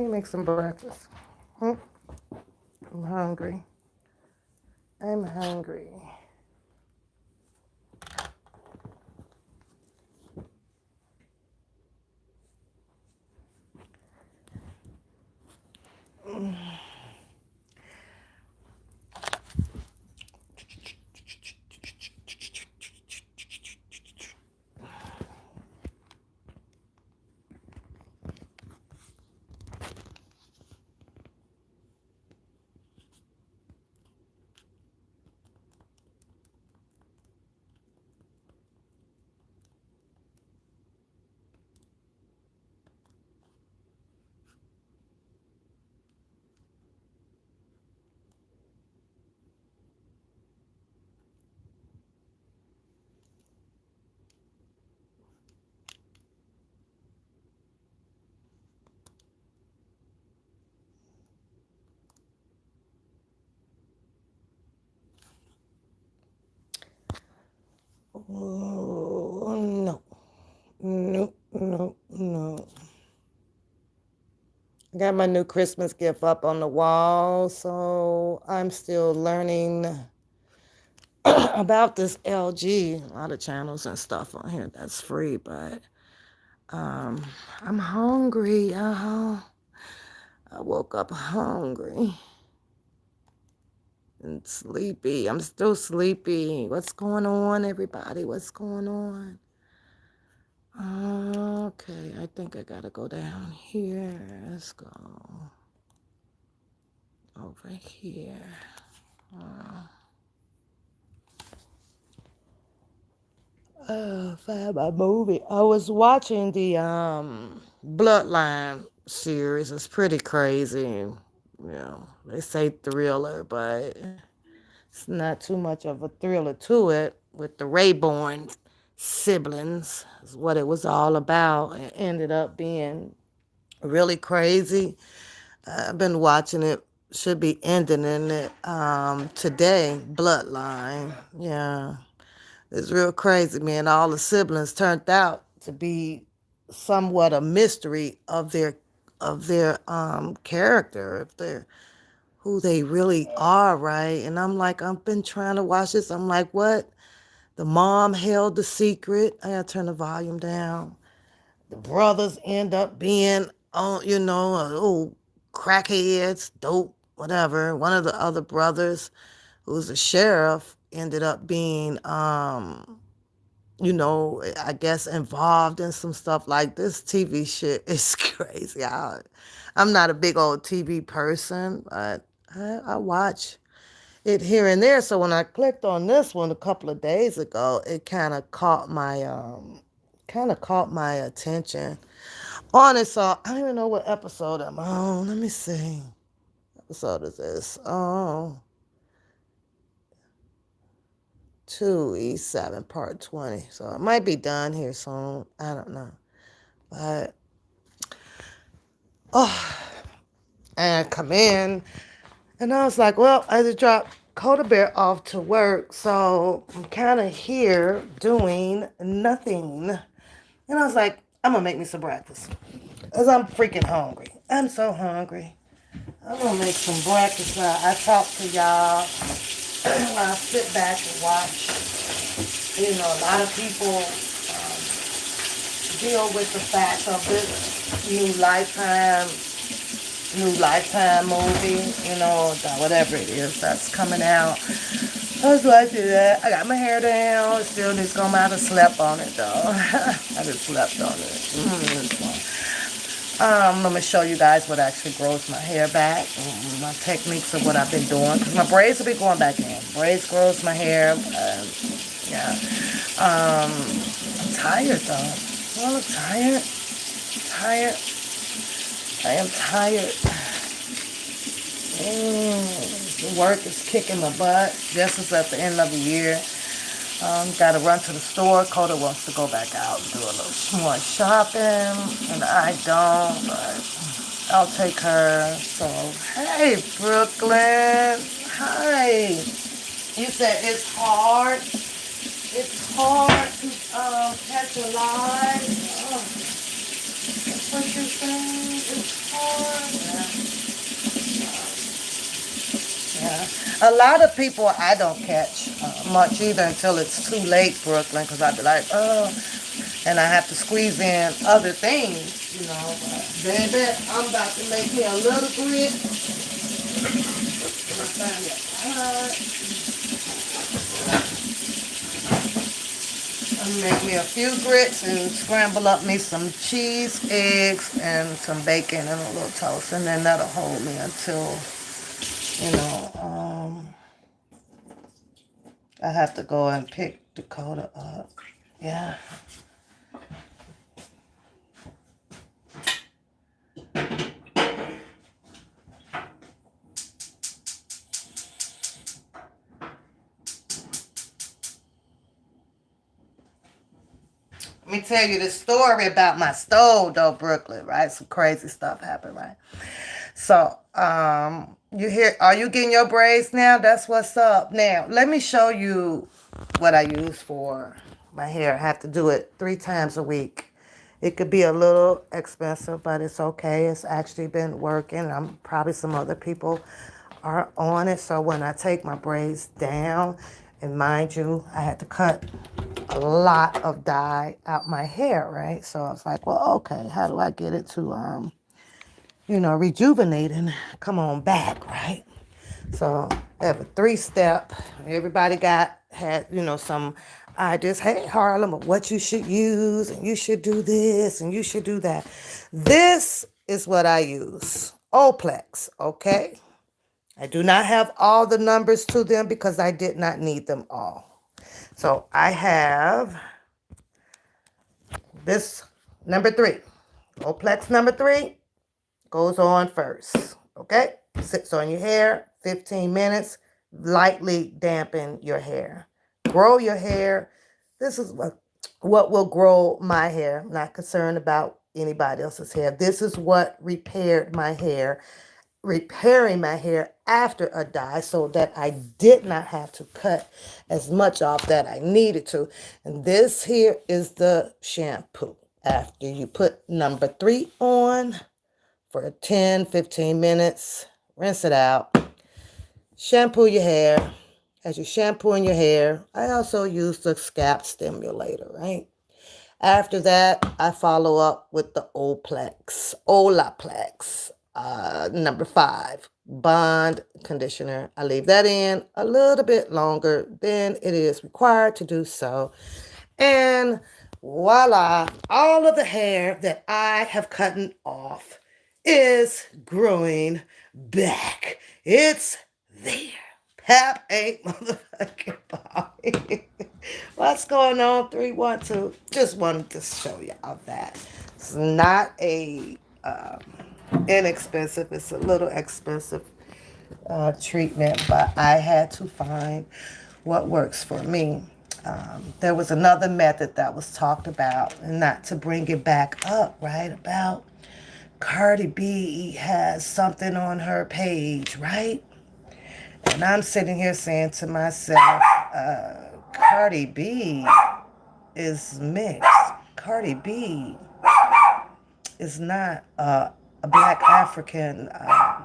me make some breakfast. Hmm? I'm hungry. I'm hungry. Oh, no. No, no, no. I got my new Christmas gift up on the wall, so I'm still learning about this LG. A lot of channels and stuff on here that's free, but I'm hungry, y'all. I woke up hungry and sleepy. I'm still sleepy. What's going on, everybody? What's going on? Okay, I think I gotta go down here. Let's go over here. Find my movie. I was watching the Bloodline series. It's pretty crazy. You know, they say thriller, but it's not too much of a thriller to it. With the Rayborn siblings, is what it was all about. It ended up being really crazy. I've been watching it. Should be ending in it today. Bloodline. Yeah. It's real crazy, man. All the siblings turned out to be somewhat a mystery of their character, if they're who they really are, right? And I'm like, I've been trying to watch this. I'm like, what? The mom held the secret. I gotta turn the volume down. The brothers end up being old crackheads, dope, whatever. One of the other brothers, who's a sheriff, ended up being I guess involved in some stuff like this. TV shit is crazy. I'm not a big old TV person, but I watch it here and there. So when I clicked on this one a couple of days ago, it kind of caught my attention. On it, so I don't even know what episode I'm on. Let me see. What episode is this? Oh, 2E7 part 20. So it might be done here soon. I don't know. But and I come in and I was like, well, I just dropped Coda Bear off to work, so I'm kind of here doing nothing. And I was like, I'm gonna make me some breakfast. Because I'm freaking hungry. I'm so hungry. I'm gonna make some breakfast now. I talk to y'all while I sit back and watch. A lot of people deal with the fact of this new Lifetime movie, whatever it is that's coming out. I was watching that. I got my hair down. Still just gonna have to slept on it though. I just slept on it. I'm gonna show you guys what actually grows my hair back. My techniques of what I've been doing. Because my braids will be going back in. Braids grows my hair. Yeah. I'm tired though. I look tired. Tired. I am tired. The work is kicking my butt. This is at the end of the year. Got to run to the store. Coda wants to go back out and do a little more shopping, and I don't, but I'll take her. So, hey, Brooklyn. Hi. You said it's hard. It's hard to catch a live. Oh, what you're saying is hard. Yeah. A lot of people I don't catch much either until it's too late, Brooklyn, because I'd be like, oh, and I have to squeeze in other things, you know. But baby, I'm about to make me a little grit. I'm gonna make me a few grits and scramble up me some cheese, eggs, and some bacon and a little toast, and then that'll hold me until, you know, I have to go and pick Dakota up. Yeah. Let me tell you the story about my stove, though, Brooklyn, right? Some crazy stuff happened, right? So, you hear, are you getting your braids now? That's what's up. Now, let me show you what I use for my hair. I have to do it 3 times a week. It could be a little expensive, but it's okay. It's actually been working. I'm probably some other people are on it. So when I take my braids down, and mind you, I had to cut a lot of dye out my hair, right? So I was like, well, okay, how do I get it to, rejuvenate and come on back, right? So I have a 3-step. Everybody had some ideas. Hey, Harlem, what you should use, and you should do this, and you should do that. This is what I use. Oplex, okay? I do not have all the numbers to them because I did not need them all. So I have this number 3. Oplex number 3 goes on first, okay? Sits on your hair, 15 minutes, lightly dampen your hair. Grow your hair. This is what will grow my hair. I'm not concerned about anybody else's hair. This is what repaired my hair, repairing my hair after a dye so that I did not have to cut as much off that I needed to. And this here is the shampoo. After you put number 3 on for 10, 15 minutes, rinse it out, shampoo your hair. As you're shampooing your hair, I also use the scalp stimulator, right? After that, I follow up with the Olaplex, number 5, Bond Conditioner. I leave that in a little bit longer than it is required to do so. And voila, all of the hair that I have cut off is growing back. It's there. Pap ain't motherfucking body. What's going on? 312. Just wanted to show y'all that. It's not a inexpensive. It's a little expensive treatment, but I had to find what works for me. There was another method that was talked about, and not to bring it back up, right? About Cardi B has something on her page, right? And I'm sitting here saying to myself, Cardi B is mixed. Cardi B is not a black African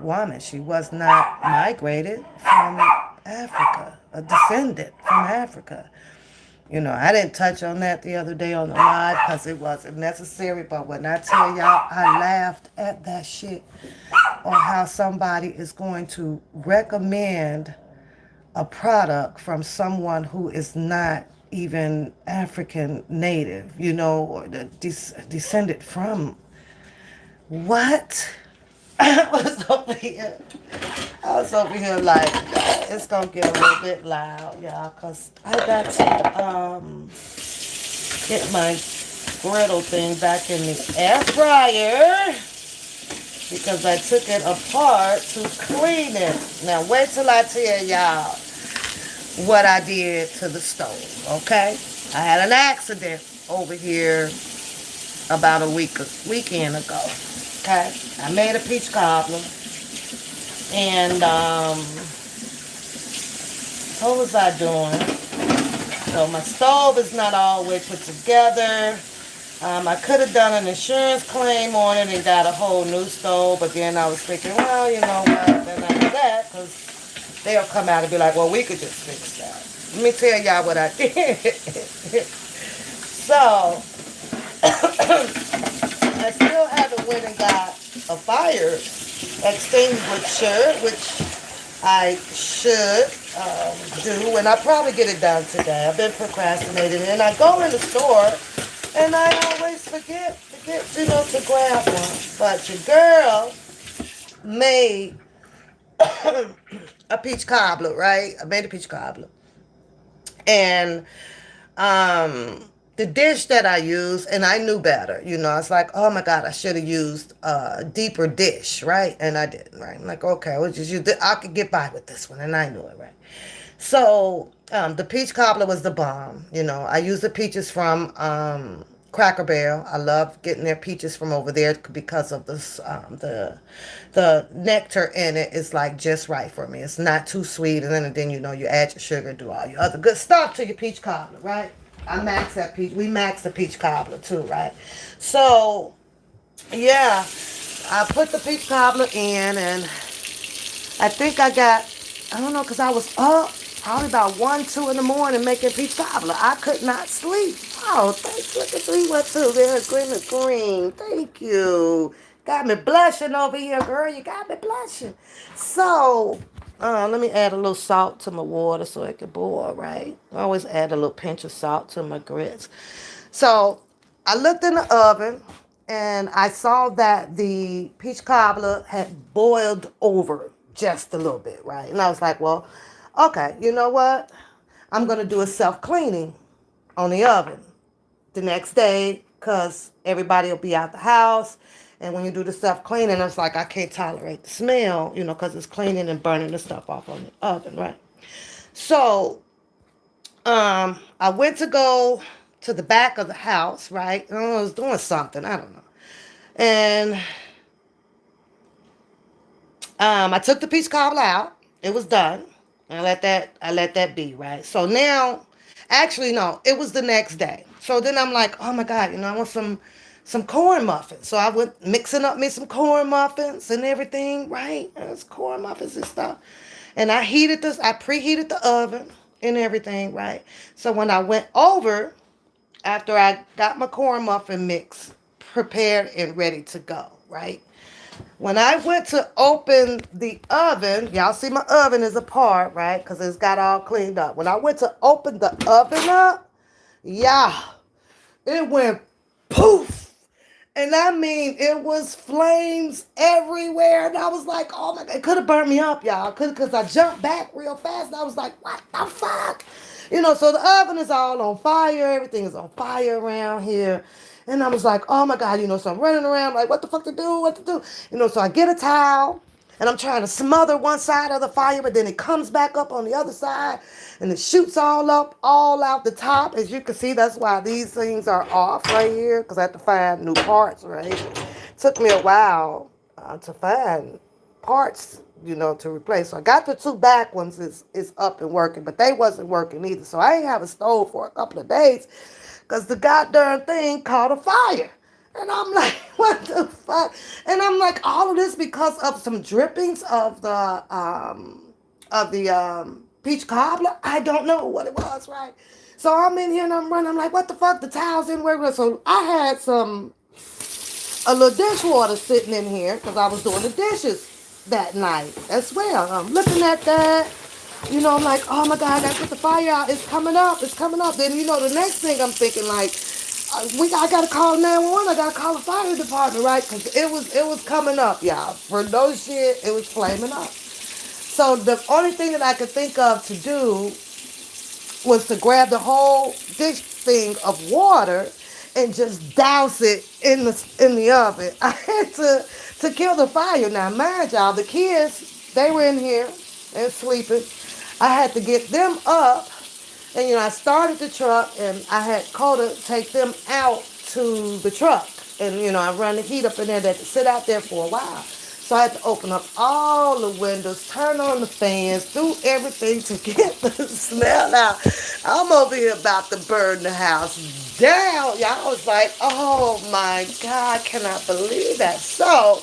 woman. She was not migrated from Africa, a descendant from Africa. You know, I didn't touch on that the other day on the live because it wasn't necessary. But when I tell y'all, I laughed at that shit on how somebody is going to recommend a product from someone who is not even African native, or descended from. What? I was over here like, it's gonna get a little bit loud, y'all, because I got to get my griddle thing back in the air fryer because I took it apart to clean it. Now wait till I tell y'all what I did to the stove, okay? I had an accident over here about a weekend ago, okay? I made a peach cobbler, and what was I doing? So my stove is not all the way put together. I could have done an insurance claim on it and got a whole new stove, but then I was thinking, well, you know what, then I do that because they'll come out and be like, well, we could just fix that. Let me tell y'all what I did. So, I still haven't went and got a fire extinguisher, which I should do, and I'll probably get it done today. I've been procrastinating, and I go in the store, and I always forget, to grab one. But your girl made a peach cobbler, right? I made a peach cobbler, and the dish that I used, and I knew better. It's like, oh my God, I should have used a deeper dish, right? And I didn't, right? I'm like, okay, we'll just use I could get by with this one, and I knew it, right? So the peach cobbler was the bomb. I used the peaches from Cracker Barrel. I love getting their peaches from over there because of this the nectar in it is like just right for me. It's not too sweet, and then you add your sugar, do all your other good stuff to your peach cobbler, right? I max that peach. We max the peach cobbler too, right? So yeah, I put the peach cobbler in, and I think I don't know, because I was up probably about 1, 2 in the morning making peach cobbler. I could not sleep. Oh, thanks. Look at 312 there. Green. Thank you. Got me blushing over here, girl. You got me blushing. So, let me add a little salt to my water so it can boil, right? I always add a little pinch of salt to my grits. So, I looked in the oven and I saw that the peach cobbler had boiled over just a little bit, right? And I was like, well, okay, you know what? I'm going to do a self cleaning on the oven the next day because everybody will be out the house. And when you do the self cleaning, it's like I can't tolerate the smell, because it's cleaning and burning the stuff off on the oven, right? So I went to go to the back of the house, right? I was doing something, I don't know. And I took the peach cobbler out. It was done. And I let that be, right? So now, actually no, it was the next day. So then I'm like, oh my God, I want some corn muffins. So I went mixing up me some corn muffins and everything, right? It's corn muffins and stuff. And I preheated the oven and everything, right? So when I went over, after I got my corn muffin mix prepared and ready to go, right? When I went to open the oven, y'all see my oven is apart, right? Because it's got all cleaned up. When I went to open the oven up, yeah, it went poof. And I mean, it was flames everywhere. And I was like, oh my God, it could have burned me up, y'all. Because I jumped back real fast. And I was like, what the fuck? So the oven is all on fire. Everything is on fire around here. And I was like, oh my God, so I'm running around like, what the fuck to do? What to do? So I get a towel and I'm trying to smother one side of the fire, but then it comes back up on the other side and it shoots all up, all out the top. As you can see, that's why these things are off right here, because I had to find new parts, right? It took me a while to find parts, to replace. So I got the two back ones is up and working, but they wasn't working either. So I ain't have a stove for a couple of days because the goddamn thing caught a fire. And I'm like, what the fuck? And I'm like, all of this because of some drippings of the peach cobbler. I don't know what it was, right? So I'm in here and I'm running. I'm like, what the fuck? The towels didn't work. So I had a little dishwater sitting in here because I was doing the dishes that night as well. I'm looking at that. I'm like, oh my God, I gotta put the fire out. It's coming up. It's coming up. Then, the next thing I'm thinking, like, I gotta call 911. I gotta call the fire department, right? Because it was coming up, y'all. For no shit, it was flaming up. So the only thing that I could think of to do was to grab the whole dish thing of water and just douse it in the oven. I had to kill the fire. Now, mind y'all, the kids, they were in here and sleeping. I had to get them up, and I started the truck, and I had Coda take them out to the truck, and I run the heat up in there. They had to sit out there for a while. So I had to open up all the windows, turn on the fans, do everything to get the smell out. I'm over here about to burn the house down. Y'all, I was like, oh my God, I cannot believe that. So,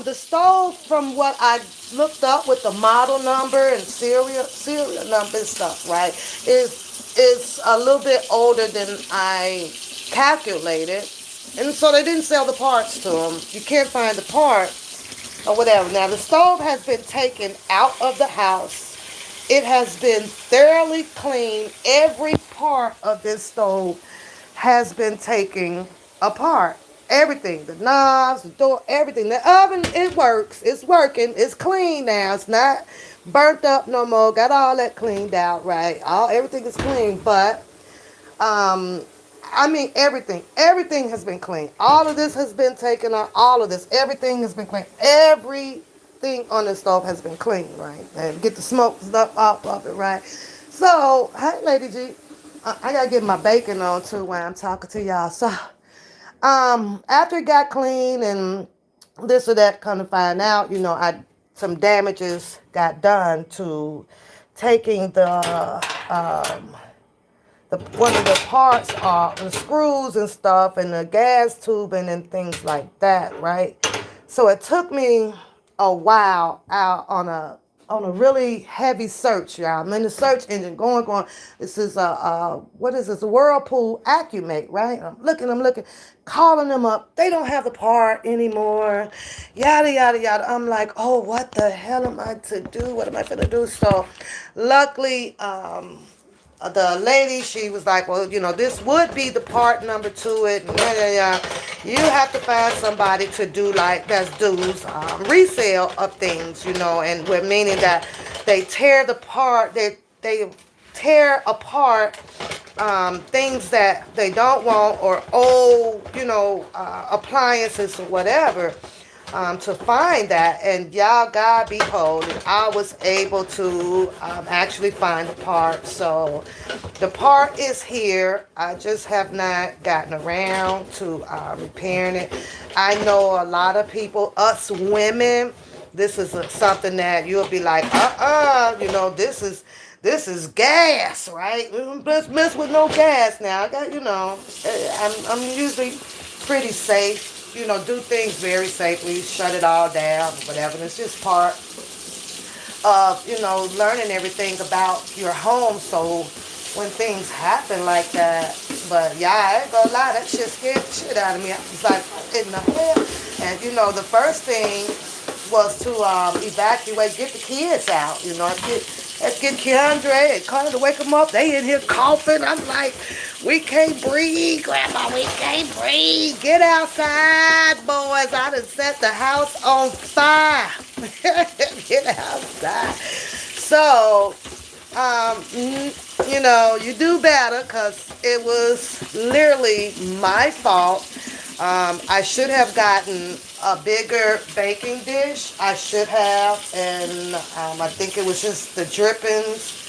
the stove, from what I looked up with the model number and serial number and stuff, right, is a little bit older than I calculated, and so they didn't sell the parts to them. You can't find the parts or whatever. Now the stove has been taken out of the house. It has been thoroughly cleaned. Every part of this stove has been taken apart. Everything, the knobs, the door, everything. The oven, it works. It's working. It's clean now. It's not burnt up no more. Got all that cleaned out, right? Everything is clean, but um, I mean everything. Everything has been clean. All of this has been taken out. All of this, everything has been clean. Everything on the stove has been clean, right? And get the smoke stuff off of it, right? So, hey, Lady G, I gotta get my bacon on too while I'm talking to y'all. So, after it got clean and this or that, kind of find out, I some damages got done to taking the one of the parts off, the screws and stuff, and the gas tubing and things like that, right? So it took me a while out on a really heavy search, y'all. I'm in the search engine, going. This is what is this? A Whirlpool Accumate, right? I'm looking, calling them up. They don't have the part anymore. Yada yada yada. I'm like, oh, what the hell am I to do? What am I gonna do? So, luckily, the lady, she was like, well, this would be the part number to it. Yeah. You have to find somebody to do does resale of things, and we're meaning that they tear the part, they tear apart things that they don't want, or old, appliances or whatever. To find that, and y'all, God behold, I was able to actually find the part. So the part is here. I just have not gotten around to repairing it. I know a lot of people, us women, this is something that you'll be like, this is gas, right? Let's mess with no gas now. I got, I'm usually pretty safe. Do things very safely, shut it all down, whatever. And it's just part of, learning everything about your home. So when things happen like that, but yeah, I ain't gonna lie, that shit scared the shit out of me. I was like, in the hell? And the first thing was to evacuate, get the kids out. Let's get Keandre and Carter to wake them up. They in here coughing. I'm like, we can't breathe, Grandma. We can't breathe. Get outside, boys. I done set the house on fire. Get outside. So, you do better, because it was literally my fault. I should have gotten a bigger baking dish. I should have, and I think it was just the drippings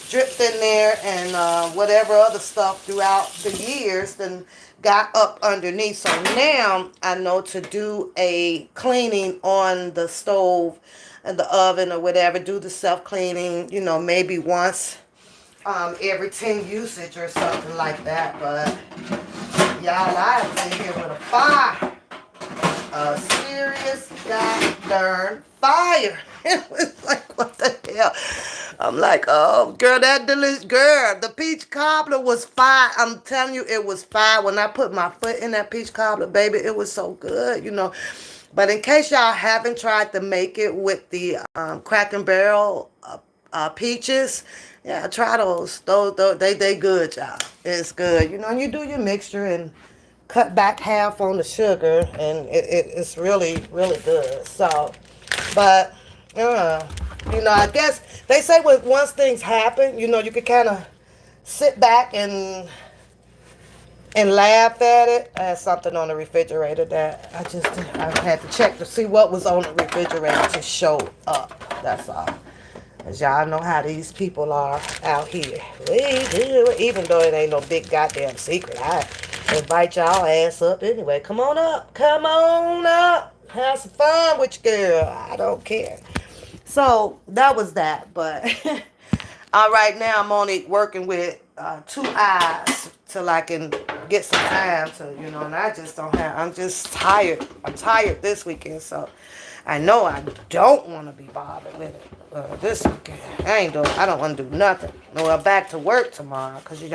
dripped in there, and whatever other stuff throughout the years then got up underneath. So now I know to do a cleaning on the stove and the oven or whatever. Do the self cleaning, maybe once every 10 usage or something like that. But y'all, I was in here with a fire. A serious goddamn fire. It was like, what the hell? I'm like, oh, girl, that delicious girl. The peach cobbler was fire. I'm telling you, it was fire. When I put my foot in that peach cobbler, baby, it was so good, But in case y'all haven't tried to make it with the Crack and Barrel peaches, yeah, try those. Those they good, y'all. It's good. And you do your mixture and cut back half on the sugar, and it's really, really good. So, but, I guess they say once things happen, you can kind of sit back and laugh at it. I had something on the refrigerator that I had to check to see what was on the refrigerator to show up. That's all. As y'all know how these people are out here. Even though it ain't no big goddamn secret, I invite y'all ass up anyway. Come on up. Come on up. Have some fun with your girl. I don't care. So that was that. But right now I'm only working with 2 eyes till I can get some time to, and I just don't have, I'm just tired. I'm tired this weekend, so I know I don't want to be bothered with it this weekend. I don't want to do nothing. No, I'm back to work tomorrow, because, you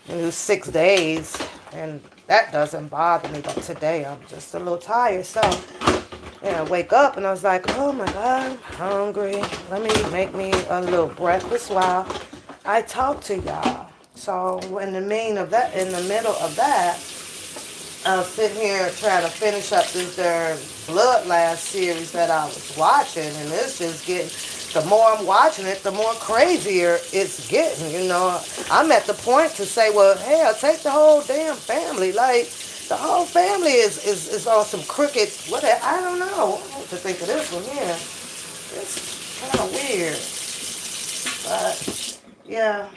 do 6 days, and that doesn't bother me, but today I'm just a little tired, so and I wake up and I was like, oh my God, I'm hungry. Let me make me a little breakfast while I talk to y'all. So in the middle of that, I was sitting here trying to finish up this darn Bloodline series that I was watching, and it's just getting. The more I'm watching it, the more crazier it's getting. I'm at the point to say, well, hell, take the whole damn family. Like, the whole family is on some crooked. Whatever. I don't know what to think of this one here. It's kind of weird, but yeah.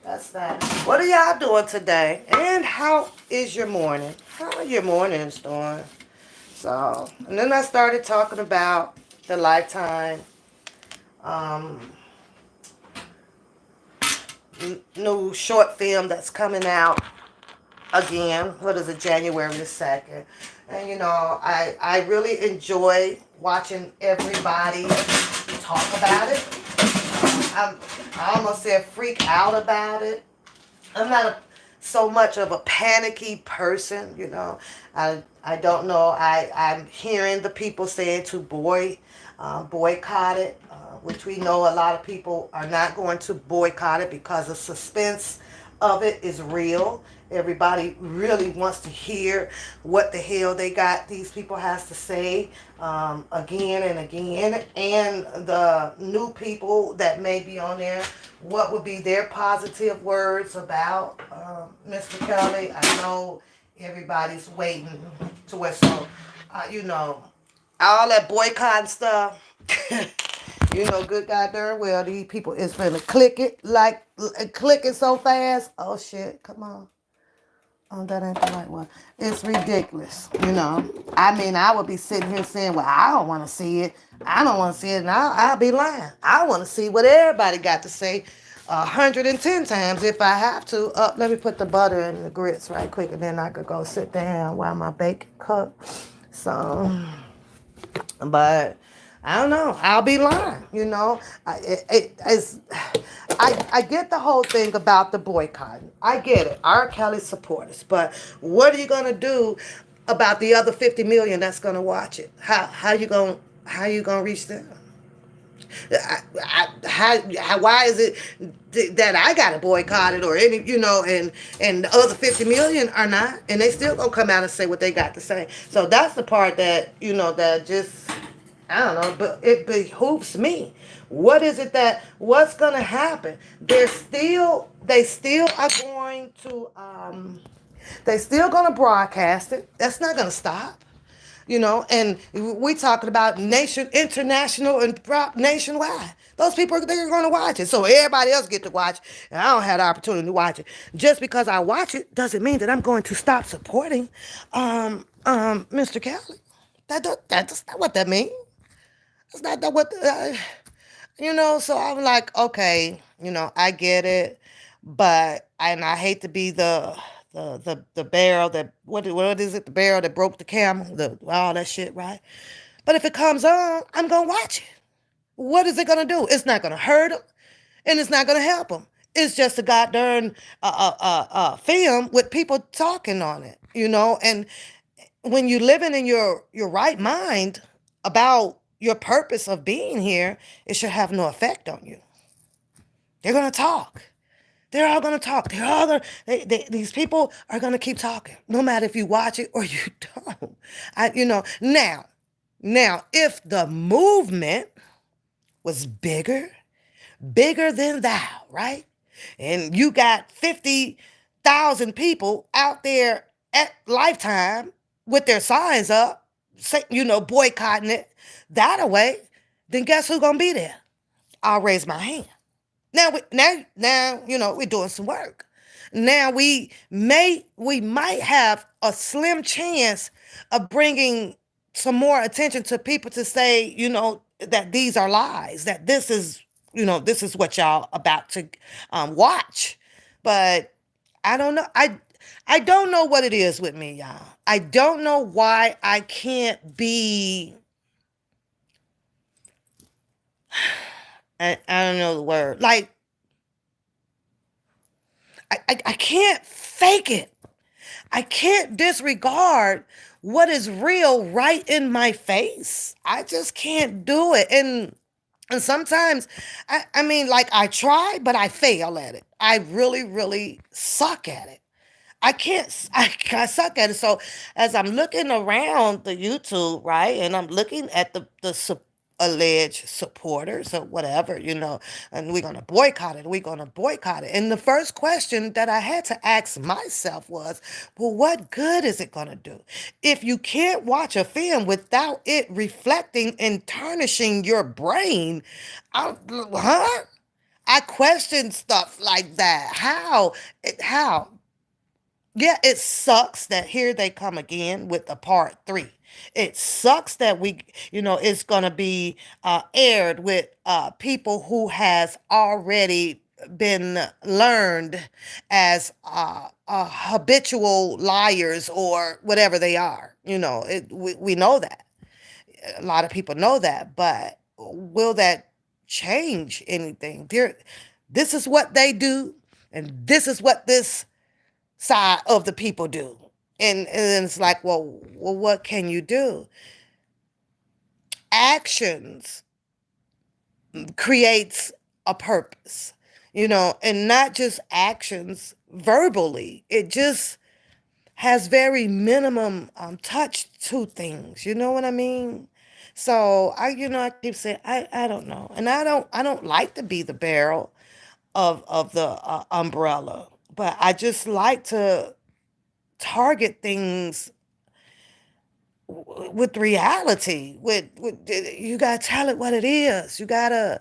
That's that. What are y'all doing today? And how is your morning? How are your mornings doing? So, and then I started talking about the Lifetime um, new short film that's coming out again. What is it? January the 2nd. And I really enjoy watching everybody talk about it. I almost said freak out about it. I'm not so much of a panicky person, I don't know. I'm hearing the people saying to boycott it, which we know a lot of people are not going to boycott it because the suspense of it is real. Everybody really wants to hear what the hell these people has to say again and again. And the new people that may be on there, what would be their positive words about Mr. Kelly. I know everybody's waiting to where, so, all that boycott stuff. Good God darn well, these people is finna click it so fast. Oh shit, come on. Oh, that ain't the right one. It's ridiculous, I mean, I would be sitting here saying, well, I don't want to see it. I don't want to see it, and I'll be lying. I want to see what everybody got to say 110 times if I have to. Let me put the butter in the grits right quick, and then I could go sit down while my bacon cooks. So, but I don't know. I'll be lying. I get the whole thing about the boycotting. I get it. R. Kelly supporters. But what are you gonna do about the other 50 million that's gonna watch it? How you gonna reach them? Why is it that I got to boycott it, or and the other 50 million are not, and they still gonna come out and say what they got to say. So that's the part that that just, I don't know, but it behooves me. What's gonna happen? They still are going to they still gonna broadcast it. That's not gonna stop. And we talking about international, and nationwide. Those people, they're going to watch it. So everybody else get to watch, and I don't have the opportunity to watch it. Just because I watch it doesn't mean that I'm going to stop supporting Mr. Kelly. That's not what that means. That's not what, so I'm like, okay, I get it, and I hate to be the barrel that, what is it, the barrel that broke the camel, all that shit, right? But if it comes on, I'm gonna watch it. What is it gonna do? It's not gonna hurt them, and it's not gonna help them. It's just a goddamn film with people talking on it, and when you're living in your right mind about your purpose of being here, it should have no effect on you. They're gonna talk. They're all gonna talk. They're all gonna. These people are gonna keep talking, no matter if you watch it or you don't. Now, if the movement was bigger than thou, right? And you got 50,000 people out there at Lifetime with their signs up, boycotting it that away, then guess who's gonna be there? I'll raise my hand. Now, we're doing some work. Now we might have a slim chance of bringing some more attention to people to say, that these are lies, that this is what y'all about to watch. But I don't know. I don't know what it is with me, y'all. I don't know why I can't be. I don't know the word. Like I can't fake it. I can't disregard what is real right in my face. I just can't do it. And sometimes I mean like I try, but I fail at it. I really, really suck at it. I can't, I suck at it. So as I'm looking around the YouTube, right, and I'm looking at the alleged supporters or whatever, and we're going to boycott it. We're going to boycott it. And the first question that I had to ask myself was, well, what good is it going to do? If you can't watch a film without it reflecting and tarnishing your brain, huh? I question stuff like that. How? How? Yeah, it sucks that here they come again with the part three. It sucks that it's going to be aired with people who has already been learned as habitual liars or whatever they are. We know that. A lot of people know that, but will that change anything? This is what they do, and this is what this side of the people do. And it's like, well, what can you do? Actions creates a purpose, and not just actions verbally. It just has very minimum touch to things. You know what I mean? So I keep saying I don't know, and I don't like to be the barrel of the umbrella, but I just like to target things with reality. With you gotta tell it what it is. You gotta,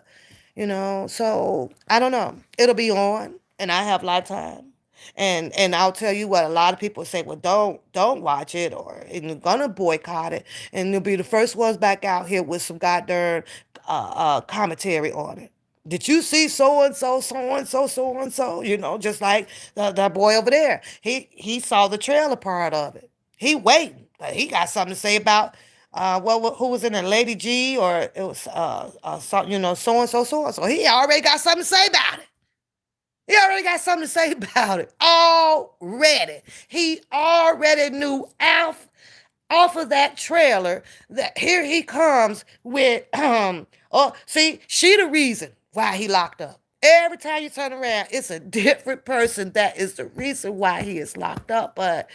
So I don't know. It'll be on, and I have lifetime. And I'll tell you what, a lot of people say, well, don't watch it, or and you're gonna boycott it, and you'll be the first ones back out here with some goddamn commentary on it. Did you see so and so, so and so, so and so? Just like that boy over there. He saw the trailer part of it. He waiting. He got something to say about who was in it, Lady G, or it was so and so, so and so. He already got something to say about it. He already got something to say about it. Already. He already knew off of that trailer that here he comes with oh, see, she the reason why he locked up. Every time you turn around, it's a different person that is the reason why he is locked up. But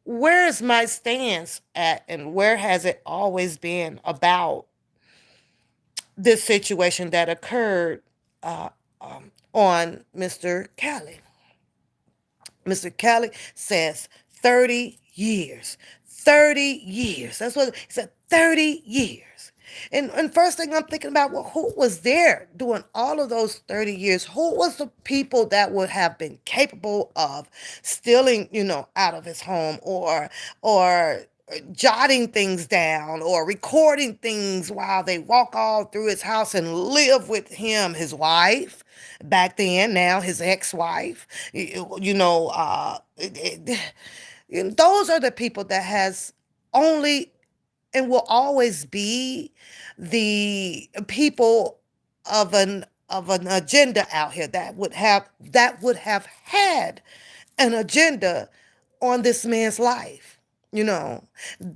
where is my stance at, and where has it always been about this situation that occurred on Mr. Kelly? Mr. Kelly says 30 years. 30 years. That's what he said, 30 years. And first thing I'm thinking about, well, who was there during all of those 30 years? Who was the people that would have been capable of stealing, out of his home, or jotting things down, or recording things while they walk all through his house and live with him, his wife back then, now his ex-wife, those are the people that has only and will always be the people of an agenda out here that would have had an agenda on this man's life. You know,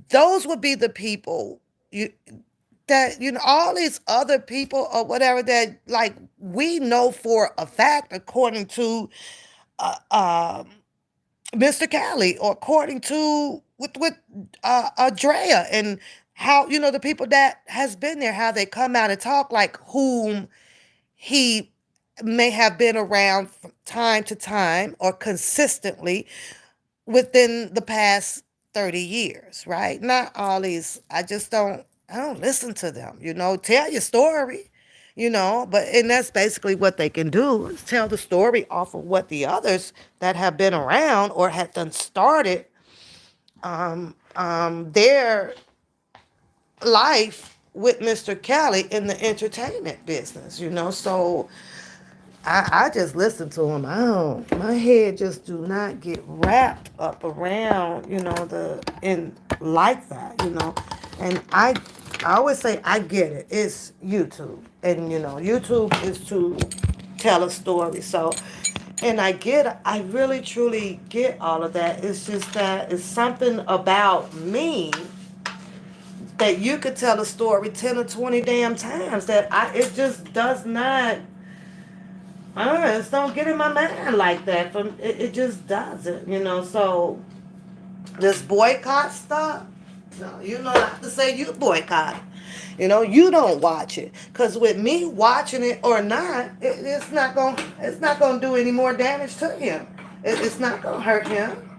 those would be the people that all these other people or whatever that like we know for a fact according to uh, um Mr. Cali, or according to with Drea, and how the people that has been there, how they come out and talk, like whom he may have been around from time to time or consistently within the past 30 years, right? Not all these, I don't listen to them, tell your story, but and that's basically what they can do, is tell the story off of what the others that have been around or have done started their life with Mr. Kelly in the entertainment business, so I just listen to him. I don't. My head just do not get wrapped up around, the in like that, And I always say I get it. It's YouTube, and YouTube is to tell a story. So, and I really truly get all of that. It's just that it's something about me that you could tell a story 10 or 20 damn times that it just does not. I just don't get in my mind like that. It just doesn't, So this boycott stuff, no, you know not to say you boycott it. You don't watch it, cause with me watching it or not, it's not gonna do any more damage to him. It's not gonna hurt him.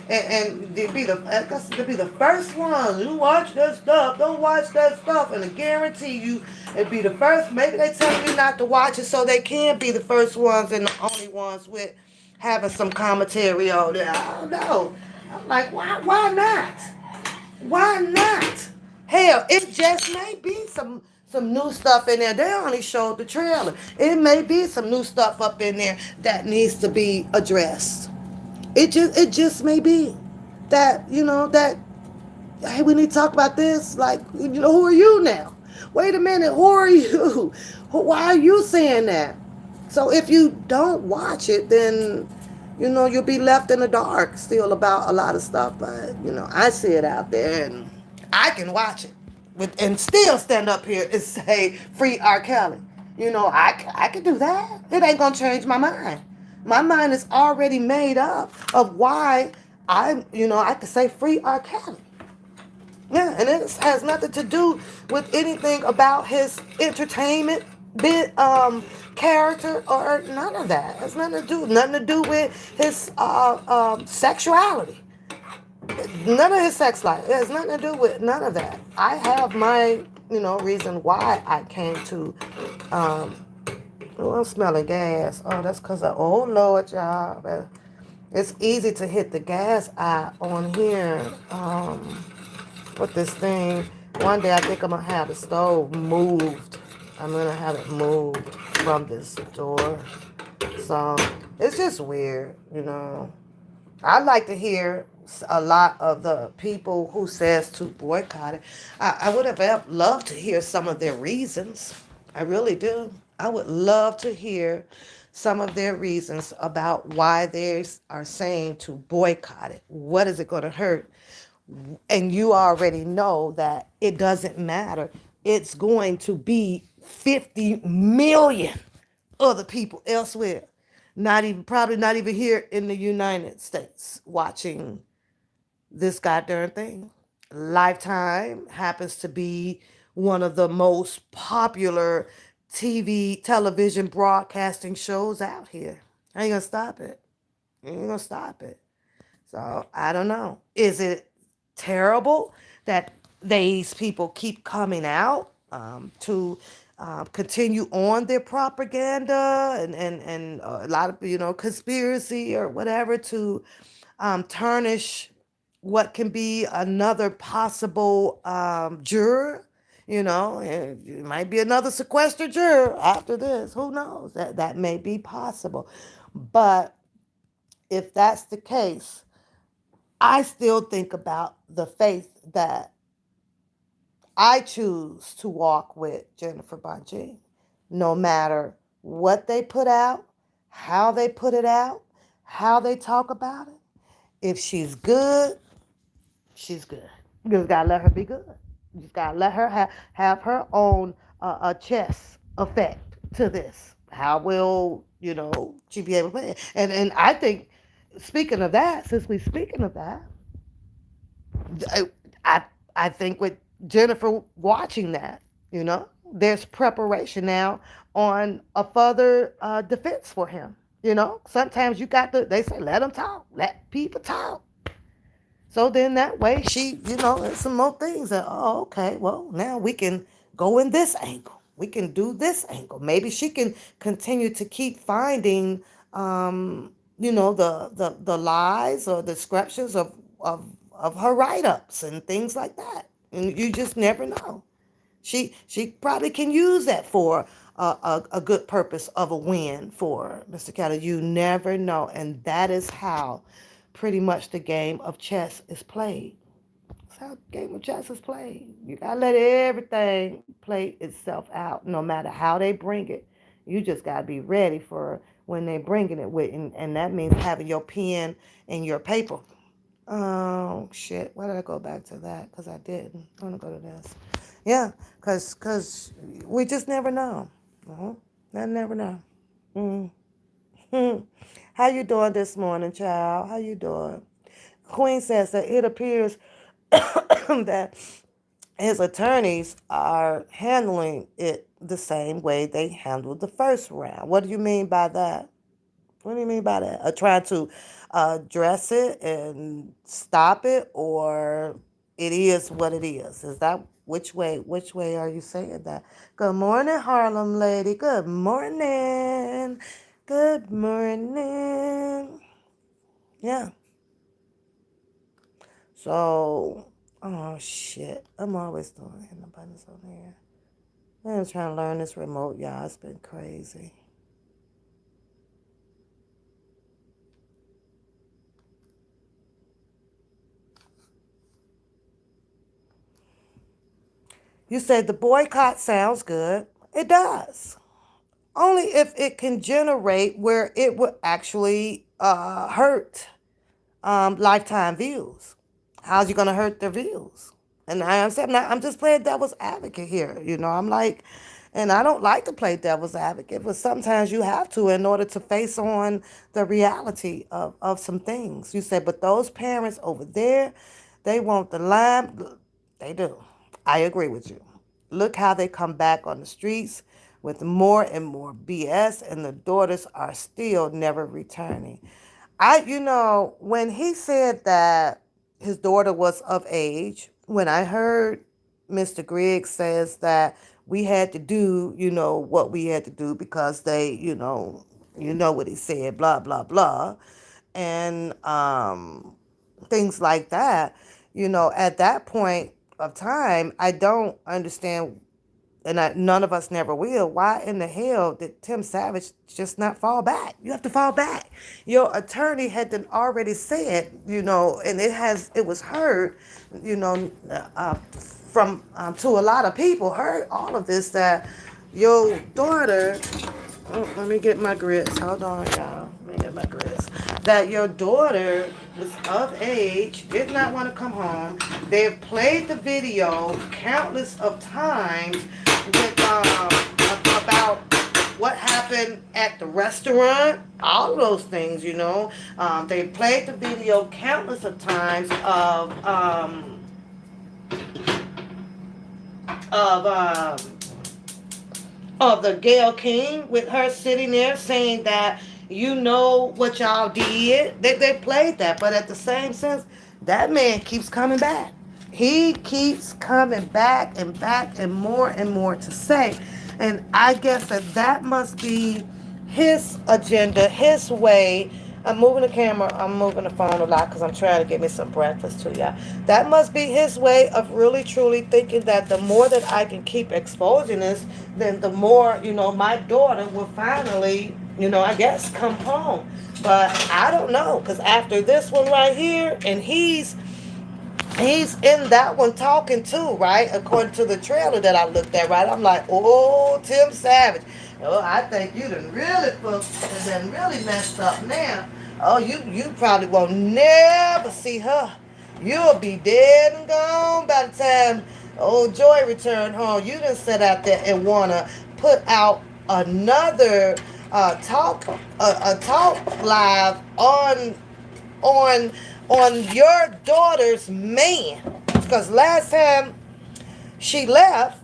And to be the first one. You watch that stuff. Don't watch that stuff. And I guarantee you, it'd be the first. Maybe they tell you not to watch it so they can be the first ones and the only ones with having some commentary on there. I don't know. I'm like, why? Why not? Why not? Hell, it just may be some new stuff in there. They only showed the trailer. It may be some new stuff up in there that needs to be addressed. It just may be that that, hey, we need to talk about this. Like, who are you now? Wait a minute, who are you? Why are you saying that? So if you don't watch it, then you'll be left in the dark still about a lot of stuff. But I see it out there, and I can watch it and still stand up here and say free R. Kelly. I can do that. It ain't gonna change my mind. My mind is already made up of why I could say free R. Kelly. Yeah, and it has nothing to do with anything about his entertainment bit character or none of that. It's nothing to do with his sexuality. None of his sex life. It has nothing to do with none of that. I have my reason why I came to oh, I'm smelling gas. Oh, that's because of, oh Lord, y'all. It's easy to hit the gas eye on here with this thing. One day I think I'm going to have the stove moved. I'm going to have it moved from this door. So it's just weird. I like to hear a lot of the people who says to boycott it. I would have loved to hear some of their reasons. I really do. I would love to hear some of their reasons about why they are saying to boycott it. What is it going to hurt? And you already know that it doesn't matter. It's going to be 50 million other people elsewhere, probably not even here in the United States, watching this goddamn thing. Lifetime happens to be one of the most popular television broadcasting shows out here. I ain't gonna stop it. I ain't gonna stop it. So I don't know. Is it terrible that these people keep coming out to continue on their propaganda and a lot of conspiracy or whatever to tarnish what can be another possible juror? It might be another sequestered juror after this. Who knows? That may be possible. But if that's the case, I still think about the faith that I choose to walk with Jennifer Bunching, no matter what they put out, how they put it out, how they talk about it. If she's good, she's good. You just gotta let her be good. You just gotta let her have her own a chess effect to this. How will she be able to play it? And I think, speaking of that, since we're speaking of that, I I think with Jennifer watching that, there's preparation now on a further defense for him. Sometimes you got to. They say let them talk, let people talk. So then that way there's some more things that, oh, okay, well, now we can go in this angle. We can do this angle. Maybe she can continue to keep finding, the lies or descriptions of her write-ups and things like that. And you just never know. She probably can use that for a good purpose of a win for Mr. Kelly. You never know, and that is how pretty much the game of chess is played. That's how the game of chess is played. You gotta let everything play itself out, no matter how they bring it. You just gotta be ready for when they bringing it with, and that means having your pen and your paper. Oh shit! Why did I go back to that? Because I didn't. I want to go to this. Yeah, because we just never know. Uh-huh. I never know. Mm-hmm. How you doing this morning, child? How you doing? Queen says that it appears that his attorneys are handling it the same way they handled the first round. What do you mean by that? What do you mean by that? Trying to address it and stop it, or it is what it is? Is that which way? Which way are you saying that? Good morning, Harlem lady. Good morning. Good morning. Yeah. So, oh shit, I'm always doing hitting the buttons on here. I'm trying to learn this remote, y'all. It's been crazy. You said the boycott sounds good. It does. Only if it can generate where it would actually hurt lifetime views. How's you gonna hurt their views? And I am saying, I'm just playing devil's advocate here. I'm like, and I don't like to play devil's advocate, but sometimes you have to in order to face on the reality of some things. You said, but those parents over there, they want the line. They do. I agree with you. Look how they come back on the streets with more and more BS, and the daughters are still never returning. When he said that his daughter was of age, when I heard Mr. Griggs says that we had to do, what we had to do because they, what he said, blah, blah, blah, and things like that, at that point of time, I don't understand, and none of us never will. Why in the hell did Tim Savage just not fall back? You have to fall back. Your attorney had already said, and it was heard, from to a lot of people heard all of this that your daughter. Oh, let me get my grits. Hold on, y'all. Let me get my grits. That your daughter was of age, did not want to come home. They've played the video countless of times with about what happened at the restaurant, all of those things, they played the video countless of times of the Gail King with her sitting there saying that what y'all did. They played that, but at the same sense, that man keeps coming back. He keeps coming back and more to say. And I guess that must be his agenda, his way. I'm moving the camera, I'm moving the phone a lot because I'm trying to get me some breakfast too, y'all. That must be his way of really truly thinking that the more that I can keep exposing this, then the more, my daughter will finally, I guess, come home. But I don't know, because after this one right here, and he's in that one talking too, right? According to the trailer that I looked at, right? I'm like, oh, Tim Savage. Oh, I think you done really done really messed up now. Oh, you probably won't never see her. You'll be dead and gone by the time old Joy returned home. You done sit out there and wanna put out another a talk live on on your daughter's man. Because last time she left,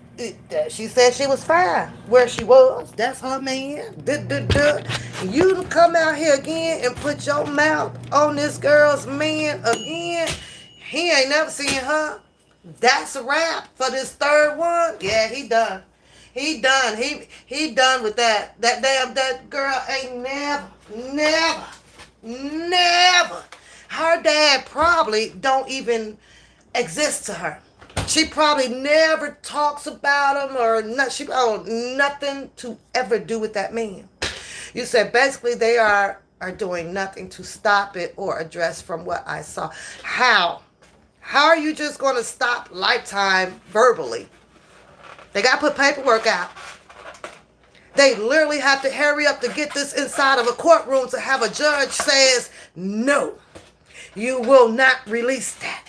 she said she was fine where she was. That's her man. Duh, duh, duh. You come out here again and put your mouth on this girl's man again. He ain't never seen her. That's a wrap for this third one. Yeah, he done. He done. He done with that. That girl ain't never. Her dad probably don't even exist to her. She probably never talks about him or not. She nothing to ever do with that man. You said basically they are doing nothing to stop it or address from what I saw. How? How are you just going to stop Lifetime verbally? They got to put paperwork out. They literally have to hurry up to get this inside of a courtroom to have a judge says, no, you will not release that.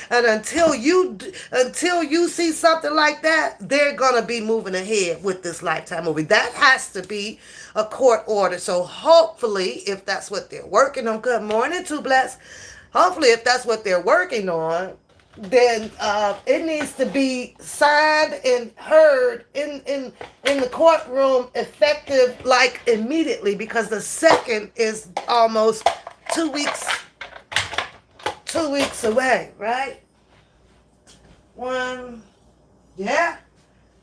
And until you see something like that, they're gonna be moving ahead with this Lifetime movie. That has to be a court order. So hopefully, if that's what they're working on, good morning, Two Blacks. Hopefully, if that's what they're working on, then it needs to be signed and heard in the courtroom effective like immediately, because the second is almost 2 weeks 2 weeks away, right? One, yeah.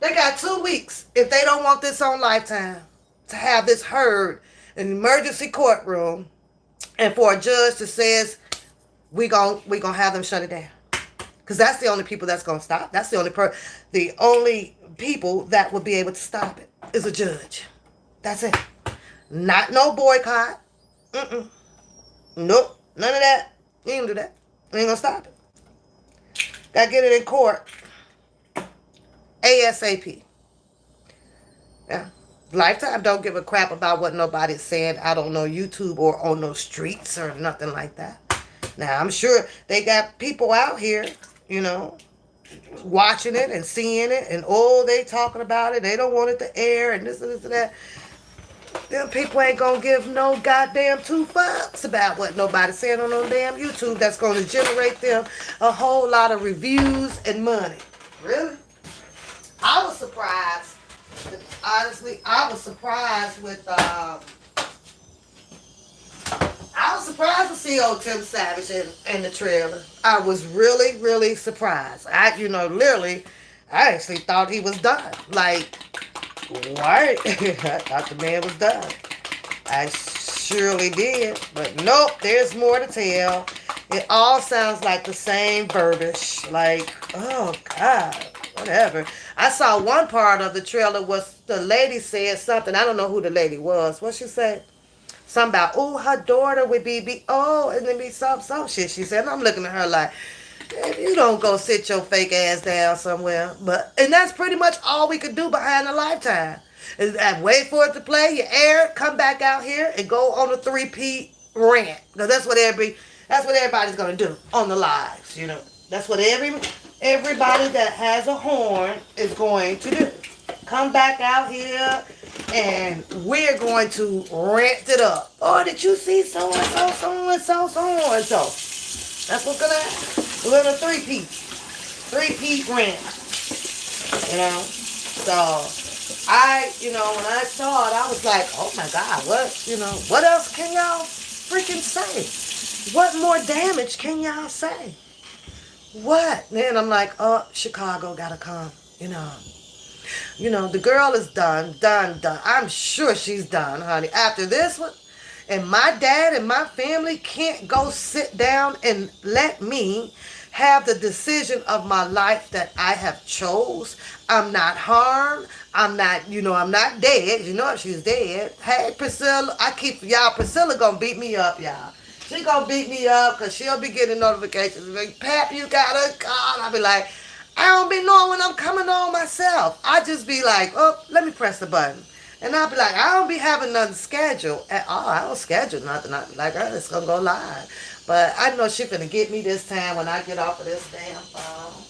They got 2 weeks if they don't want this on Lifetime to have this heard in an emergency courtroom, and for a judge to says we gonna have them shut it down, because that's the only people that's gonna stop. That's the only people that will be able to stop it is a judge. That's it. Not no boycott. Nope. None of that. You ain't gonna do that. You ain't gonna stop it. Gotta get it in court. ASAP. Yeah. Lifetime don't give a crap about what nobody's saying out on no YouTube or on no streets or nothing like that. Now, I'm sure they got people out here, watching it and seeing it, and they talking about it. They don't want it to air and this and this and that. Them people ain't gonna give no goddamn two fucks about what nobody's saying on no damn YouTube that's gonna generate them a whole lot of reviews and money. Really? I was surprised. Honestly, I was surprised with I was surprised to see old Tim Savage in the trailer. I was really, really surprised. Literally, I actually thought he was done. Like, what? I thought the man was done. I surely did. But nope, there's more to tell. It all sounds like the same verbiage. Like, oh, God, whatever. I saw one part of the trailer was the lady said something. I don't know who the lady was. What she said? Something about, her daughter would and then be some shit she said. And I'm looking at her like, if you don't go sit your fake ass down somewhere. And that's pretty much all we could do behind the Lifetime. Is wait for it to play, you air it, come back out here and go on a 3P rant. Because that's what everybody's gonna do on the lives, That's what everybody that has a horn is going to do. Come back out here and we're going to rant it up. Oh, did you see so and so, so and so, so and so? That's what's gonna happen. We're in a 3P rant. So when I saw it, I was like, oh my God, what else can y'all freaking say? What more damage can y'all say? What? Then I'm like, Chicago gotta come, the girl is done. I'm sure she's done, honey. After this one, and my dad and my family can't go sit down and let me have the decision of my life that I have chose. I'm not harmed. I'm not dead. If she's dead. Hey, Priscilla, Priscilla gonna beat me up, y'all. She gonna beat me up because she'll be getting notifications. Like, Pap, you got a call. I'll be like, I don't be knowing when I'm coming on myself. I just be like, let me press the button. And I'll be like, I don't be having nothing scheduled at all. I don't schedule nothing. I be like, it's going to go live. But I know she's going to get me this time when I get off of this damn phone.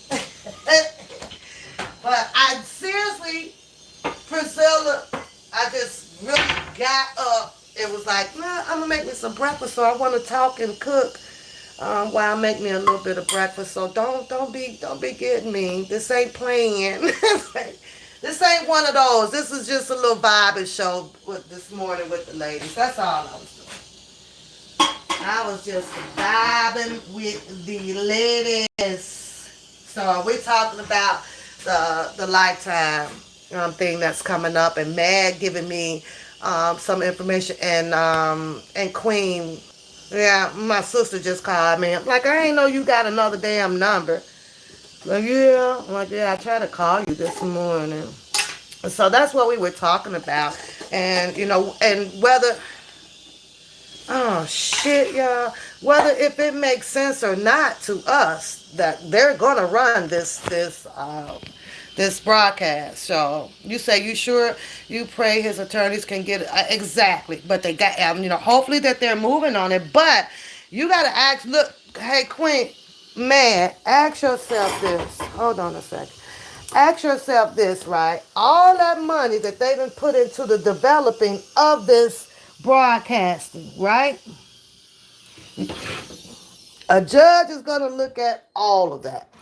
But I seriously, Priscilla, I just really got up. It was like, I'm going to make me some breakfast, so I want to talk and cook. While I make me a little bit of breakfast, so don't be getting me. This ain't playing. This ain't one of those. This is just a little vibing show this morning with the ladies. That's all I was doing. I was just vibing with the ladies. So we're talking about the Lifetime thing that's coming up, and Mag giving me some information, and Queen. Yeah, my sister just called me. I'm like, I ain't know you got another damn number. I tried to call you this morning. So that's what we were talking about. And, and whether, oh shit, y'all, whether if it makes sense or not to us that they're gonna run this broadcast. So you say you sure you pray his attorneys can get it exactly, but they got hopefully that they're moving on it. But you gotta ask. Look, hey Queen, man, ask yourself this. Hold on a second. Ask yourself this, right? All that money that they've been put into the developing of this broadcasting, right? A judge is gonna look at all of that.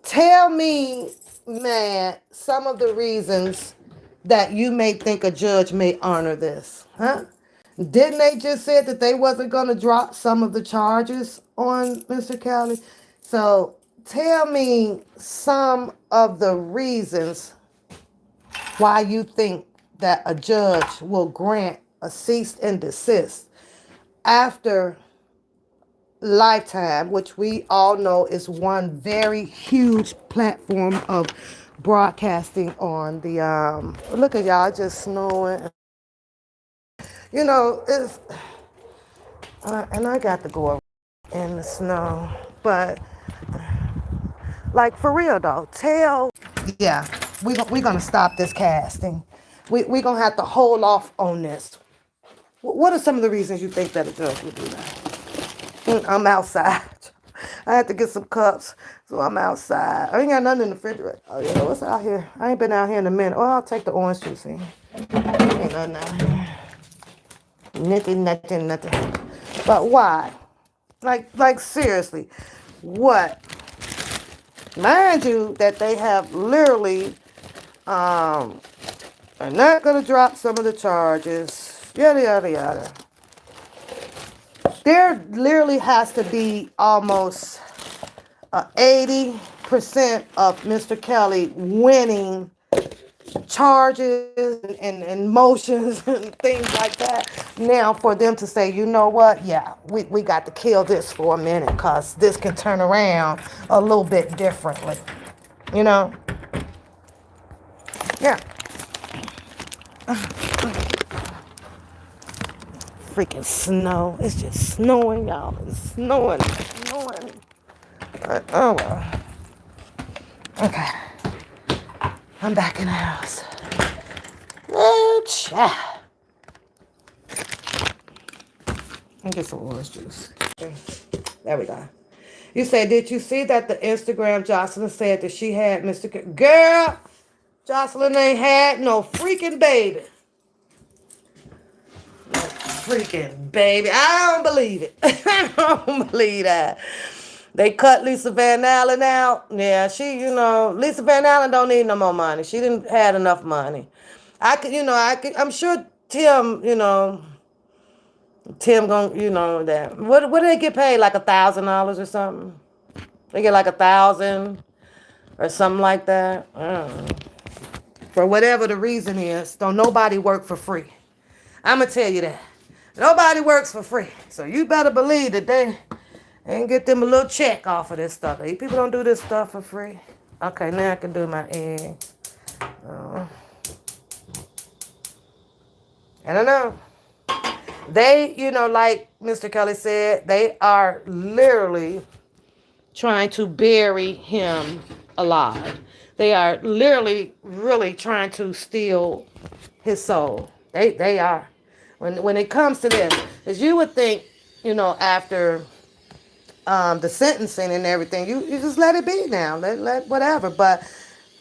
Tell me, man, some of the reasons that you may think a judge may honor this, huh? Didn't they just say that they wasn't going to drop some of the charges on Mr. Kelly? So tell me some of the reasons why you think that a judge will grant a cease and desist after Lifetime, which we all know is one very huge platform of broadcasting on the look at y'all just snowing. It's and I got to go in the snow, but like for real though, yeah, we gonna stop this casting. We gonna have to hold off on this. What are some of the reasons you think that a judge would do that? I'm outside. I had to get some cups, so I'm outside. I ain't got nothing in the refrigerator. Oh yeah, what's out here? I ain't been out here in a minute. Oh, I'll take the orange juice in. Ain't nothing out here. Nothing. But why? Like seriously, what? Mind you, that they have literally are not gonna drop some of the charges. Yada yada yada. There literally has to be almost 80% of Mr. Kelly winning charges and motions and things like that. Now, for them to say, you know what? Yeah, we got to kill this for a minute because this can turn around a little bit differently. You know? Yeah. Freaking snow. It's just snowing, y'all. It's snowing. Oh, well. Okay. I'm back in the house. Oh, child. Let me get some orange juice. Okay. There we go. You say, did you see that the Instagram Jocelyn said that she had Mr. Girl, Jocelyn ain't had no freaking baby. No freaking baby. I don't believe it. I don't believe that. They cut Lisa Van Allen out. Yeah, Lisa Van Allen don't need no more money. She didn't had enough money. I'm sure Tim gonna, that. What do they get paid? Like $1,000 or something? They get like 1,000 or something like that. I don't know. For whatever the reason is, don't nobody work for free. I'm gonna tell you that. Nobody works for free. So you better believe that they ain't get them a little check off of this stuff. People don't do this stuff for free. Okay, now I can do my eggs. Uh, I don't know. They, like Mr. Kelly said, they are literally trying to bury him alive. They are literally, really trying to steal his soul. They are. When it comes to this, as you would think, after the sentencing and everything, you just let it be now. Let whatever. But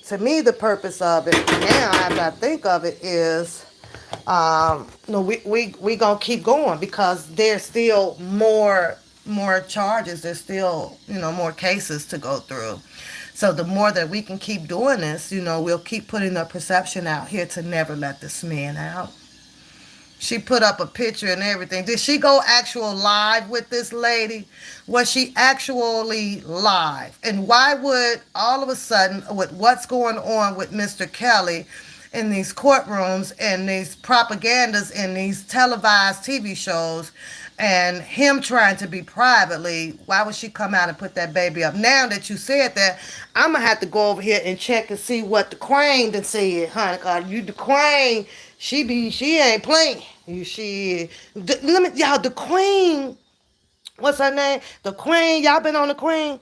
to me, the purpose of it now, as I think of it, is no, we gonna keep going because there's still more charges. There's still more cases to go through. So the more that we can keep doing this, we'll keep putting the perception out here to never let this man out. She put up a picture and everything. Did she go actual live with this lady? Was she actually live? And why would all of a sudden, with what's going on with Mr. Kelly in these courtrooms and these propagandas and these televised TV shows, And him trying to be privately, why would she come out and put that baby up? Now that you said that, I'm gonna have to go over here and check and see what the Queen done said, honey. Cause you the Queen, she ain't playing. Let me y'all the Queen. What's her name? The Queen. Y'all been on the Queen.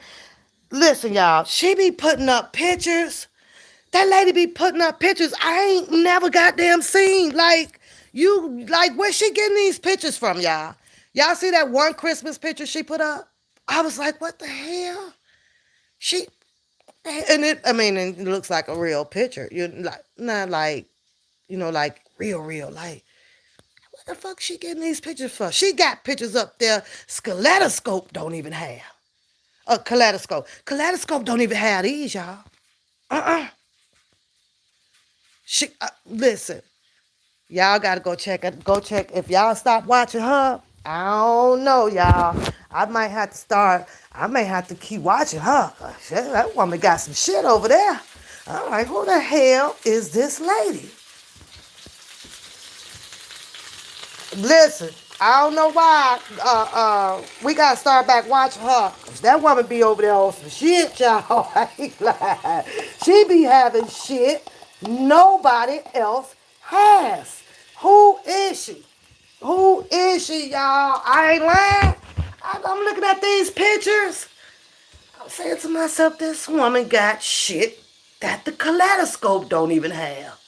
Listen, y'all. She be putting up pictures. That lady be putting up pictures I ain't never goddamn seen. Like, where she getting these pictures from, y'all? Y'all see that one Christmas picture she put up? I was like, what the hell? She and it looks like a real picture. You like not like like real. Like, what the fuck she getting these pictures for? She got pictures up there. Skeletoscope don't even have a kaleidoscope. Kaleidoscope don't even have these, y'all. She listen. Y'all gotta go check it. Go check. If y'all stop watching her, I don't know, y'all. I might have to start. I may have to keep watching her. Shit, that woman got some shit over there. I'm like, who the hell is this lady? Listen, I don't know why. We gotta start back watching her. That woman be over there on some shit, y'all. I ain't lying. She be having shit nobody else has. Who is she? Who is she, y'all? I ain't lying. I'm looking at these pictures. I'm saying to myself, this woman got shit that the kaleidoscope don't even have.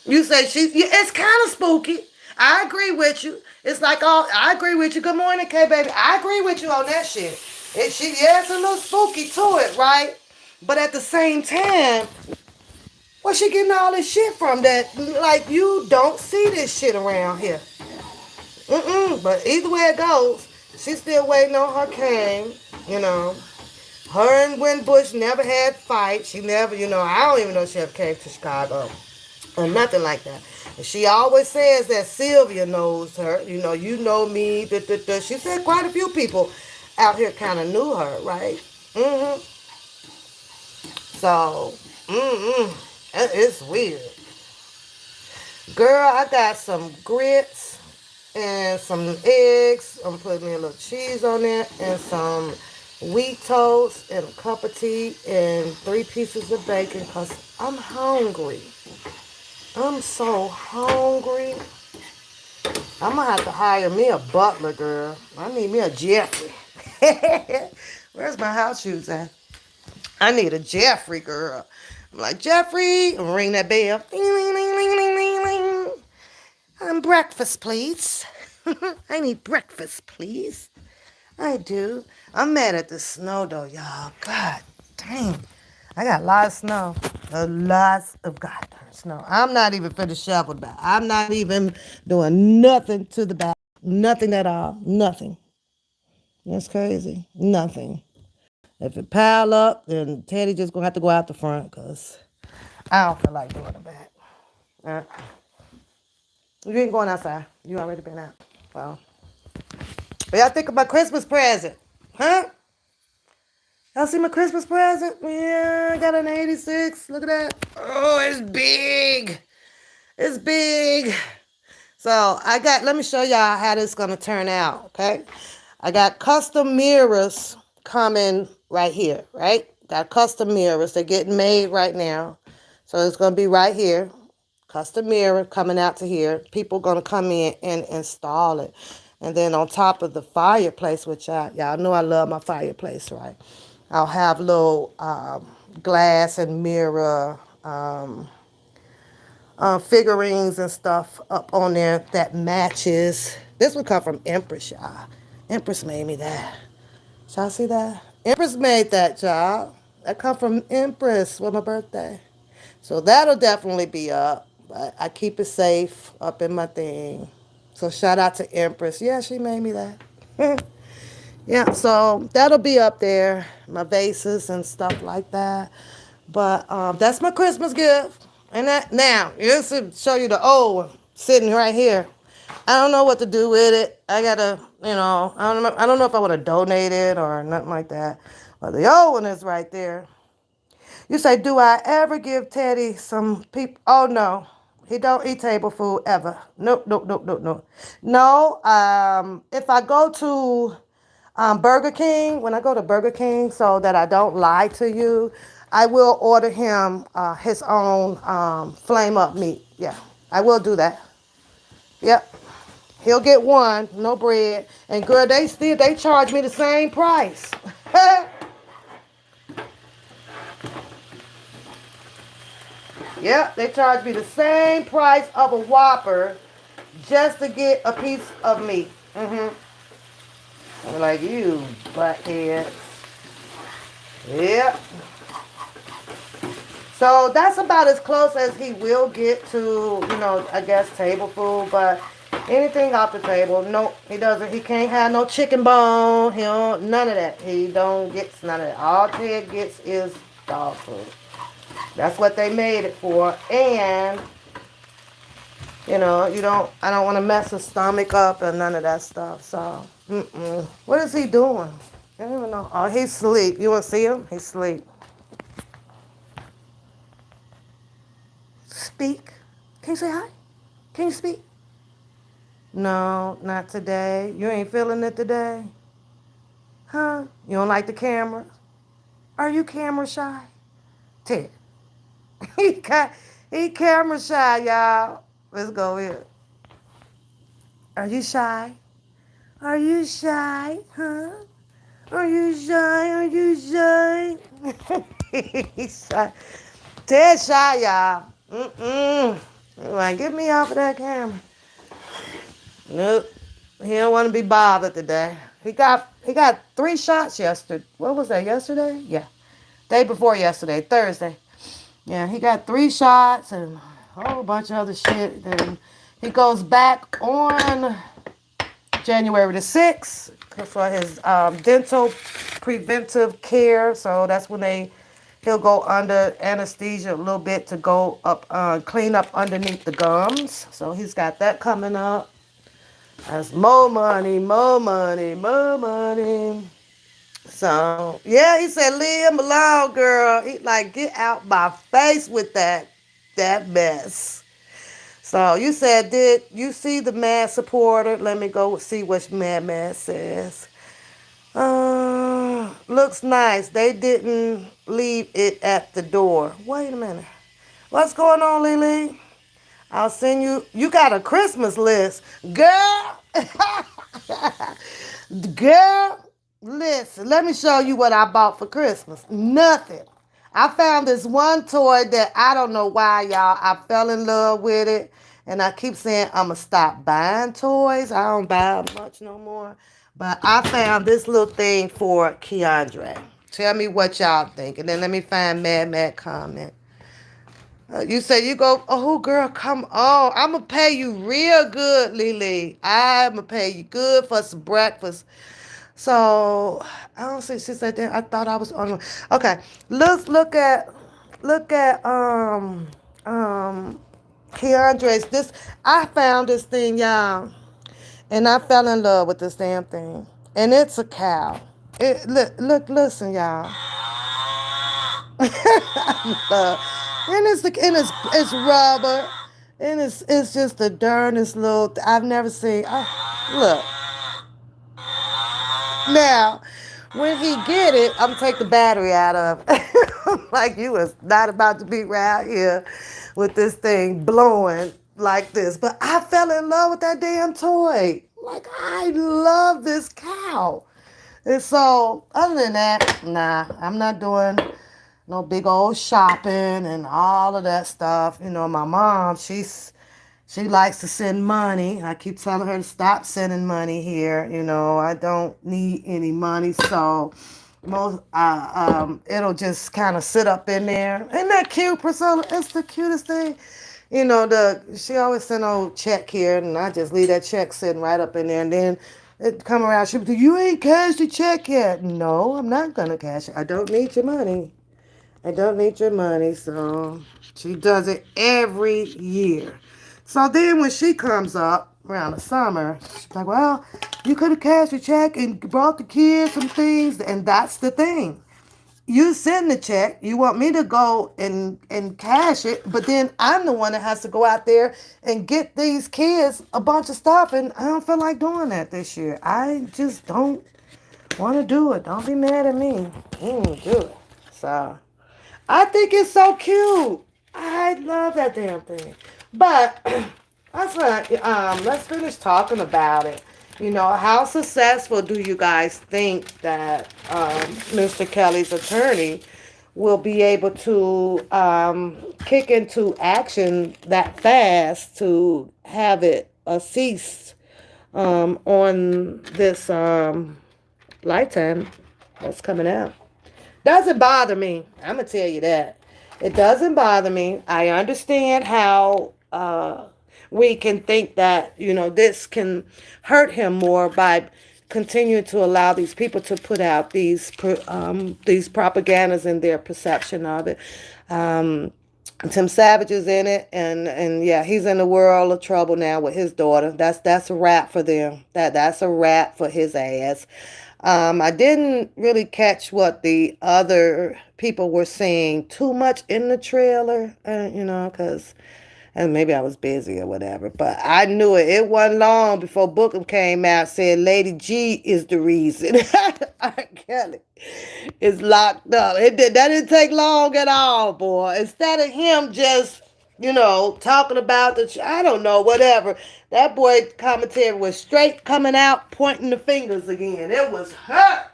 You say it's kind of spooky. I agree with you. It's like I agree with you. Good morning, K baby. I agree with you on that shit. It's a little spooky to it, right? But at the same time, where's she getting all this shit from? That like you don't see this shit around here. But either way it goes, she's still waiting on her king. You know, her and Winbush never had fights. She never, I don't even know if she ever came to Chicago or nothing like that. And she always says that Sylvia knows her. You know me. Da, da, da. She said quite a few people out here kind of knew her, right? Mm-hmm. So, it's weird. Girl, I got some grits and some eggs. I'm putting a little cheese on there and some wheat toast and a cup of tea and 3 pieces of bacon because I'm hungry. I'm so hungry. I'm gonna have to hire me a butler, girl. I need me a Jeffrey. Where's my house shoes at? I need a Jeffrey, girl. I'm like, Jeffrey, ring that bell. Ding, ding, ding, ding, ding, ding, ding. Breakfast, please. I need breakfast, please. I do. I'm mad at the snow, though, y'all. God dang. I got a lot of snow. A lot of goddamn snow. I'm not even finished shoveling back. I'm not even doing nothing to the back. Nothing at all. Nothing. That's crazy. Nothing. If it pile up, then Teddy just gonna have to go out the front because I don't feel like doing the back. Uh, you ain't going outside. You already been out. Well, what y'all think of my Christmas present? Huh? Y'all see my Christmas present? Yeah, I got an 86. Look at that. Oh, it's big. It's big. So let me show y'all how this is going to turn out, okay? I got custom mirrors coming right here, right? Got custom mirrors. They're getting made right now. So it's going to be right here. Custom mirror coming out to here. People going to come in and install it. And then on top of the fireplace, which y'all know I love my fireplace, right? I'll have little glass and mirror figurines and stuff up on there that matches. This would come from Empress, y'all. Empress made me that. Y'all see that? Empress made that, y'all. That come from Empress for my birthday. So that'll definitely be up. But I keep it safe up in my thing. So shout out to Empress. Yeah, she made me that. Yeah, so that'll be up there. My vases and stuff like that. But that's my Christmas gift. And that now, just to show you the old one sitting right here. I don't know what to do with it. I gotta, I don't know if I want to donate it or nothing like that. But the old one is right there. You say, do I ever give Teddy some people? Oh, no. He don't eat table food ever. Nope, nope, nope, nope, nope. No, if I go to Burger King, when I go to Burger King, so that I don't lie to you, I will order him his own flame up meat. Yeah, I will do that. Yep. He'll get one, no bread. And girl, they charge me the same price. Yep, they charge me the same price of a Whopper just to get a piece of meat. I'm like, you butthead. Yep. So that's about as close as he will get to, I guess table food. But anything off the table, no, he doesn't. He can't have no chicken bone. He don't, none of that. He don't get none of that. All Ted gets is dog food. That's what they made it for. And I don't want to mess his stomach up and none of that stuff. So, what is he doing? I don't even know. Oh, he's asleep. You want to see him? He's asleep. Speak. Can you say hi? Can you speak? No, not today. You ain't feeling it today? Huh? You don't like the camera? Are you camera shy? Ted. he camera shy, y'all. Let's go here. Are you shy? Are you shy? Huh? Are you shy? Are you shy? He's shy. Ted shy, y'all. Like, get me off of that camera. Nope. He don't want to be bothered today. He got 3 shots yesterday. What was that, yesterday? Yeah. Day before yesterday, Thursday. Yeah, he got 3 shots and a whole bunch of other shit. Then he goes back on January the 6th for his dental preventive care. So that's when he'll go under anesthesia a little bit to go up, clean up underneath the gums. So he's got that coming up. That's more money, more money, more money. So, yeah, he said, leave him alone, girl. He like, get out my face with that mess. So you said, did you see the mad supporter? Let me go see what Mad says. Looks nice. They didn't leave it at the door. Wait a minute. What's going on, Lily? I'll send you. You got a Christmas list. Girl. Girl. Listen, let me show you what I bought for Christmas. Nothing. I found this one toy that I don't know why, y'all. I fell in love with it. And I keep saying I'm going to stop buying toys. I don't buy much no more. But I found this little thing for Keandre. Tell me what y'all think. And then let me find Mad comment. You say you go, oh, girl, come on. I'm going to pay you real good, Lily. I'm going to pay you good for some breakfast. So, I don't see, she said that. I thought I was on. Okay, let's look at, Keandre's. I found this thing, y'all. And I fell in love with this damn thing. And it's a cow. Listen, y'all. It's rubber. And it's just the dirtiest little, I've never seen. Look. Now, when he get it, I'm gonna take the battery out of it. Like you was not about to be around here with this thing blowing like this. But I fell in love with that damn toy. Like, I love this cow. And so, other than that, nah, I'm not doing no big old shopping and all of that stuff. My mom, she likes to send money. I keep telling her to stop sending money here. I don't need any money. So it'll just kind of sit up in there. Isn't that cute, Priscilla? It's the cutest thing. She always send old check here, and I just leave that check sitting right up in there. And then it come around, she be like, you ain't cashed the check yet. No, I'm not going to cash it. I don't need your money. I don't need your money. So she does it every year. So then when she comes up around the summer, she's like, well, you could have cashed your check and brought the kids some things. And that's the thing. you send the check, you want me to go and cash it, but then I'm the one that has to go out there and get these kids a bunch of stuff, and I don't feel like doing that this year. I just don't want to do it. Don't be mad at me. I ain't gonna do it. So I think it's so cute. I love that damn thing. But that's what. Let's finish talking about it. How successful do you guys think that Mr. Kelly's attorney will be able to kick into action that fast to have it cease on this Lifetime that's coming out? Doesn't bother me. I'm gonna tell you that. It doesn't bother me. I understand how we can think that this can hurt him more by continuing to allow these people to put out these propagandas and their perception of it. Tim Savage is in it, and yeah, he's in the world of trouble now with his daughter. That's a wrap for them. That's a wrap for his ass. I didn't really catch what the other people were saying too much in the trailer, because and maybe I was busy or whatever. But I knew it. It wasn't long before Bookham came out said Lady G is the reason R. Kelly is locked up. That didn't take long at all, boy. Instead of him just talking about I don't know, whatever. That boy commentary was straight coming out, pointing the fingers again. It was her.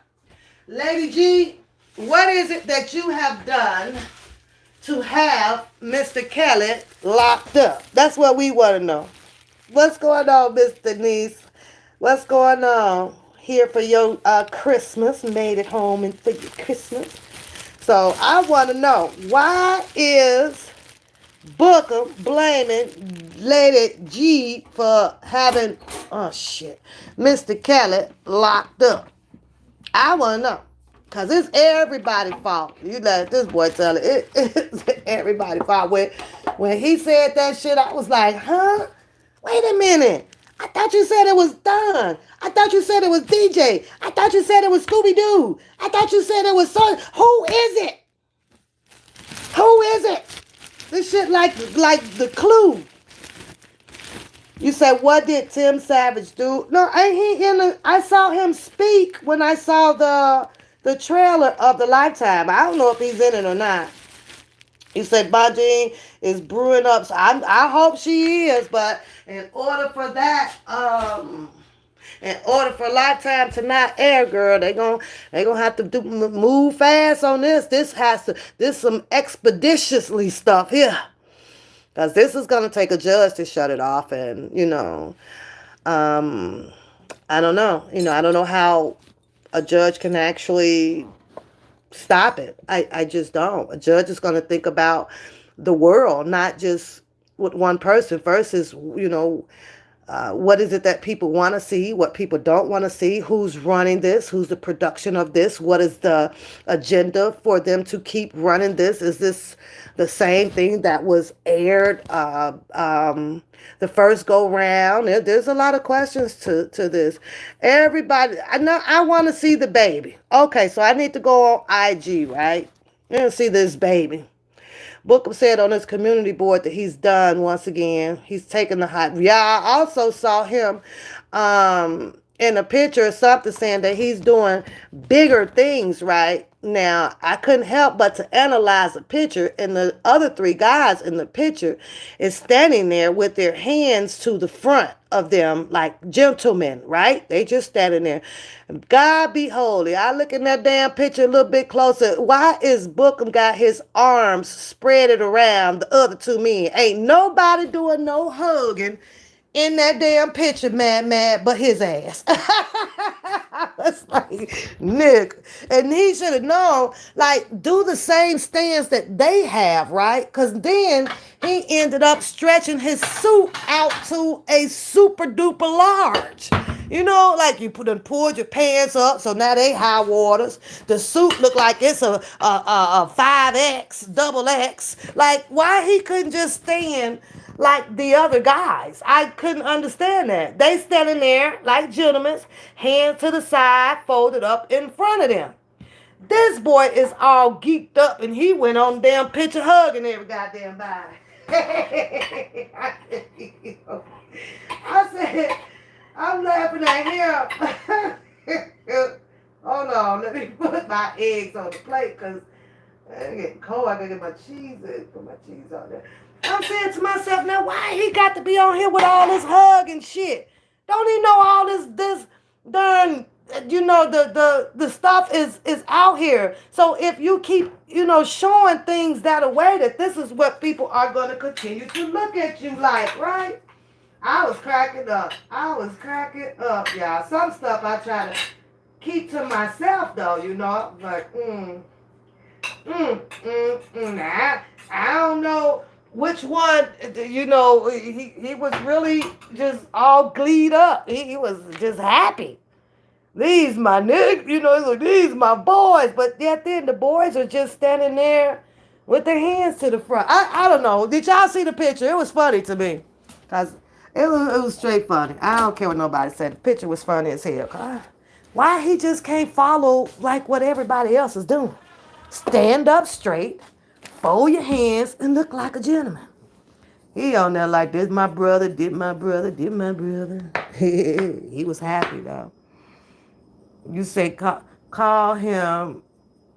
Lady G, what is it that you have done to have Mr. Kelly locked up? That's what we want to know. What's going on, Miss Denise? What's going on here for your Christmas? Made it home and for your Christmas. So I want to know, why is Booker blaming Lady G for having, oh shit, Mr. Kelly locked up? I want to know. Because it's everybody's fault. You let this boy tell it. It's everybody's fault. When he said that shit, I was like, huh? Wait a minute. I thought you said it was Don. I thought you said it was DJ. I thought you said it was Scooby-Doo. I thought you said it was Son. Who is it? Who is it? This shit like the Clue. You said, what did Tim Savage do? No, I saw him speak when I saw the trailer of the Lifetime. I don't know if he's in it or not. He said Bonjean is brewing up. So I hope she is, but in order for that, in order for Lifetime to not air, girl, they gonna have to move fast on this. This some expeditiously stuff here, because this is gonna take a judge to shut it off, and I don't know. I don't know how a judge can actually stop it. I just don't. A judge is going to think about the world, not just with one person versus, what is it that people want to see, what people don't want to see, who's running this, who's the production of this, what is the agenda for them to keep running this? Is this the same thing that was aired the first go round? There's a lot of questions to this. Everybody, I know, I want to see the baby. Okay, so I need to go on IG, right? And see this baby. Bookham said on his community board that he's done once again. He's taking the hot. Yeah, I also saw him in a picture or something saying that he's doing bigger things right now. I couldn't help but to analyze the picture, and the other three guys in the picture is standing there with their hands to the front of them like gentlemen, right? They just standing there. God be holy. I look in that damn picture a little bit closer. Why is Bookham got his arms spread around the other two men? Ain't nobody doing no hugging in that damn picture, mad, but his ass. It's like, nigga. And he should have known, like, do the same stance that they have, right? Because then he ended up stretching his suit out to a super duper large. Like you pulled your pants up, so now they high waters. The suit look like it's a 5X, double X. Like, why he couldn't just stand like the other guys? I couldn't understand that. They standing there like gentlemen, hands to the side, folded up in front of them. This boy is all geeked up and he went on damn picture hugging every goddamn body. I said, I'm laughing at him. Hold on, let me put my eggs on the plate because it's getting cold. I gotta get my cheese in. Put my cheese on there. I'm saying to myself, now why he got to be on here with all this hug and shit? Don't he know all this darn the stuff is out here. So if you keep showing things that way, that this is what people are gonna continue to look at you like, right? I was cracking up. Y'all. Some stuff I try to keep to myself though, like I don't know which one, he was really just all gleed up. He was just happy. These my niggas, these my boys. But yet then the boys are just standing there with their hands to the front. I don't know. Did y'all see the picture? It was funny to me. Because it was straight funny. I don't care what nobody said. The picture was funny as hell. Why he just can't follow like what everybody else is doing? Stand up straight, fold your hands, and look like a gentleman. He on there like this, my brother, did my brother. He was happy though. You say call him,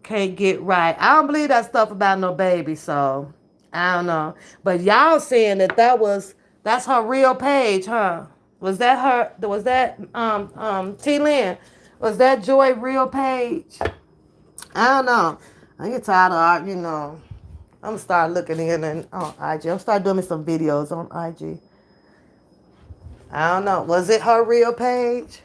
can't get right. I don't believe that stuff about no baby, so I don't know. But y'all saying that's her real page, huh? Was that her? Was that T Lynn? Was that Joy real page? I don't know. I get tired of I'm gonna start looking in and on IG. I'm start doing me some videos on IG. I don't know. Was it her real page?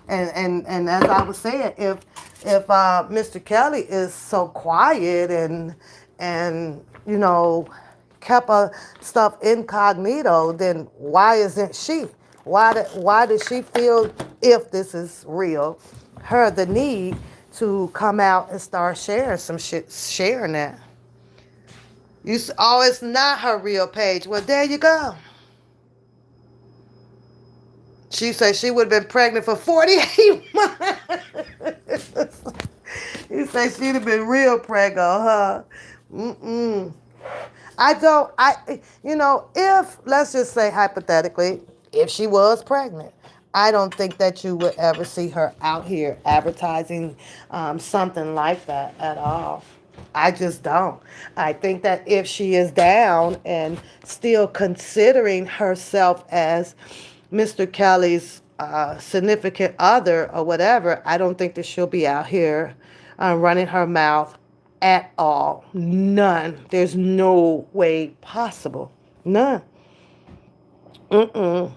And as I was saying, if Mr. Kelly is so quiet and kept stuff incognito, then why isn't she? Why does she feel, if this is real, her the need to come out and start sharing some shit, sharing that? It's not her real page. Well, there you go. She said she would have been pregnant for 48 months. You say she'd have been real pregnant, huh? Mm-mm. If, let's just say hypothetically, if she was pregnant, I don't think that you would ever see her out here advertising something like that at all. I just don't. I think that if she is down and still considering herself as Mr. Kelly's significant other or whatever, I don't think that she'll be out here running her mouth at all. None. There's no way possible. None. Mm-mm.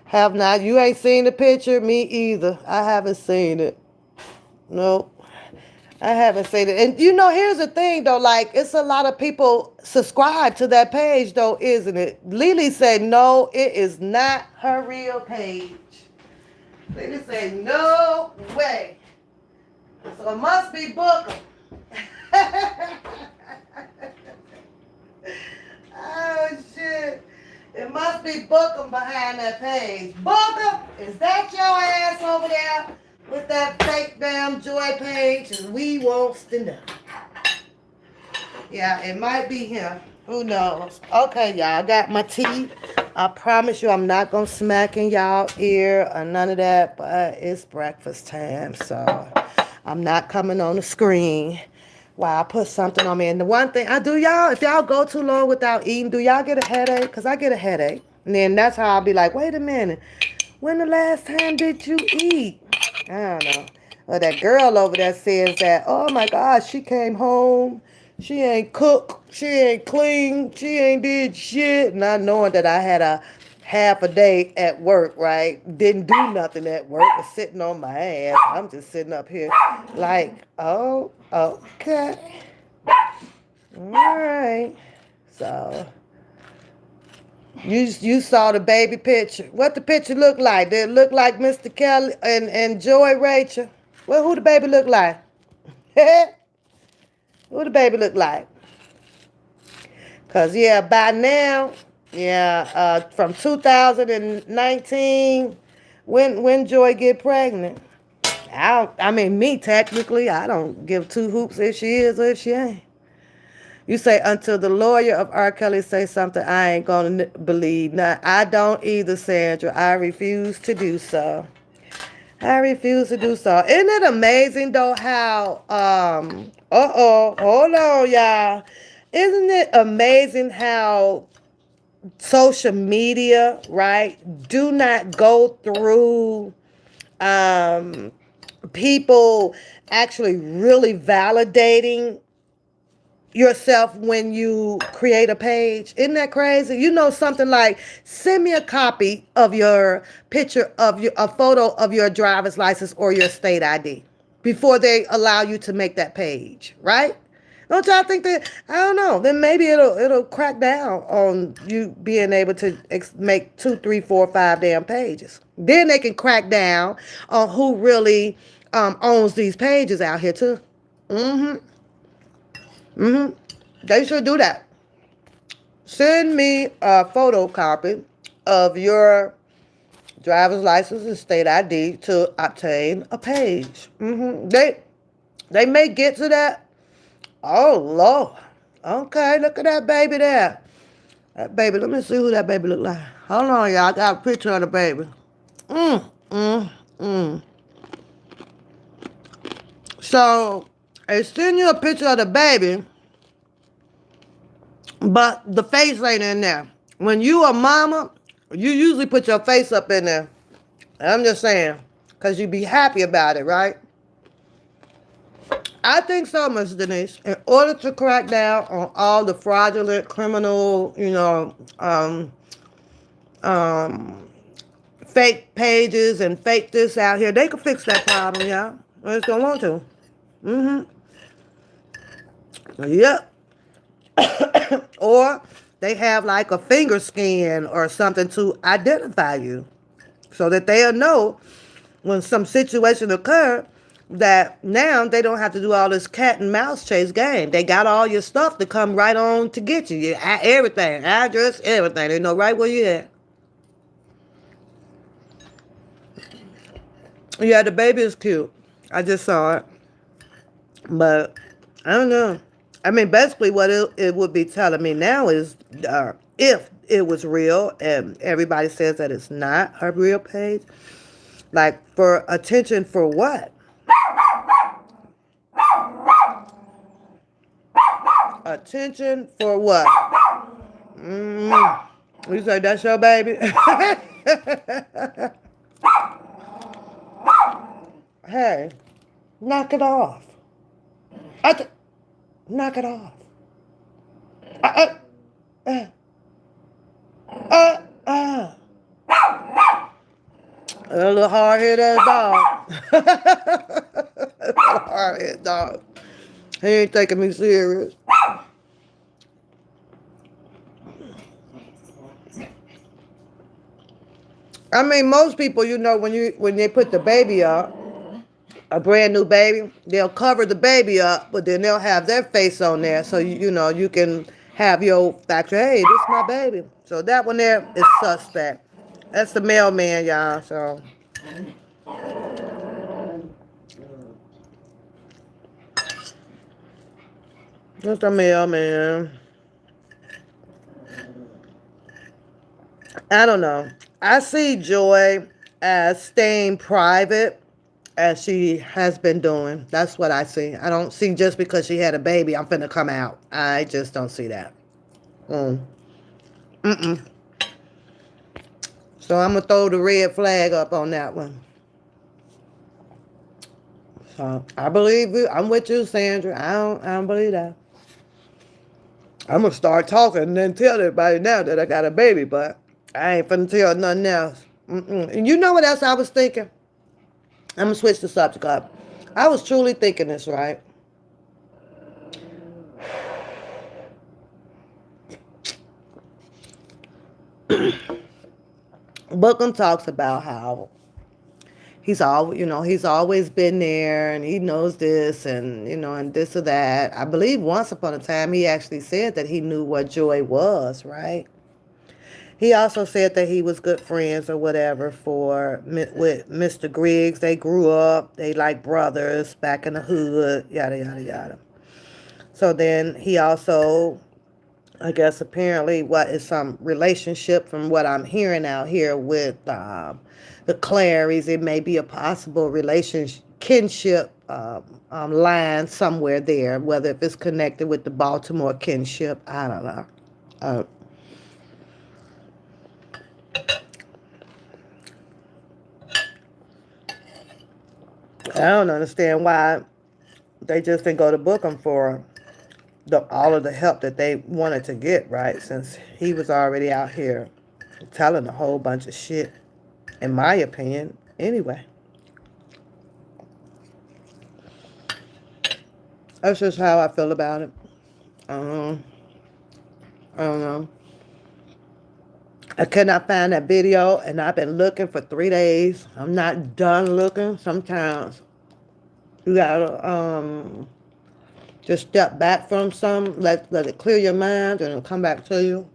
Have not. You ain't seen the picture? Me either. I haven't seen it. Nope. I haven't seen it. And here's the thing though, like it's a lot of people subscribe to that page though, isn't it? Lily said no, it is not her real page. Lily said no way. So it must be Booker. Oh shit. It must be Booker behind that page. Booker, is that your ass over there? With that fake damn Joy page, and we won't stand up. Yeah, it might be him. Who knows? Okay, y'all, I got my tea. I promise you I'm not going to smack in y'all ear or none of that, but it's breakfast time, so I'm not coming on the screen while I put something on me. And the one thing I do, y'all, if y'all go too long without eating, do y'all get a headache? Because I get a headache. And then that's how I'll be like, wait a minute. When the last time did you eat? I don't know. Well, that girl over there says that, oh my gosh, she came home. She ain't cooked. She ain't clean. She ain't did shit. Not knowing that I had a half a day at work, right? Didn't do nothing at work. Was sitting on my ass. I'm just sitting up here like, oh, okay. All right. So you saw the baby picture. What the picture look like? Did it look like Mr. Kelly and Joy Rachel? Well, who the baby look like? Who the baby look like? Because, yeah, by now, from 2019, when Joy get pregnant, I mean, me, technically, I don't give two hoops if she is or if she ain't. You say, until the lawyer of R. Kelly say something, I ain't gonna believe. Now, I don't either, Sandra. I refuse to do so. I refuse to do so. Isn't it amazing though how hold on, y'all. Isn't it amazing how social media, right, do not go through um people actually really validating yourself when you create a page. Isn't that crazy? You know, something like, send me a copy of your picture of your a photo of your driver's license or your state ID before they allow you to make that page, right? Don't y'all think that? I don't know. Then maybe it'll crack down on you being able to make 2, 3, 4, 5 damn pages. Then they can crack down on who really owns these pages out here too. Mm-hmm. Mm-hmm. They should do that. Send me a photocopy of your driver's license and state ID to obtain a page. Mm-hmm. They may get to that. Oh Lord. Okay, look at that baby there. That baby, let me see who that baby look like. Hold on, y'all. I got a picture of the baby. Mm, mm, mm. So, they send you a picture of the baby, but the face ain't in there. When you a mama, you usually put your face up in there. I'm just saying, because you be happy about it, right? I think so, Miss Denise. In order to crack down on all the fraudulent criminal, um, fake pages and fake this out here, they can fix that problem, y'all. They just don't want to. Mm-hmm. Yep. Or they have like a finger scan or something to identify you so that they'll know when some situation occurred that now they don't have to do all this cat and mouse chase game. They got all your stuff to come right on to get you. Everything, address, everything. They know right where you at. Yeah, the baby is cute. I just saw it. But I don't know. I mean, basically what it would be telling me now is if it was real and everybody says that it's not a real page, like for attention for what? Attention for what? Mm. You say that's your baby? Hey, knock it off. Knock it off. Uh, uh, uh, uh. A little hard-headed dog. A hard-headed dog. He ain't taking me serious. I mean, most people, when they put the baby up, a brand new baby, they'll cover the baby up, but then they'll have their face on there, so you can have your factor. Hey, this is my baby. So that one there is suspect. That's the mailman, y'all. So that's the mailman. I don't know. I see Joy as staying private as she has been doing. That's what I see. I don't see just because she had a baby, I'm finna come out. I just don't see that. Mm. Mm-mm. So I'm gonna throw the red flag up on that one. So I believe you. I'm with you, Sandra. I don't believe that. I'm gonna start talking and then tell everybody now that I got a baby, but I ain't finna tell nothing else. Mm-mm. And you know what else I was thinking? I'm gonna switch the subject up. I was truly thinking this, right? Bookham talks about how he's always been there and he knows this and this or that. I believe once upon a time he actually said that he knew what joy was, right? He also said that he was good friends or whatever with Mr. Griggs. They grew up. They like brothers back in the hood. Yada yada yada. So then he also, I guess, apparently, what is some relationship from what I'm hearing out here with the Clarys. It may be a possible relationship, kinship line somewhere there, whether if it's connected with the Baltimore kinship. I don't know. Uh, I don't understand why they just didn't go to book him for all of the help that they wanted to get, right? Since he was already out here telling a whole bunch of shit, in my opinion. Anyway, that's just how I feel about it. Um, I don't know. I could not find that video, and I've been looking for 3 days. I'm not done looking. Sometimes you gotta just step back from some, let it clear your mind, and it'll come back to you.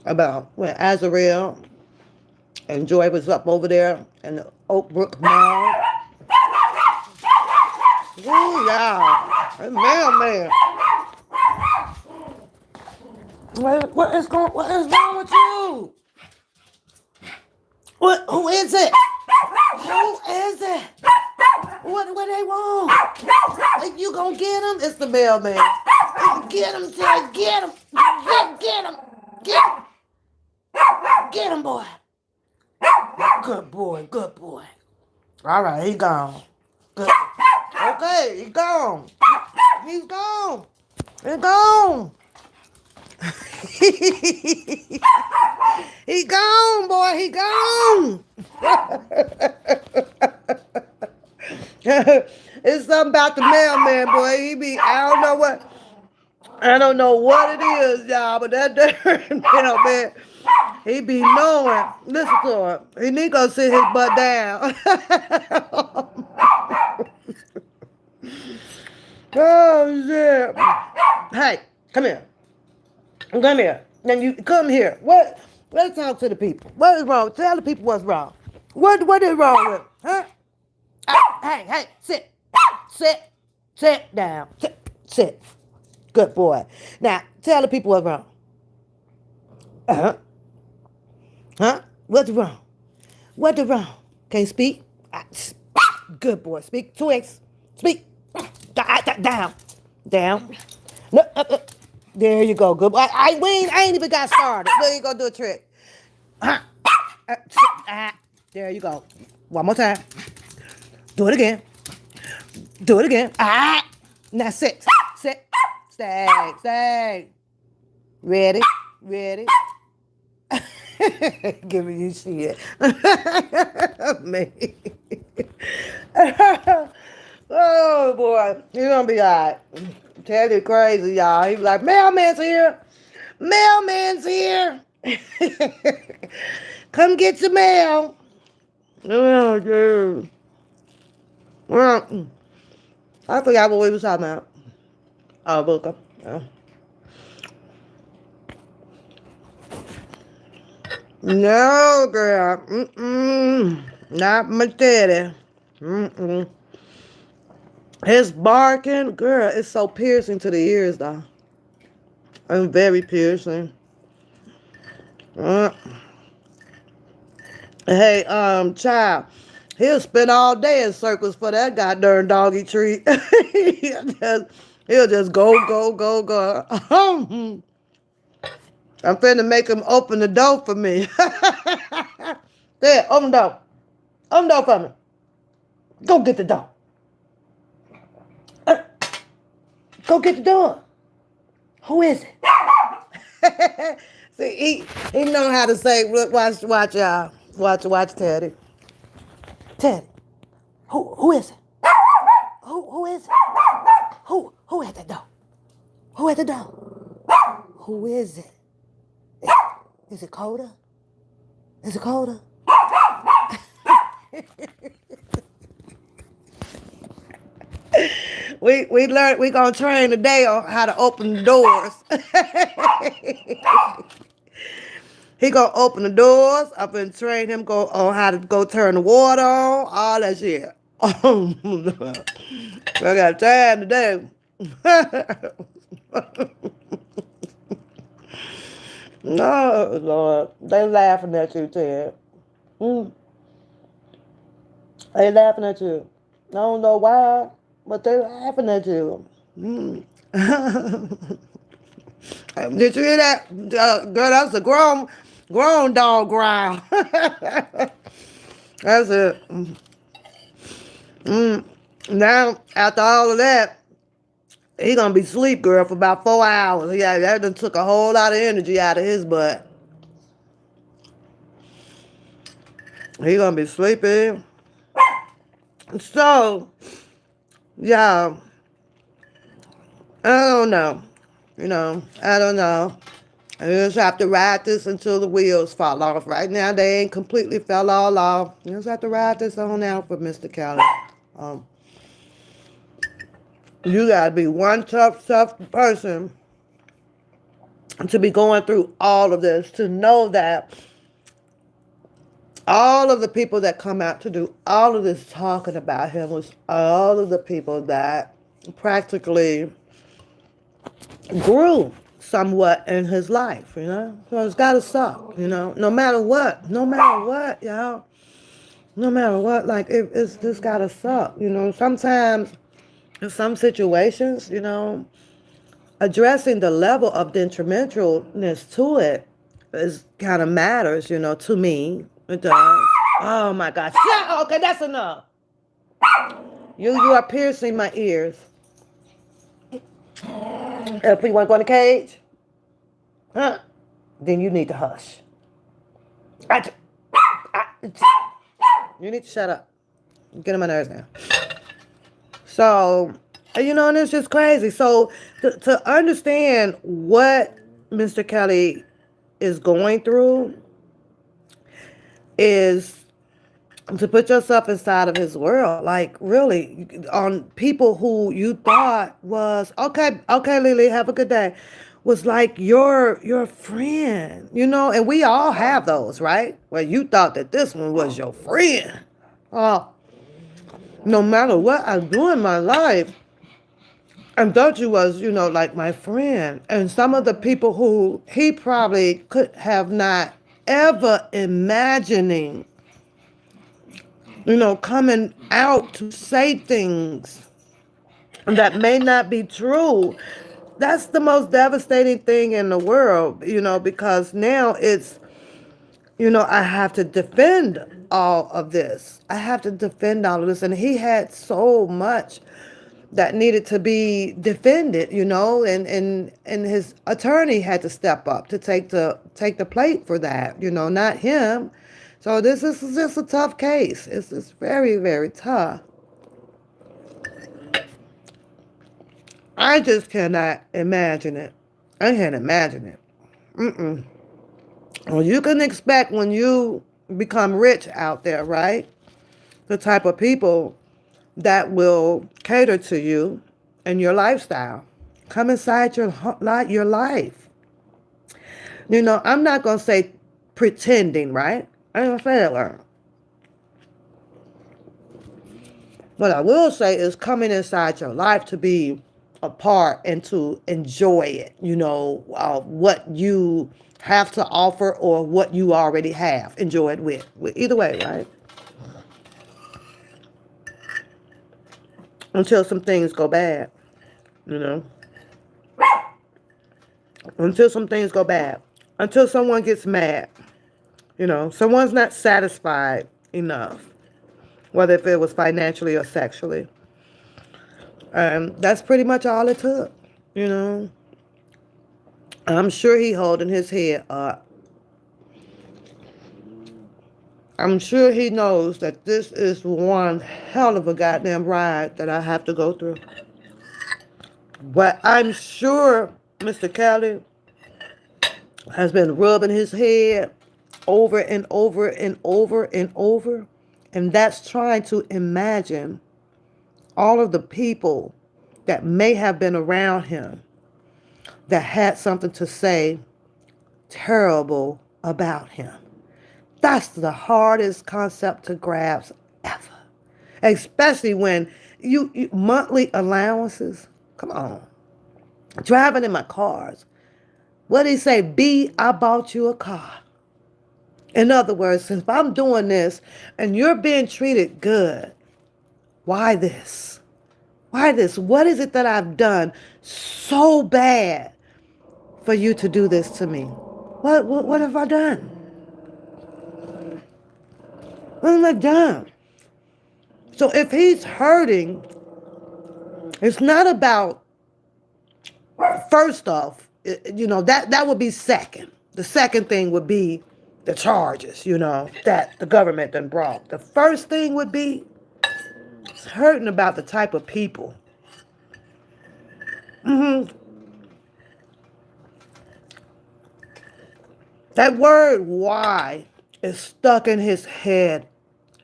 About when Azarel and Joy was up over there in the Oak Brook Mall. Ooh, yeah. That mailman. What is wrong with you? Who is it? Who is it? What they want? You gonna get him? It's the mailman. Get him, Ted. Get him. Get him. Get him, boy. Good boy. Good boy. All right, he gone. Good. Okay, he gone. He's gone. He's gone. He gone, boy. He gone. It's something about the mailman, boy. I don't know what it is, y'all, but that damn mailman, he be knowing. Listen to him. He need to go sit his butt down. Oh, shit. Hey, come here. Come here. Now you come here. Let's talk to the people. What is wrong? Tell the people what's wrong. What is wrong with? Huh? Hey, sit down. Sit. Good boy. Now tell the people what's wrong. Uh-huh. Huh? What's wrong? What's wrong? Can't speak? Good boy. Speak. Twix. Speak. Down. No, there you go. Good boy. I ain't even got started. There you go. Do a trick. There you go. One more time. Do it again. Now sit. Stay. Ready. Giving you shit. Man. Oh boy, you're gonna be alright. Tell you crazy, y'all. He be like, mailman's here. Come get your mail. Oh, dude. Well, I forgot what we was talking about. Oh, Booker. Oh. No, girl. Not my daddy. His barking, girl, it's so piercing to the ears, though. And very piercing. Hey, child, he'll spend all day in circles for that goddamn doggy treat. he'll just go. I'm finna make him open the door for me. There, open the door. Open the door for me. Go get the door. Go get the door. Who is it? See, he know how to say, look, watch y'all. Watch Teddy. Teddy. Who is it? Who is it? Who at the door? Who at the door? Who is it? Is it Coda? We learned, we gonna train today on how to open the doors. He gonna open the doors. I'm gonna train him go on how to go turn the water on, all that shit. I got time today. No, Lord. They laughing at you, Ted. Mm, they laughing at you. I don't know why, but they laughing at you. Mm. Did you hear that? Girl, that's a grown dog growl. That's it. Mm. Now, after all of that, he gonna be sleep, girl, for about 4 hours. Yeah, that done took a whole lot of energy out of his butt. He gonna be sleeping. So, yeah, I don't know. I don't know. I just have to ride this until the wheels fall off. Right now, they ain't completely fell all off. You just have to ride this on out for Mr. Kelly. Um, you gotta be one tough person to be going through all of this, to know that all of the people that come out to do all of this talking about him was all of the people that practically grew somewhat in his life. So it's gotta suck. No matter what, y'all. No matter what, like it's just gotta suck. Sometimes in some situations, addressing the level of detrimentalness to it is kind of matters, to me. It does. Oh my God. Okay, that's enough. You are piercing my ears. If you want to go in the cage, huh? Then you need to hush. I, you need to shut up. Get on my nerves now. So, and it's just crazy. So, to understand what Mr. Kelly is going through is to put yourself inside of his world. Like, really, on people who you thought was, okay, Lily, have a good day, was like your friend, and we all have those, right? Where you thought that this one was your friend. Oh, no matter what I do in my life, I thought you was, like my friend. And some of the people who he probably could have not ever imagining, coming out to say things that may not be true. That's the most devastating thing in the world, because now I have to defend all of this. I have to defend all of this. And he had so much that needed to be defended, and his attorney had to step up to take the plate for that, not him. So this is just a tough case. It's very, very tough. I just cannot imagine it. I can't imagine it. Mm-mm. Well, you can expect when you become rich out there, right? The type of people that will cater to you and your lifestyle. Come inside your life. I'm not going to say pretending, right? I ain't going to say that word. What I will say is coming inside your life to be a part and to enjoy it, what you have to offer or what you already have. Enjoy it with. Either way, right? Until some things go bad, you know. Until some things go bad. Until someone gets mad. Someone's not satisfied enough. Whether if it was financially or sexually. That's pretty much all it took. I'm sure he holding his head up. I'm sure he knows that this is one hell of a goddamn ride that I have to go through. But I'm sure Mr. Kelly has been rubbing his head over and over and over and over. And that's trying to imagine all of the people that may have been around him that had something to say terrible about him. That's the hardest concept to grasp ever. Especially when you monthly allowances. Come on. Driving in my cars. What did he say? B, I bought you a car. In other words, since I'm doing this and you're being treated good, why this? Why this? What is it that I've done so bad for you to do this to me? What have I done? What have I done? So if he's hurting, it's not about, first off, that would be second. The second thing would be the charges, that the government done brought. The first thing would be it's hurting about the type of people. That word why is stuck in his head.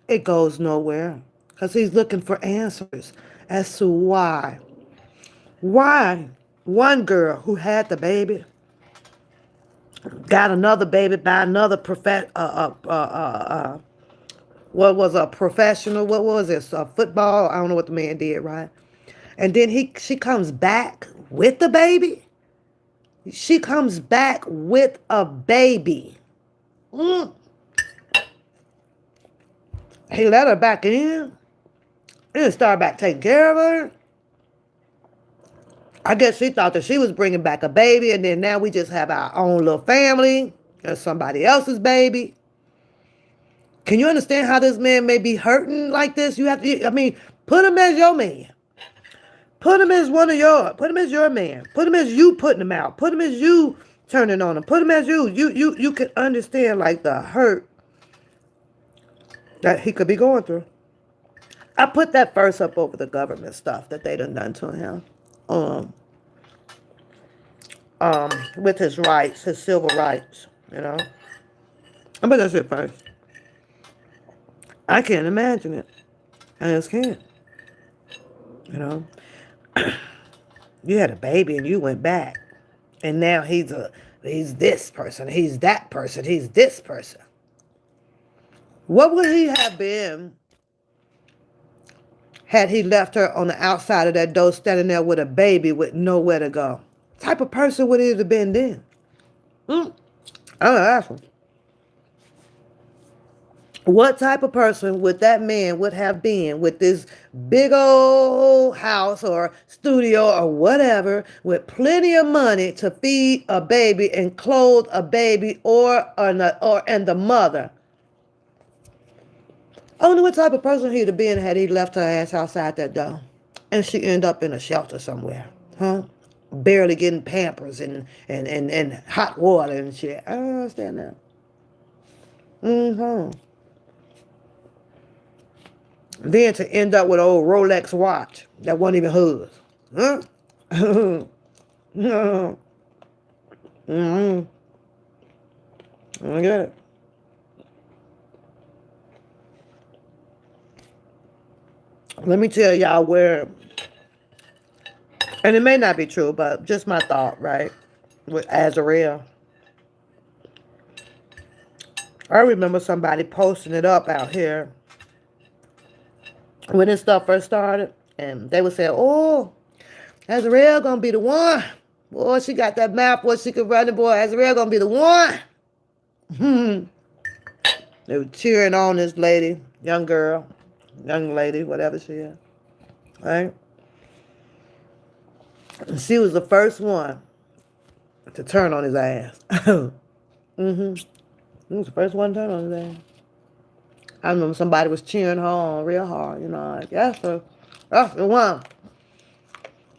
It goes nowhere because he's looking for answers as to why. Why one girl who had the baby got another baby by another what was a professional? What was this? Football? I don't know what the man did, right? And then she comes back with the baby. She comes back with a baby. He let her back in and started back taking care of her. I guess she thought that she was bringing back a baby, and then now we just have our own little family and somebody else's baby. Can you understand how this man may be hurting like this? You have to, put him as your man. Put him as one of yours. Put him as your man. Put him as you putting him out. Put him as you turning on him. Put him as you. You can understand like the hurt that he could be going through. I put that first up over the government stuff that they done to him. With his rights, his civil rights, I put that shit first. I can't imagine it. I just can't. You had a baby and you went back. And now he's this person, he's that person, he's this person. What would he have been had he left her on the outside of that door standing there with a baby with nowhere to go? What type of person would he have been then? I'm asking. What type of person would that man would have been with this big old house or studio or whatever with plenty of money to feed a baby and clothe a baby and the mother? I wonder what type of person he'd have been had he left her ass outside that door and she ended up in a shelter somewhere, huh? Barely getting Pampers and hot water and shit. I don't understand that. Then to end up with an old Rolex watch that wasn't even hers. Huh? No. I get it. Let me tell y'all where, and it may not be true, but just my thought, right? With Azrael. I remember somebody posting it up out here when this stuff first started, and they would say, "Oh, Azrael gonna be the one. Boy, she got that mouth, boy, she could run it, boy. Azrael gonna be the one." They were cheering on this lady, young lady, whatever she is, right? And she was the first one to turn on his ass. She was the first one to turn on his ass. I remember somebody was cheering her on real hard, like, that's the one.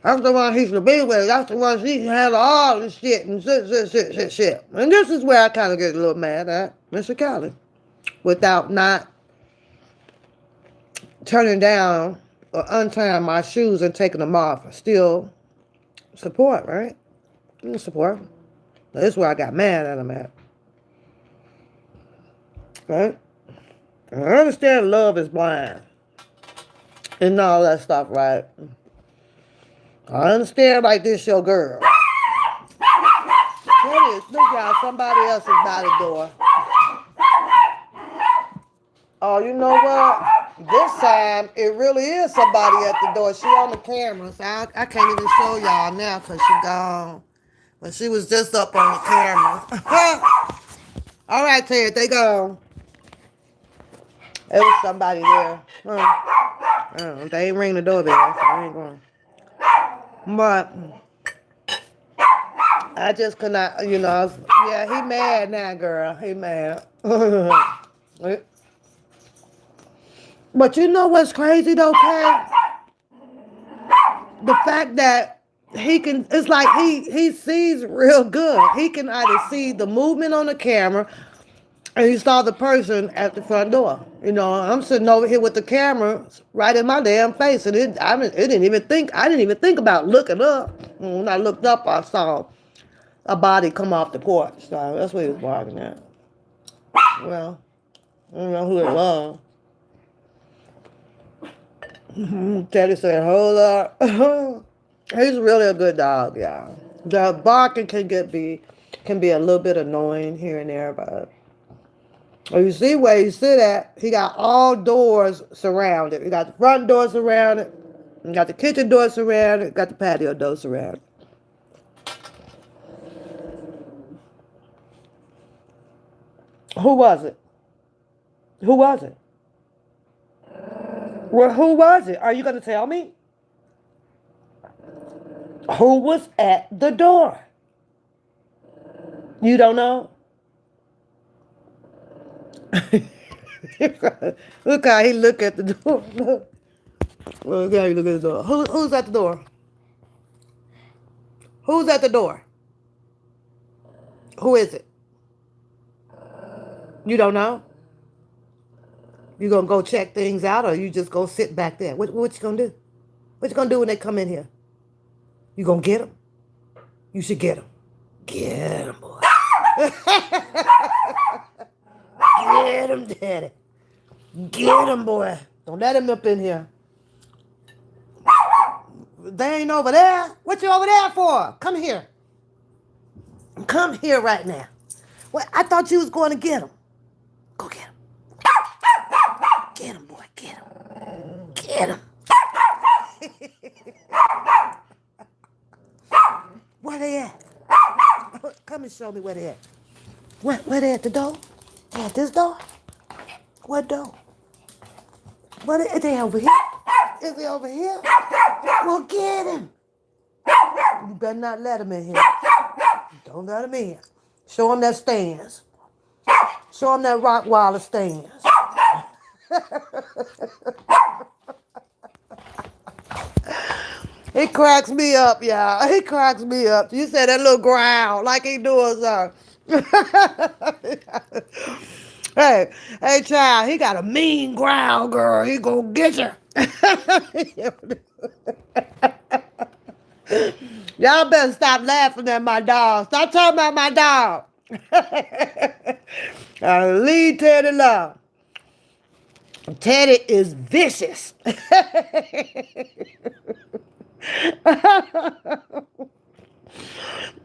That's the one he should be with. That's the one she had all this shit and shit. And this is where I kind of get a little mad at Mr. Kelly. Without not turning down or untying my shoes and taking them off. I still support, right? Support. This is where I got mad at him at. Right? And I understand love is blind. And all that stuff, right? I understand like this your girl. What is Look, y'all, somebody else is by the door. Oh, you know what? This time, it really is somebody at the door. She on the camera, so I can't even show y'all now because she gone. But she was just up on the camera. All right, Ted, they gone. There was somebody there. They ain't ring the doorbell, so I ain't going. But I just could not, yeah, he mad now, girl. He mad. But you know what's crazy though, Kat? The fact that it's like he sees real good. He can either see the movement on the camera and he saw the person at the front door. I'm sitting over here with the camera right in my damn face, and it didn't even think. I didn't even think about looking up. When I looked up, I saw a body come off the porch. So that's what he was barking at. Well, I don't know who it was. Teddy said, "Hold up." He's really a good dog, y'all. The barking can be a little bit annoying here and there, but you see where he sit at, he got all doors surrounded. He got the front door surrounded, he got the kitchen door surrounded, got the patio door surrounded. Who was it? Who was it? Well, who was it? Are you going to tell me? Who was at the door? You don't know? Look how he look at the door. Look how he look at the door. Who's at the door? Who's at the door? Who is it? You don't know? You gonna go check things out, or you just go sit back there? What you gonna do? What you gonna do when they come in here? You gonna get them? You should get them. Get them, boy. Get them, daddy. Get them, boy. Don't let him up in here. They ain't over there. What you over there for? Come here. Come here right now. Well, I thought you was going to get him. Go get him. Get him, boy. Get him. Get him. Where they at? Come and show me where they at. Where they at? The door? They at this door? What door? Are they over here? Is he over here? Well, get him. You better not let him in here. Don't let him in. Show him that stands. Show him that Rottweiler stands. He cracks me up, y'all. He cracks me up. You said that little growl like he doing something. Hey, child, he got a mean growl, girl. He gonna get you. Y'all better stop laughing at my dog. Stop talking about my dog. Leave Teddy alone. Teddy is vicious.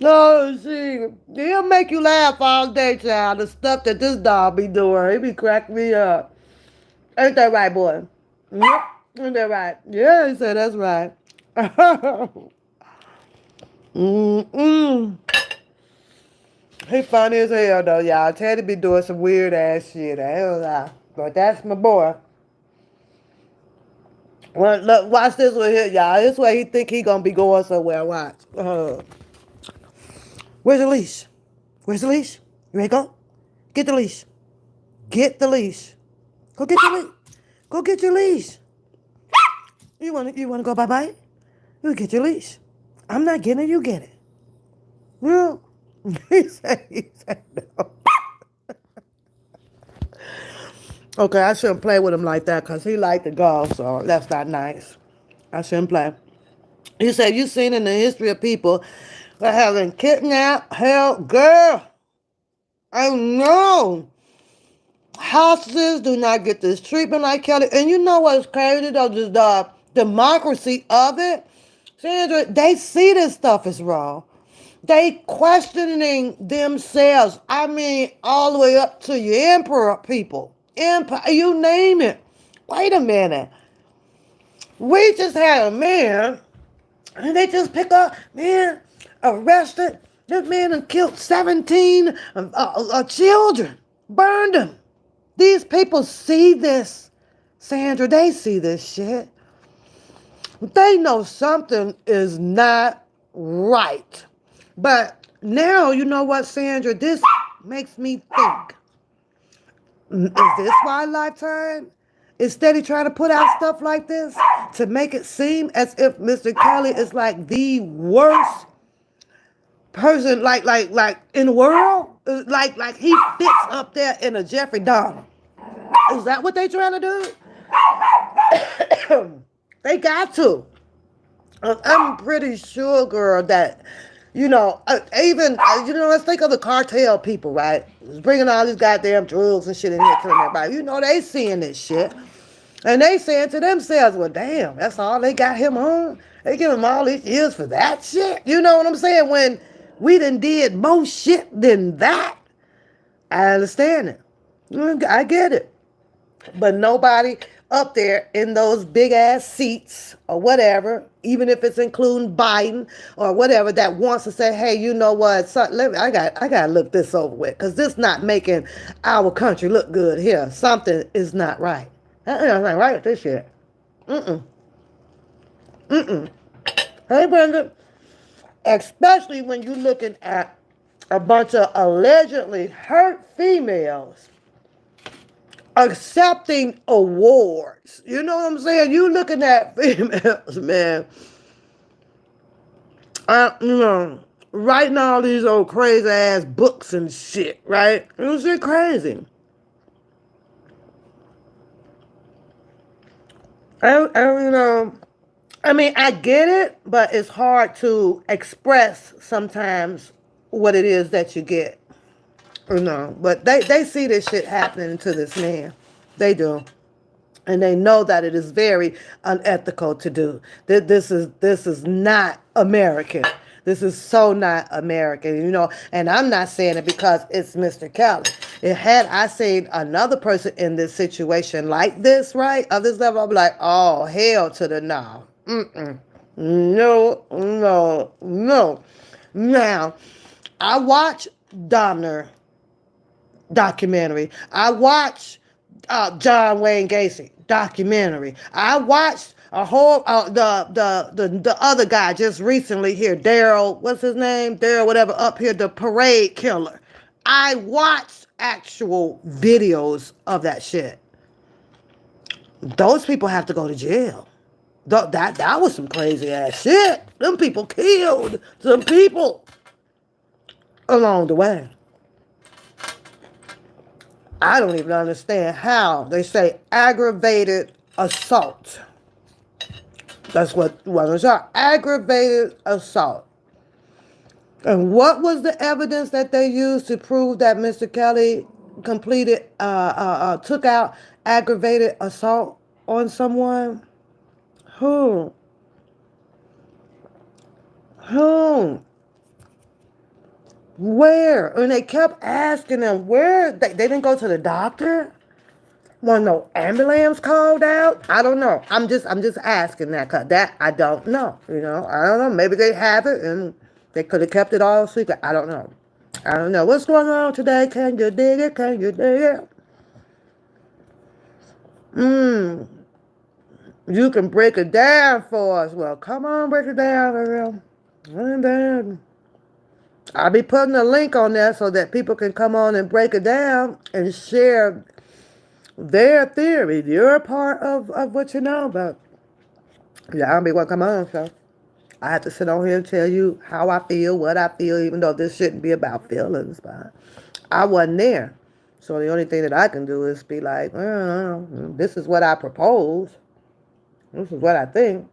No, see, he'll make you laugh all day, child. The stuff that this dog be doing, he be cracking me up. Ain't that right, boy? Yep. Ain't that right? Yeah, he said that's right. Mm-mm. He funny as hell, though, y'all. Teddy be doing some weird ass shit. I ain't lie. But that's my boy. Well, look, watch this one here, y'all. This way he think he gonna be going somewhere. Watch. Where's the leash? Where's the leash? You ready to go? Get the leash. Get the leash. Go get your leash. Go get your leash. You wanna go bye-bye? You get your leash. I'm not getting it, you get it. Well, he said no. Okay, I shouldn't play with him like that because he liked to go, so that's not nice. I shouldn't play. He said, you seen in the history of people that have been kidnapped, held, girl. I know. Hostages do not get this treatment like Kelly. And you know what's crazy though? Just the democracy of it. Sandra, they see this stuff is wrong. They questioning themselves. I mean, all the way up to your emperor people. Empire, you name it. Wait a minute. We just had a man, and they just pick up, man, arrested. This man and killed 17 children, burned them. These people see this, Sandra. They see this shit. They know something is not right. But now, you know what, Sandra? This makes me think. Is this why Lifetime is steady trying to put out stuff like this to make it seem as if Mr. Kelly is like the worst person, like in the world? Like he fits up there in a Jeffrey Dahmer. Is that what they trying to do? They got to. I'm pretty sure, girl, that, even, let's think of the cartel people, right? Bringing all these goddamn drugs and shit in here, killing everybody. They seeing this shit. And they saying to themselves, well, damn, that's all they got him on? They give him all these years for that shit? You know what I'm saying? When we done did more shit than that. I understand it. I get it. But nobody up there in those big ass seats or whatever, even if it's including Biden or whatever, that wants to say, hey, you know what? So, I got to look this over with, because this not making our country look good here. Something is not right. That's not right with this shit. Hey, Brenda. Especially when you're looking at a bunch of allegedly hurt females accepting awards. You know what I'm saying? You looking at females, man. Writing all these old crazy ass books and shit, right? It was shit crazy. I mean, I get it, but it's hard to express sometimes what it is that you get. But they see this shit happening to this man. They do. And they know that it is very unethical to do. This is not American. This is so not American, And I'm not saying it because it's Mr. Kelly. Had I seen another person in this situation like this, right, of this level, I'd be like, oh, hell to the no. No, no, no. Now, I watch Domner documentary. I watched John Wayne Gacy documentary. I watched a whole the other guy just recently here, Daryl. What's his name? Daryl, whatever. Up here, the parade killer. I watched actual videos of that shit. Those people have to go to jail. That was some crazy ass shit. Them people killed some people along the way. I don't even understand how they say aggravated assault. That's what it's aggravated assault. And what was the evidence that they used to prove that Mr. Kelly took out aggravated assault on someone? Who? Where? And they kept asking them where. They didn't go to the doctor? Well, no ambulance called out? I don't know. I'm just asking that, cause that I don't know. I don't know. Maybe they have it and they could have kept it all secret. I don't know. What's going on today? Can you dig it? Can you dig it? You can break it down for us. Well, come on, break it down, girl. And then I'll be putting a link on there so that people can come on and break it down and share their theory. You're a part of what you know, but yeah, I'll be what come on, so I have to sit on here and tell you how I feel, what I feel, even though this shouldn't be about feelings, but I wasn't there. So the only thing that I can do is be like, this is what I propose. This is what I think.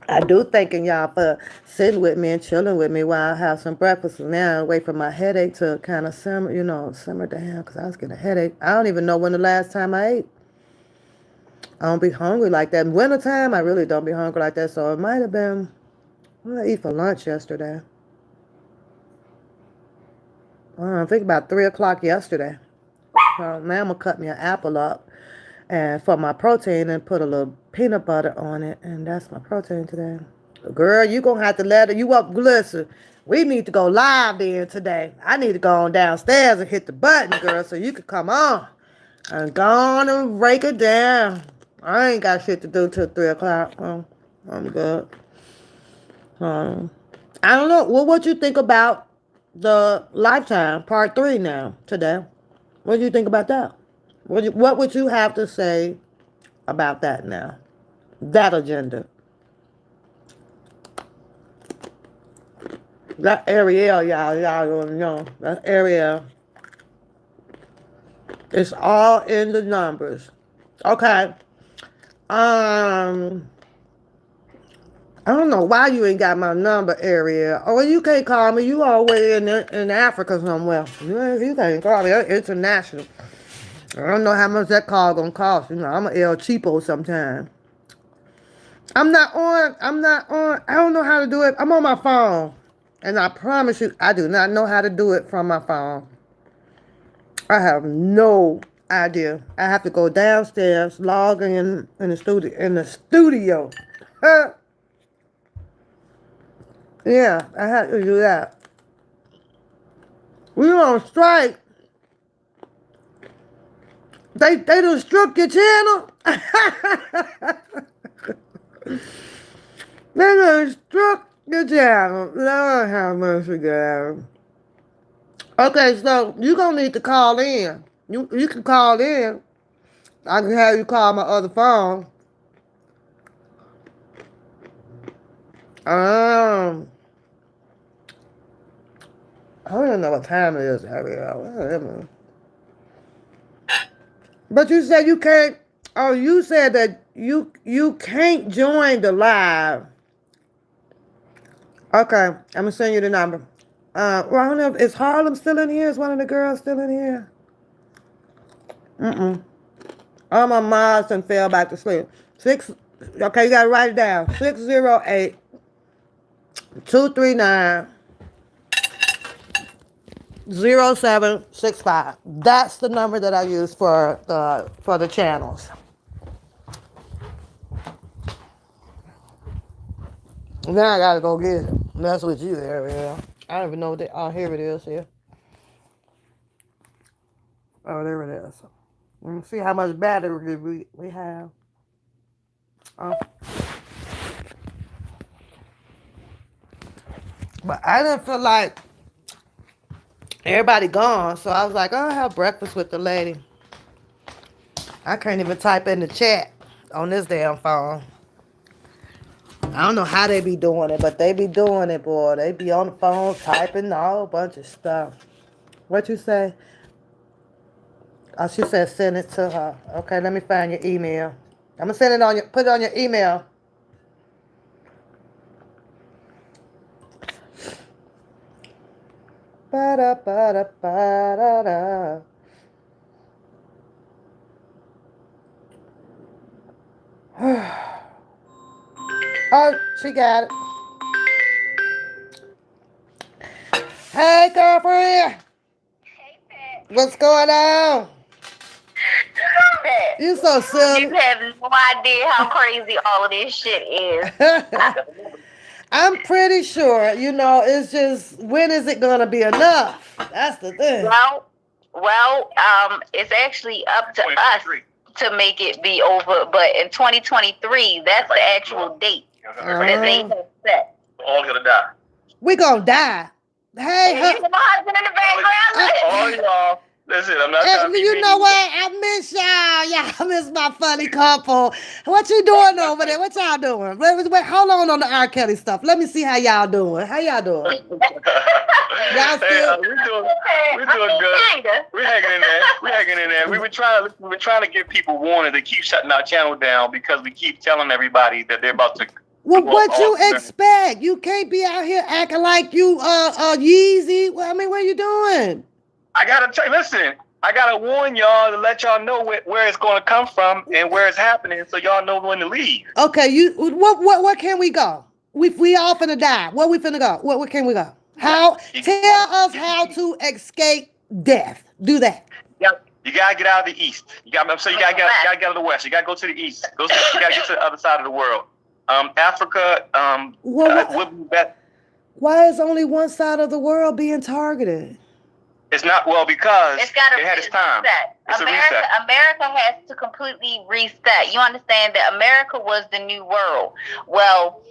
I do thanking y'all for sitting with me and chilling with me while I have some breakfast now, wait for my headache to kind of simmer down, because I was getting a headache. I don't even know when the last time I ate. I don't be hungry like that. In wintertime, I really don't be hungry like that, so it might have been What did I eat for lunch yesterday? I think about 3 o'clock yesterday. So now I'm gonna cut me an apple up and for my protein and put a little peanut butter on it, and that's my protein today. Girl, you gonna have to let her. You up? Listen, we need to go live then today. I need to go on downstairs and hit the button, girl, so you can come on and go on and break it down. I ain't got shit to do till 3 o'clock. I'm good. Um, I don't know. Well, what you think about the Lifetime Part 3 now today? What do you think about that? What would you have to say about that now? That agenda. That Ariel, y'all don't know. That Ariel. It's all in the numbers. Okay. I don't know why you ain't got my number, Ariel. Oh, you can't call me. You all the way in Africa somewhere. You can't call me. That's international. I don't know how much that call gonna cost. You know, I'm a El Cheapo sometime. I'm not on. I don't know how to do it. I'm on my phone. And I promise you, I do not know how to do it from my phone. I have no idea. I have to go downstairs, log in the studio. Yeah, I have to do that. We on strike. They done struck your channel. They done struck your channel. Lord have mercy, God. Okay, so you gonna need to call in. You can call in. I can have you call my other phone. I don't know what time it is, Ariel. But you said you can't. Oh, you said that you can't join the live. Okay, I'm gonna send you the number. Well, I don't know. Is Harlem still in here? Is one of the girls still in here? All my mods and fell back to sleep. Okay, you gotta write it down. 608-239-0765. That's the number that I use for the channels. Now I gotta go get it. That's with you, Ariel. I don't even know what oh, here it is here. Oh, there it is. Let me see how much battery we have. Oh. But I didn't feel like everybody gone, so I was like, oh, I'll have breakfast with the lady. I can't even type in the chat on this damn phone. I don't know how they be doing it, but they be doing it, boy. They be on the phone typing a whole bunch of stuff. What you say? Oh, she said send it to her. Okay, let me find your email. I'm gonna send it on put it on your email. Ba-da-ba-da-ba-da-da. Oh, she got it. Hey, girlfriend. Hey, Pat. What's going on? Pat. You so silly. You have no idea how crazy all of this shit is. I'm pretty sure, it's just, when is it going to be enough? That's the thing. Well, it's actually up to us to make it be over, but in 2023, that's the actual date that they have set. We're all gonna die. We gonna die. Hey, my husband in the background. All y'all. Listen, I'm not trying to be you know what? I miss y'all. Y'all miss my funny couple. What you doing over there? What y'all doing? Wait, hold on the R. Kelly stuff. Let me see how y'all doing. How y'all doing? Y'all still? We're doing good. We're hanging in there. We've been trying to give people warning to keep shutting our channel down because we keep telling everybody that they're about to. Well, what you expect? You can't be out here acting like you Yeezy. Well, I mean, what are you doing? I gotta warn y'all to let y'all know where it's gonna come from and where it's happening, so y'all know when to leave. Okay, where can we go? We all finna die. Where we finna go? Where can we go? How? Tell us how to escape death. Do that. You gotta get out of the east. You gotta get out of the west. You gotta go to the east. You gotta get to the other side of the world. Africa. Why is only one side of the world being targeted? It's not because it had its time. It's America, a reset. America has to completely reset. You understand that America was the new world. Well,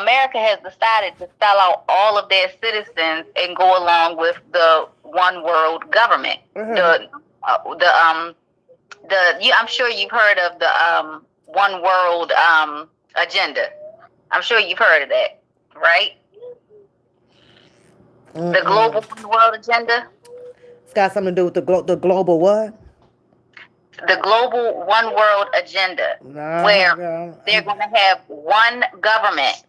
America has decided to sell out all of their citizens and go along with the one world government. Mm-hmm. I'm sure you've heard of the one world agenda. I'm sure you've heard of that, right? Mm-mm. The global one world agenda. It's got something to do with the global what? The global one world agenda, where they're going to have one government,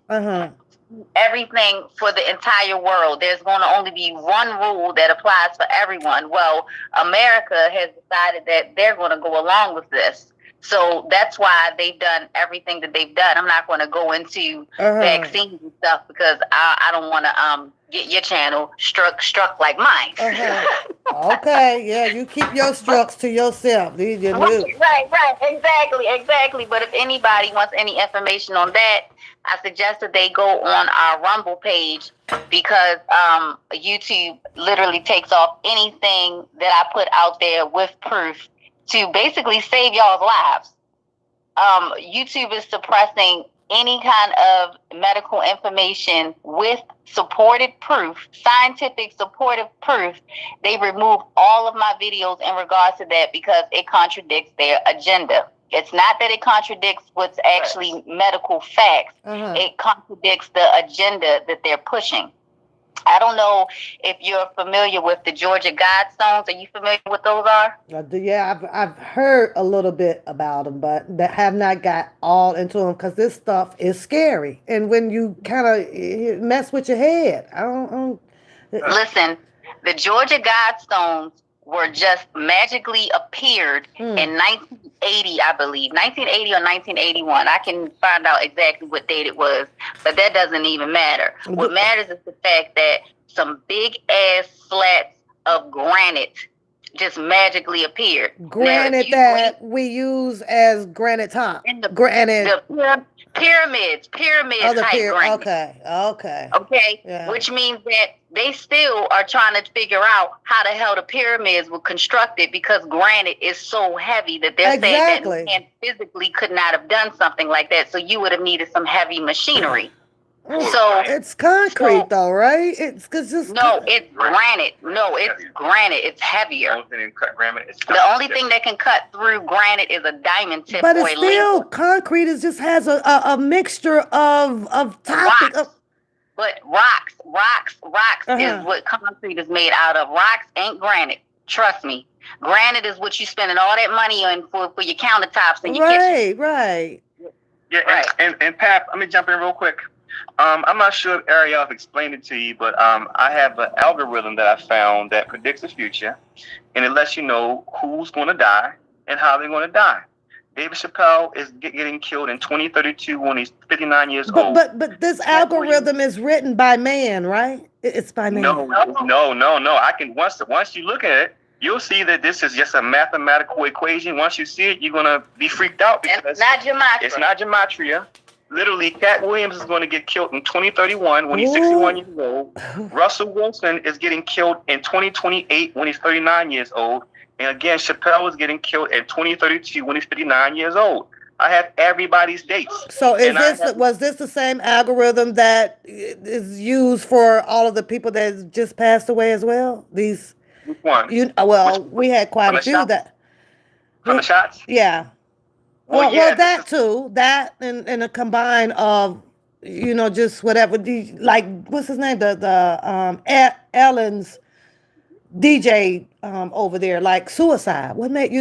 everything for the entire world. There's going to only be one rule that applies for everyone. Well, America has decided that they're going to go along with this. So that's why they've done everything that they've done. I'm not going to go into vaccines and stuff because I don't want to get your channel struck like mine. Okay, yeah, you keep your strucks to yourself. Right, exactly. But if anybody wants any information on that, I suggest that they go on our Rumble page because YouTube literally takes off anything that I put out there with proof to basically save y'all's lives. YouTube is suppressing any kind of medical information with supported proof, scientific supportive proof. They remove all of my videos in regards to that because it contradicts their agenda. It's not that it contradicts what's actually medical facts. It contradicts the agenda that they're pushing. I don't know if you're familiar with the Georgia Guidestones. Are you familiar with what those are? Yeah, I've heard a little bit about them, but have not got all into them because this stuff is scary. And when you kind of mess with your head, I don't. Listen, the Georgia Guidestones were just magically appeared in 1980, I believe. 1980 or 1981. I can find out exactly what date it was, but that doesn't even matter. What matters is the fact that some big ass slats of granite just magically appeared. Granite that we use as granite top. Granite. Pyramids type granite. Okay. Yeah. Which means that they still are trying to figure out how the hell the pyramids were constructed because granite is so heavy that they're saying that man physically could not have done something like that. So you would have needed some heavy machinery. So it's concrete though, right? It's granite. No, it's granite. It's heavier. The only thing that can cut through granite is a diamond tip. But it's still concrete. It just has a mixture of topic. But rocks is what concrete is made out of. Rocks ain't granite. Trust me. Granite is what you spending all that money on for your countertops in your kitchen. Right. Yeah, and Pap, let me jump in real quick. I'm not sure if Ariel explained it to you, but I have an algorithm that I found that predicts the future, and it lets you know who's going to die and how they're going to die. David Chappelle is getting killed in 2032 when he's 59 years old. But this algorithm is written by man, right? It's by man. No. I can once you look at it, you'll see that this is just a mathematical equation. Once you see it, you're gonna be freaked out because it's not gematria. It's not gematria. Literally, Cat Williams is going to get killed in 2031 when he's 61 years old. Russell Wilson is getting killed in 2028 when he's 39 years old. And again, Chappelle is getting killed in 2032 when he's 59 years old. I have everybody's dates. So was this the same algorithm that is used for all of the people that just passed away as well? Which one? We had quite a few that. From the shots? Yeah. Well, that too. That and a combine of, just whatever. What's his name? The Ellen's DJ over there, like suicide. What made they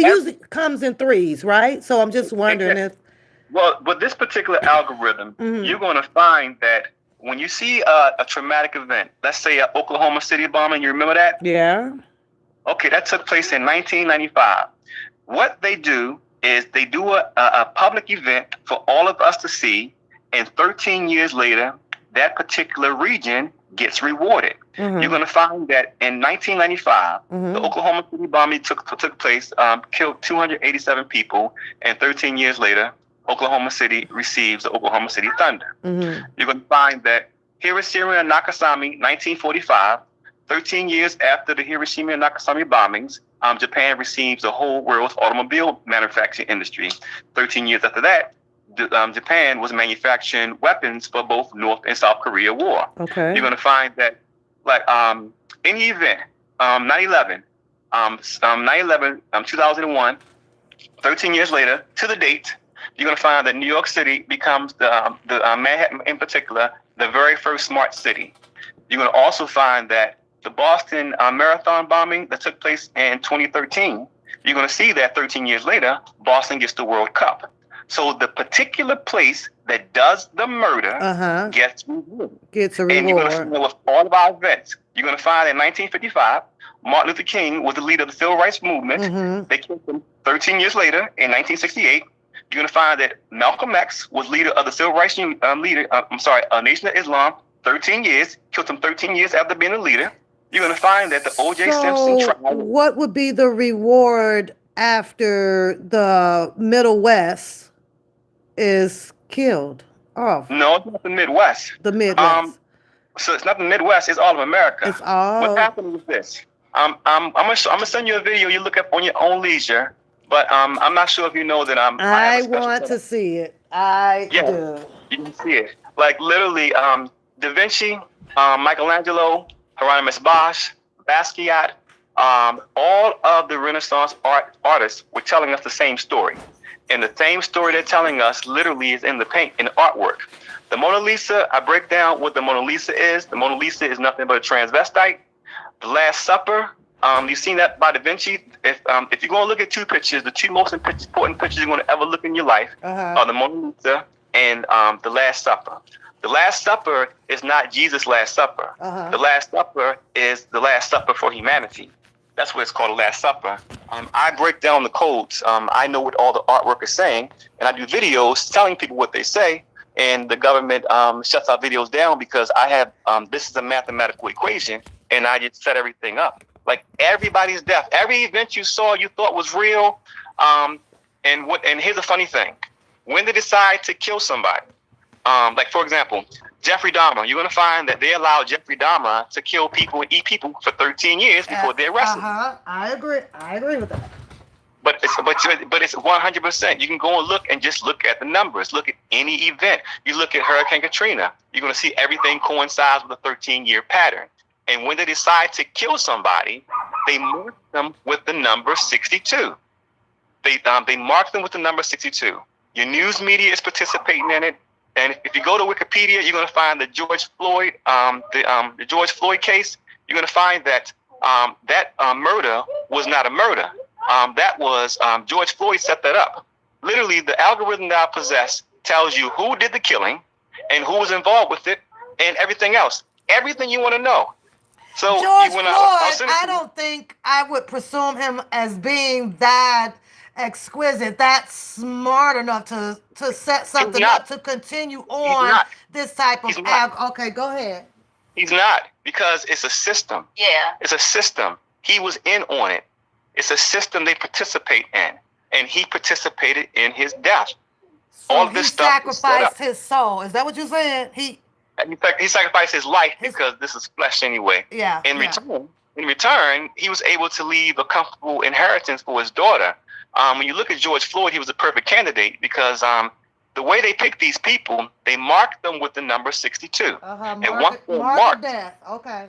usually comes in threes, right? So I'm just wondering if. Well, with this particular algorithm, you're going to find that when you see a traumatic event, let's say an Oklahoma City bombing, you remember that? Yeah. Okay, that took place in 1995. What they do is they do a public event for all of us to see, and 13 years later, that particular region gets rewarded. Mm-hmm. You're going to find that in 1995, Mm-hmm. the Oklahoma City bombing took place, killed 287 people, and 13 years later, Oklahoma City receives the Oklahoma City Thunder. Mm-hmm. You're going to find that Hiroshima and Nagasaki, 1945, 13 years after the Hiroshima and Nagasaki bombings, Japan receives the whole world's automobile manufacturing industry. 13 years after that, Japan was manufacturing weapons for both North and South Korea war. Okay. You're going to find that, like, any event, 9/11, 9/11, 2001, 13 years later to the date, you're going to find that New York City becomes the Manhattan in particular, the very first smart city. You're going to also find that the Boston Marathon bombing that took place in 2013, you're going to see that 13 years later, Boston gets the World Cup. So the particular place that does the murder gets rewarded. Gets a reward. And you're going to find with all of our events, you're going to find in 1955, Martin Luther King was the leader of the Civil Rights Movement. Mm-hmm. They killed him 13 years later in 1968. You're going to find that Malcolm X was leader of the Civil Rights Nation of Islam, 13 years, killed him 13 years after being a leader. You're going to find that the O.J. Simpson trial. What would be the reward after the Middle West is killed off? No, it's not the Midwest. The Midwest. So it's not the Midwest, it's all of America. It's all. What happened was this. I'm gonna send you a video you look up on your own leisure, but I'm not sure if you know that I want to see it. I do. You can see it. Like literally, Da Vinci, Michelangelo, Hieronymus Bosch, Basquiat, all of the Renaissance artists were telling us the same story. And the same story they're telling us literally is in the paint, in the artwork. The Mona Lisa, I break down what the Mona Lisa is. The Mona Lisa is nothing but a transvestite. The Last Supper, you've seen that by Da Vinci. If you're going to look at two pictures, the two most important pictures you're going to ever look in your life are the Mona Lisa and the Last Supper. The Last Supper is not Jesus' Last Supper. The Last Supper is the Last Supper for humanity. That's what it's called, the Last Supper. I break down the codes. I know what all the artwork is saying, and I do videos telling people what they say, and the government shuts our videos down because I have, this is a mathematical equation, and I just set everything up. Like everybody's death, every event you saw you thought was real, and here's a funny thing. When they decide to kill somebody, like for example, Jeffrey Dahmer, you're going to find that they allowed Jeffrey Dahmer to kill people and eat people for 13 years before they arrested him. I agree with that. But it's 100%. You can go and look and just look at the numbers. Look at any event. You look at Hurricane Katrina. You're going to see everything coincides with a 13-year pattern. And when they decide to kill somebody, they mark them with the number 62. They mark them with the number 62. Your news media is participating in it. And if you go to Wikipedia, you're going to find the George Floyd, the George Floyd case. You're going to find that murder was not a murder. That was George Floyd set that up. Literally, the algorithm that I possess tells you who did the killing and who was involved with it and everything else. Everything you want to know. So George Floyd, I don't think I would presume him as being that exquisite, that smart enough to set something up to continue on this type of okay, go ahead. He's not, because it's a system. Yeah. It's a system. He was in on it. It's a system they participate in, and he participated in his death. So all this stuff sacrificed his soul. Is that what you're saying? He sacrificed his life because this is flesh anyway. Yeah. In return, he was able to leave a comfortable inheritance for his daughter. When you look at George Floyd, he was a perfect candidate because the way they pick these people, they mark them with the number 62. And once they're marked, death. Okay.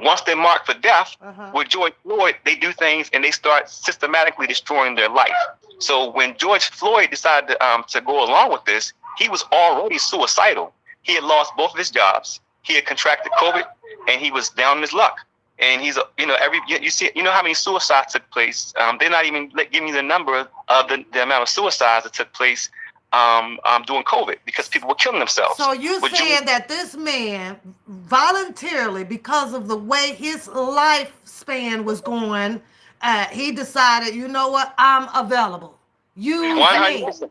Once they're marked for death, with George Floyd, they do things and they start systematically destroying their life. So when George Floyd decided to go along with this, he was already suicidal. He had lost both of his jobs. He had contracted COVID, and he was down in his luck. And he's, you know how many suicides took place. They're not even giving you the number of the amount of suicides that took place during COVID because people were killing themselves. So you're saying that this man voluntarily, because of the way his lifespan was going, he decided, you know what, I'm available. Usually. 100%.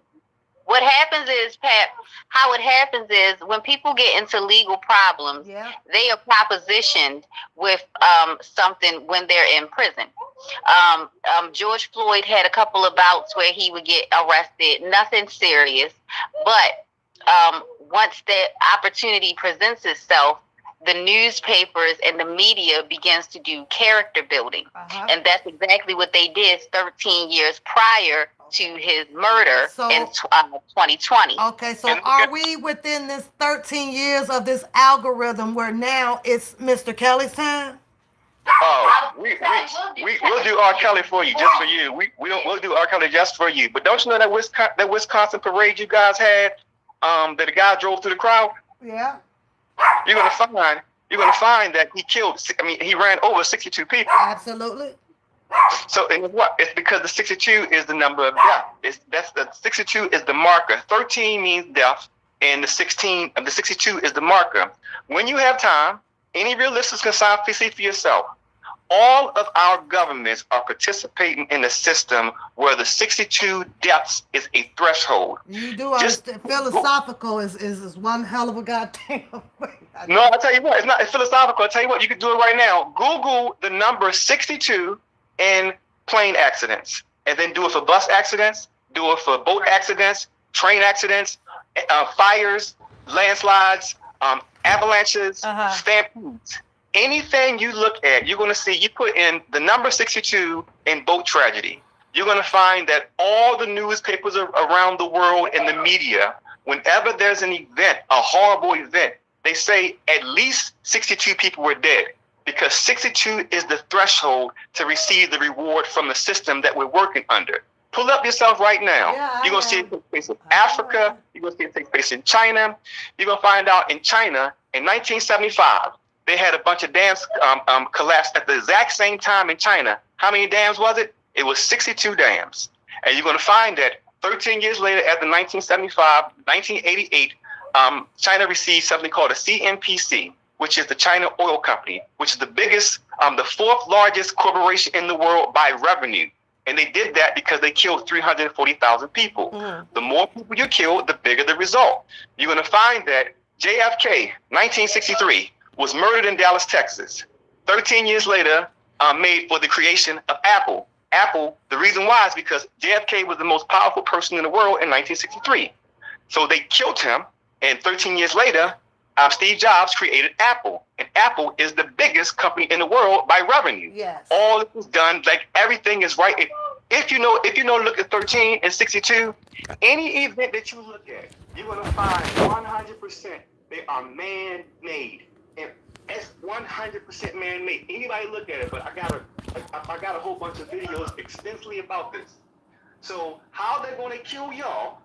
What happens is, Pat, how it happens is when people get into legal problems, they are propositioned with something when they're in prison. George Floyd had a couple of bouts where he would get arrested, nothing serious, but once the opportunity presents itself, the newspapers and the media begins to do character building. And that's exactly what they did 13 years prior to his murder in 2020. Okay, so are we within this 13 years of this algorithm where now it's Mr. Kelly's time? Oh, we'll do R. Kelly for you, just for you. We'll do R. Kelly just for you. But don't you know that Wisconsin parade you guys had, that the guy drove through the crowd? Yeah. You're gonna find that he ran over 62 people. Absolutely. So and what? It's because the 62 is the number of death. The 62 is the marker. 13 means death, and the 62 is the marker. When you have time, any realistic can see for yourself. All of our governments are participating in a system where the 62 deaths is a threshold. You do understand. Philosophical is one hell of a goddamn way. No, I'll tell you what, it's philosophical. I'll tell you what, you can do it right now. Google the number 62 in plane accidents, and then do it for bus accidents, do it for boat accidents, train accidents, fires, landslides, avalanches, stampedes. Anything you look at, you're going to see, you put in the number 62 in boat tragedy. You're going to find that all the newspapers around the world and the media, whenever there's an event, a horrible event, they say at least 62 people were dead, because 62 is the threshold to receive the reward from the system that we're working under. Pull up yourself right now. You're going to see it take place in Africa. You're going to see it take place in China. You're going to find out in China in 1975, they had a bunch of dams collapse at the exact same time in China. How many dams was it? It was 62 dams. And you're going to find that 13 years later, after 1988, China received something called a CNPC, which is the China Oil Company, which is the biggest, the fourth largest corporation in the world by revenue. And they did that because they killed 340,000 people. The more people you kill, the bigger the result. You're going to find that JFK, 1963, was murdered in Dallas, Texas. 13 years later, made for the creation of Apple. Apple, the reason why is because JFK was the most powerful person in the world in 1963. So they killed him, and 13 years later, Steve Jobs created Apple. And Apple is the biggest company in the world by revenue. Yes. All it was done, like everything is right. If you know, look at 13 and 62, any event that you look at, you're going to find 100% they are man-made. And it's 100% man-made. Anybody look at it, but I got a whole bunch of videos extensively about this. So how they're going to kill y'all?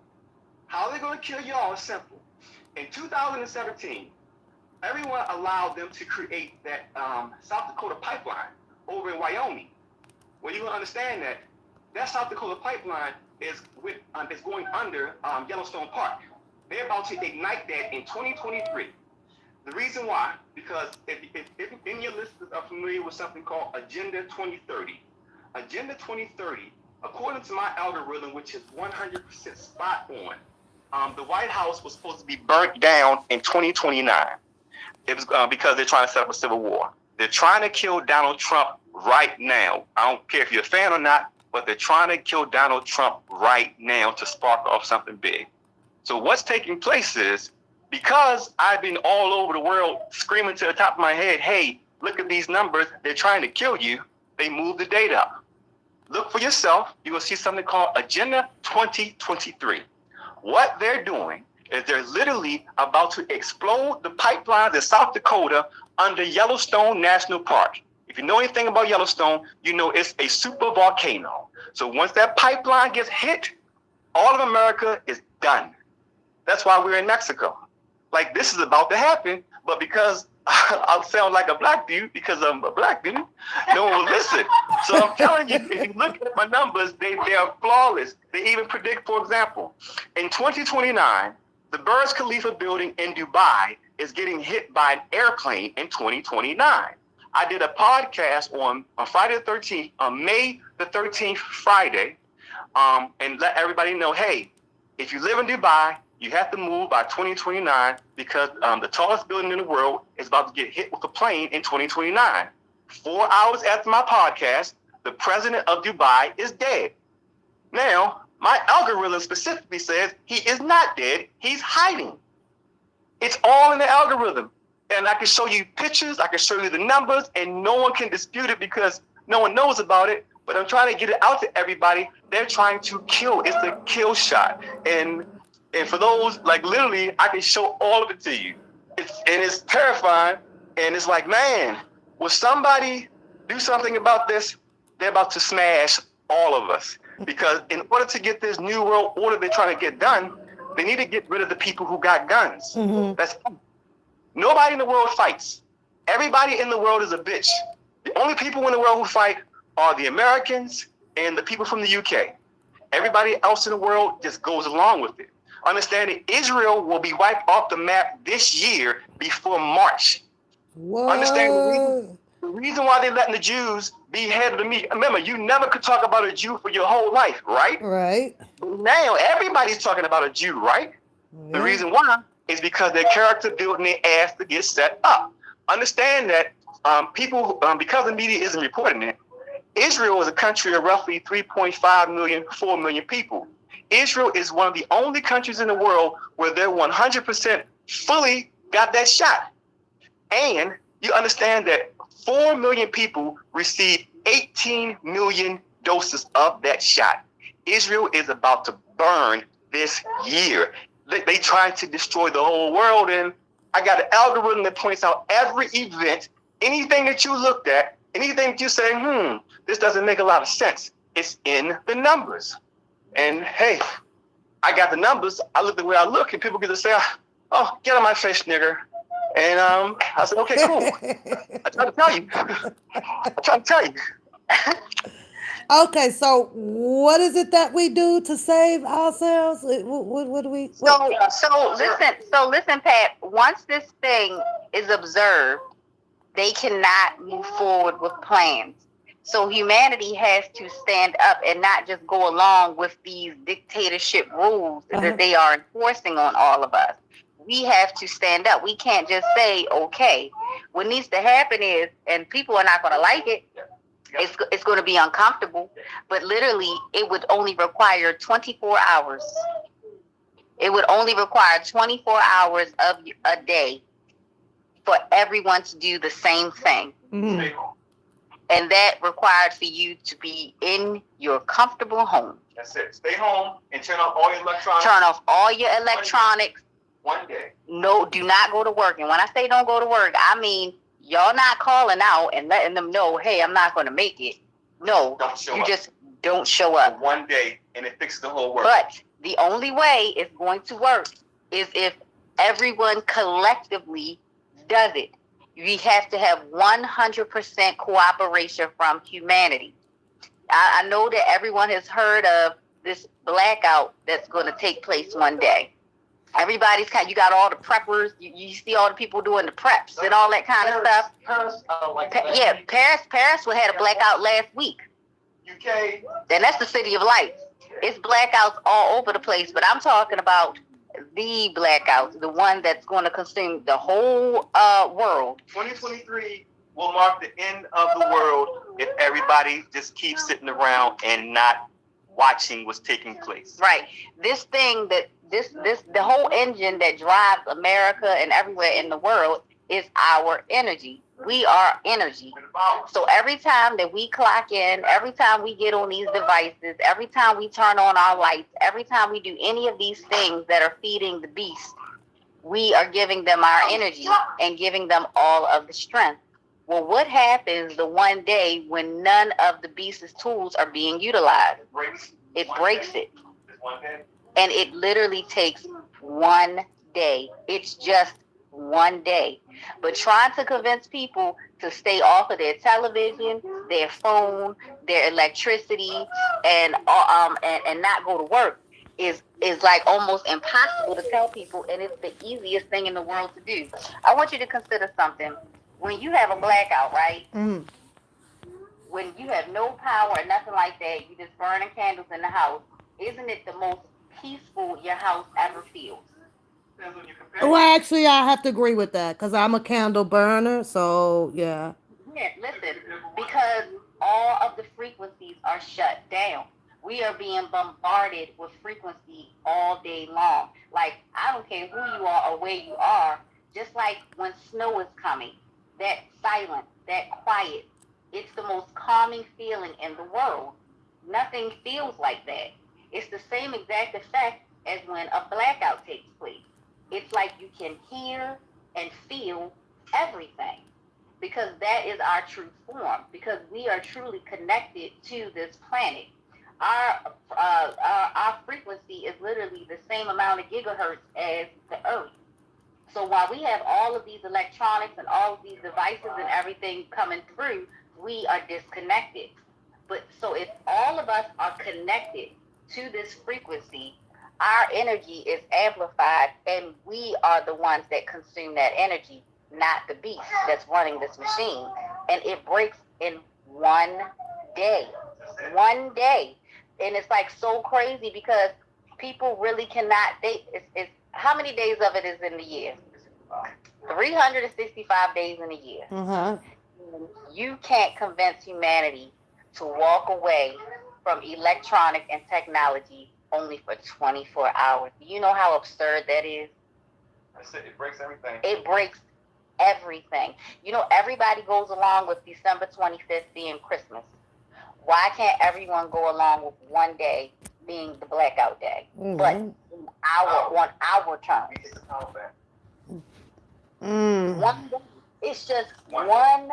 Is simple. In 2017, everyone allowed them to create that South Dakota pipeline over in Wyoming. Well, you're going to understand that South Dakota pipeline is going under Yellowstone Park. They're about to ignite that in 2023. The reason why, because if any of your listeners are familiar with something called Agenda 2030. Agenda 2030, according to my algorithm, which is 100% spot on, the White House was supposed to be burnt down in 2029. It was because they're trying to set up a civil war. They're trying to kill Donald Trump right now. I don't care if you're a fan or not, but they're trying to kill Donald Trump right now to spark off something big. So what's taking place is, because I've been all over the world screaming to the top of my head, hey, look at these numbers, they're trying to kill you, they move the date up. Look for yourself, you will see something called Agenda 2023. What they're doing is they're literally about to explode the pipelines in South Dakota under Yellowstone National Park. If you know anything about Yellowstone, you know it's a super volcano. So once that pipeline gets hit, all of America is done. That's why we're in Mexico. Like, this is about to happen, but because I'll sound like a black dude, because I'm a black dude, no one will listen. So I'm telling you, if you look at my numbers, they are flawless. They even predict, for example, in 2029, the Burj Khalifa building in Dubai is getting hit by an airplane in 2029. I did a podcast on Friday the 13th, on May the 13th, Friday, and let everybody know, hey, if you live in Dubai, you have to move by 2029 because the tallest building in the world is about to get hit with a plane in 2029. 4 hours after my podcast, the president of Dubai is dead. Now, my algorithm specifically says he is not dead, he's hiding. It's all in the algorithm. And I can show you pictures, I can show you the numbers, and no one can dispute it because no one knows about it. But I'm trying to get it out to everybody. They're trying to kill. It's a kill shot. And for those, like literally, I can show all of it to you. It's terrifying. And it's like, man, will somebody do something about this? They're about to smash all of us. Because in order to get this new world order they're trying to get done, they need to get rid of the people who got guns. Mm-hmm. That's nobody in the world fights. Everybody in the world is a bitch. The only people in the world who fight are the Americans and the people from the UK. Everybody else in the world just goes along with it. Understanding Israel will be wiped off the map this year before March. What? Understand the reason why they're letting the Jews be head of the meat. Remember, you never could talk about a Jew for your whole life, right? Right. But now everybody's talking about a Jew, right? Yeah. The reason why is because their character building their ass to get set up. Understand that people, because the media isn't reporting it, Israel is a country of roughly 3.5 million, 4 million people. Israel is one of the only countries in the world where they're 100% fully got that shot. And you understand that 4 million people received 18 million doses of that shot. Israel is about to burn this year. They trying to destroy the whole world, and I got an algorithm that points out every event, anything that you looked at, anything that you say, this doesn't make a lot of sense. It's in the numbers. And hey, I got the numbers. I look the way I look, and people get to say, oh, get on my face, nigger. And I said, okay, cool. I tried to tell you. I tried to tell you. Okay, so what is it that we do to save ourselves? What do we? What? So listen, Pat. Once this thing is observed, they cannot move forward with plans. So humanity has to stand up and not just go along with these dictatorship rules that they are enforcing on all of us. We have to stand up. We can't just say, okay. What needs to happen is, and people are not going to like it, it's going to be uncomfortable, but literally it would only require 24 hours. It would only require 24 hours of a day for everyone to do the same thing. Mm-hmm. And that required for you to be in your comfortable home. That's it. Stay home and turn off all your electronics. Turn off all your electronics. One day. No, do not go to work. And when I say don't go to work, I mean y'all not calling out and letting them know, hey, I'm not going to make it. No, you just don't show up. One day, and it fixes the whole world. But the only way it's going to work is if everyone collectively does it. We have to have 100% cooperation from humanity. I know that everyone has heard of this blackout that's going to take place one day. Everybody's you got all the preppers. You see all the people doing the preps and all that kind of stuff. Paris had a blackout last week. UK. And that's the city of lights. It's blackouts all over the place, but I'm talking about the blackouts, the one that's going to consume the whole world. 2023 will mark the end of the world if everybody just keeps sitting around and not watching what's taking place. Right. This thing that the whole engine that drives America and everywhere in the world is our energy. We are energy. So every time that we clock in, every time we get on these devices, every time we turn on our lights, every time we do any of these things that are feeding the beast, we are giving them our energy and giving them all of the strength. Well, what happens the one day when none of the beast's tools are being utilized? It breaks it. And it literally takes one day. It's just one day. But trying to convince people to stay off of their television, their phone, their electricity, and not go to work is like almost impossible to tell people, and it's the easiest thing in the world to do. I want you to consider something. When you have a blackout, right? Mm-hmm. when you have no power or nothing like that, you just burning candles in the house. Isn't it the most peaceful your house ever feels? Well, actually, I have to agree with that because I'm a candle burner. So yeah. Yeah, listen, because all of the frequencies are shut down. We are being bombarded with frequency all day long. Like, I don't care who you are or where you are, just like when snow is coming, that silence, that quiet, it's the most calming feeling in the world. Nothing feels like that. It's the same exact effect as when a blackout takes place. It's like you can hear and feel everything because that is our true form, because we are truly connected to this planet. Our frequency is literally the same amount of gigahertz as the earth. So while we have all of these electronics and all of these devices and everything coming through, we are disconnected. But so if all of us are connected to this frequency, our energy is amplified and we are the ones that consume that energy, not the beast that's running this machine. And it breaks in one day. One day. And it's like so crazy because people really cannot, it's how many days of it is in the year? 365 days in a year. Uh-huh. You can't convince humanity to walk away from electronic and technology only for 24 hours. Do you know how absurd that is? I said it breaks everything. It breaks everything. You know, everybody goes along with December 25th being Christmas. Why can't everyone go along with one day being the blackout day? Mm-hmm. But on our terms. One day. It's just one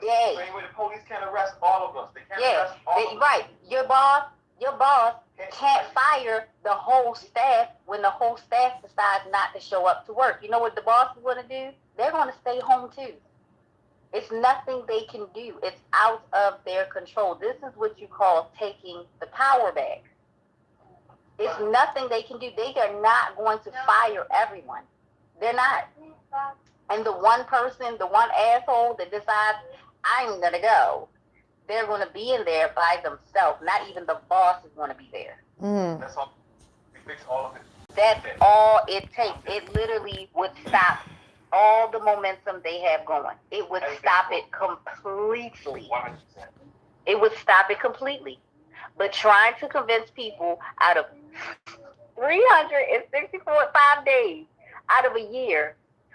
day. Same way the police can't arrest all of us. They can't arrest all of us. Right. Your boss can't fire the whole staff when the whole staff decides not to show up to work. You know what the boss is going to do? They're going to stay home too. It's nothing they can do. It's out of their control. This is what you call taking the power back. It's nothing they can do. They are not going to fire everyone. They're not. And the one person, the one asshole that decides, I'm going to go, they're going to be in there by themselves. Not even the boss is going to be there. That's all. We fix all of it. That's all it takes. It literally would stop all the momentum they have going. It would stop it completely. 100%. It would stop it completely. But trying to convince people out of 365 days out of a year,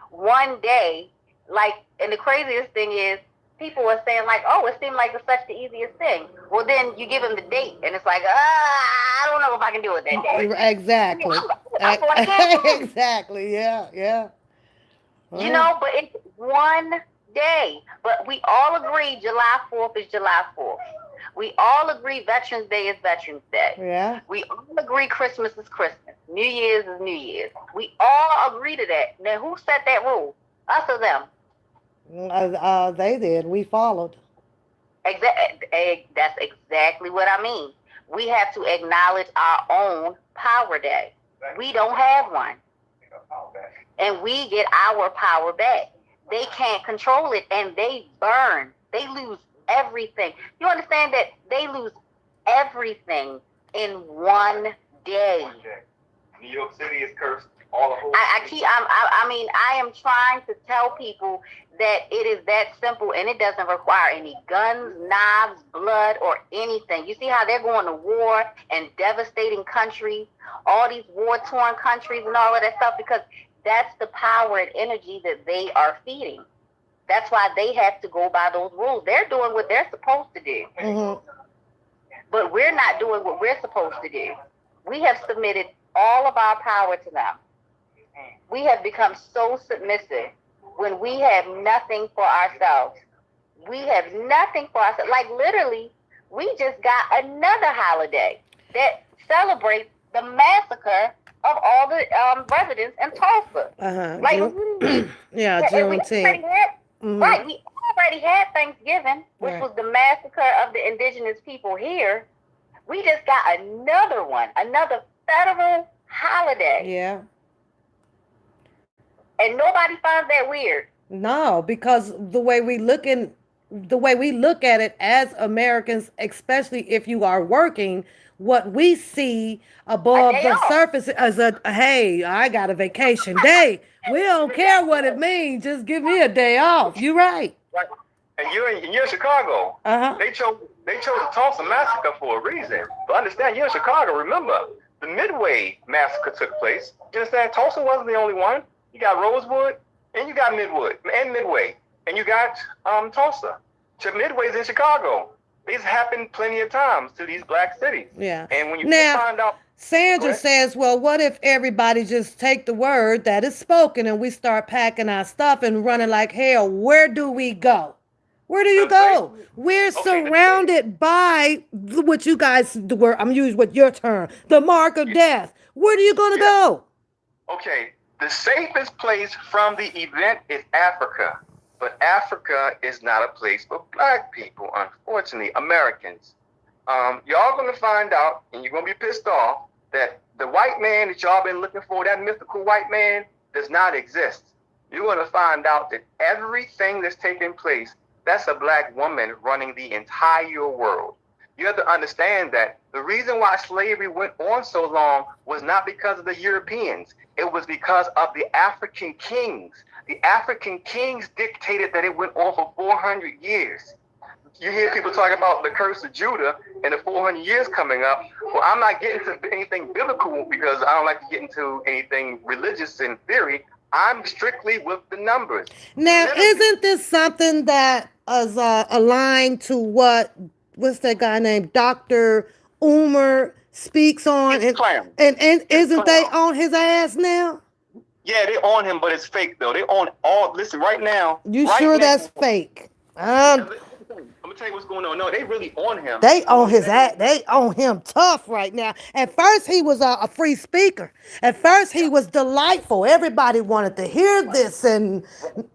one day, like, and the craziest thing is, people are saying like, oh, it seemed like it's such the easiest thing. Well, then you give them the date, and it's like, I don't know if I can do it that day. Exactly. Exactly. Yeah. You know, but it's one day. But we all agree July 4th is July 4th. We all agree Veterans Day is Veterans Day. Yeah. We all agree Christmas is Christmas. New Year's is New Year's. We all agree to that. Now, who set that rule? Us or them? They did. We followed. That's exactly what I mean. We have to acknowledge our own power day. We don't have one. And we get our power back. They can't control it and they burn. They lose everything. You understand that they lose everything in one day. New York City is cursed. All the whole I am trying to tell people that it is that simple and it doesn't require any guns, knives, blood, or anything. You see how they're going to war and devastating countries, all these war-torn countries and all of that stuff, because that's the power and energy that they are feeding. That's why they have to go by those rules. They're doing what they're supposed to do. Mm-hmm. But we're not doing what we're supposed to do. We have submitted all of our power to them. We have become so submissive when we have nothing for ourselves. We have nothing for ourselves. Like literally, we just got another holiday that celebrates the massacre of all the residents in Tulsa. Like, yeah, Juneteenth. Right, we already had Thanksgiving, which was the massacre of the indigenous people here. We just got another one, another federal holiday. Yeah. And nobody finds that weird. No, because the way we looking the way we look at it as Americans, especially if you are working, what we see A above day the off. surface is a hey, I got a vacation day. We don't care what it means. Just give me a day off. You right. Right. And you're in Chicago. Uh huh. They chose the Tulsa massacre for a reason. But understand, you're in Chicago. Remember, the Midway massacre took place. You understand? Tulsa wasn't the only one. You got Rosewood, and you got Midway, and you got Tulsa. Midway's in Chicago. These happened plenty of times to these black cities. Yeah. And when you Now, find out, go Sandra ahead. says, well, what if everybody just take the word that is spoken and we start packing our stuff and running like hell? Where do we go? Where do you The thing, go? We're okay, the thing, surrounded by what you guys, the word, I'm using what your term, the mark of death. Where are you going to yeah, go? okay. The safest place from the event is Africa. But Africa is not a place for black people, unfortunately, Americans. Y'all gonna find out, and you're gonna be pissed off, that the white man that y'all been looking for, that mythical white man, does not exist. You're gonna find out that everything that's taking place, that's a black woman running the entire world. You have to understand that the reason why slavery went on so long was not because of the Europeans. It was because of the African kings. The African kings dictated that it went on for 400 years. You hear people talking about the curse of Judah and the 400 years coming up. Well, I'm not getting to anything biblical because I don't like to get into anything religious in theory. I'm strictly with the numbers. Now, Literally, isn't this something that is aligned to what's that guy named Dr. Umer speaks on? it's clown. And It's isn't they clown. on his ass now? Yeah, they on him, but it's fake though. They on all. Listen, right now, You right sure now. that's fake? I'm gonna tell you what's going on. No, they really on him. They But on I'm his saying, ass. They on him tough right now. At first, he was a free speaker. At first, he was delightful. Everybody wanted to hear this, and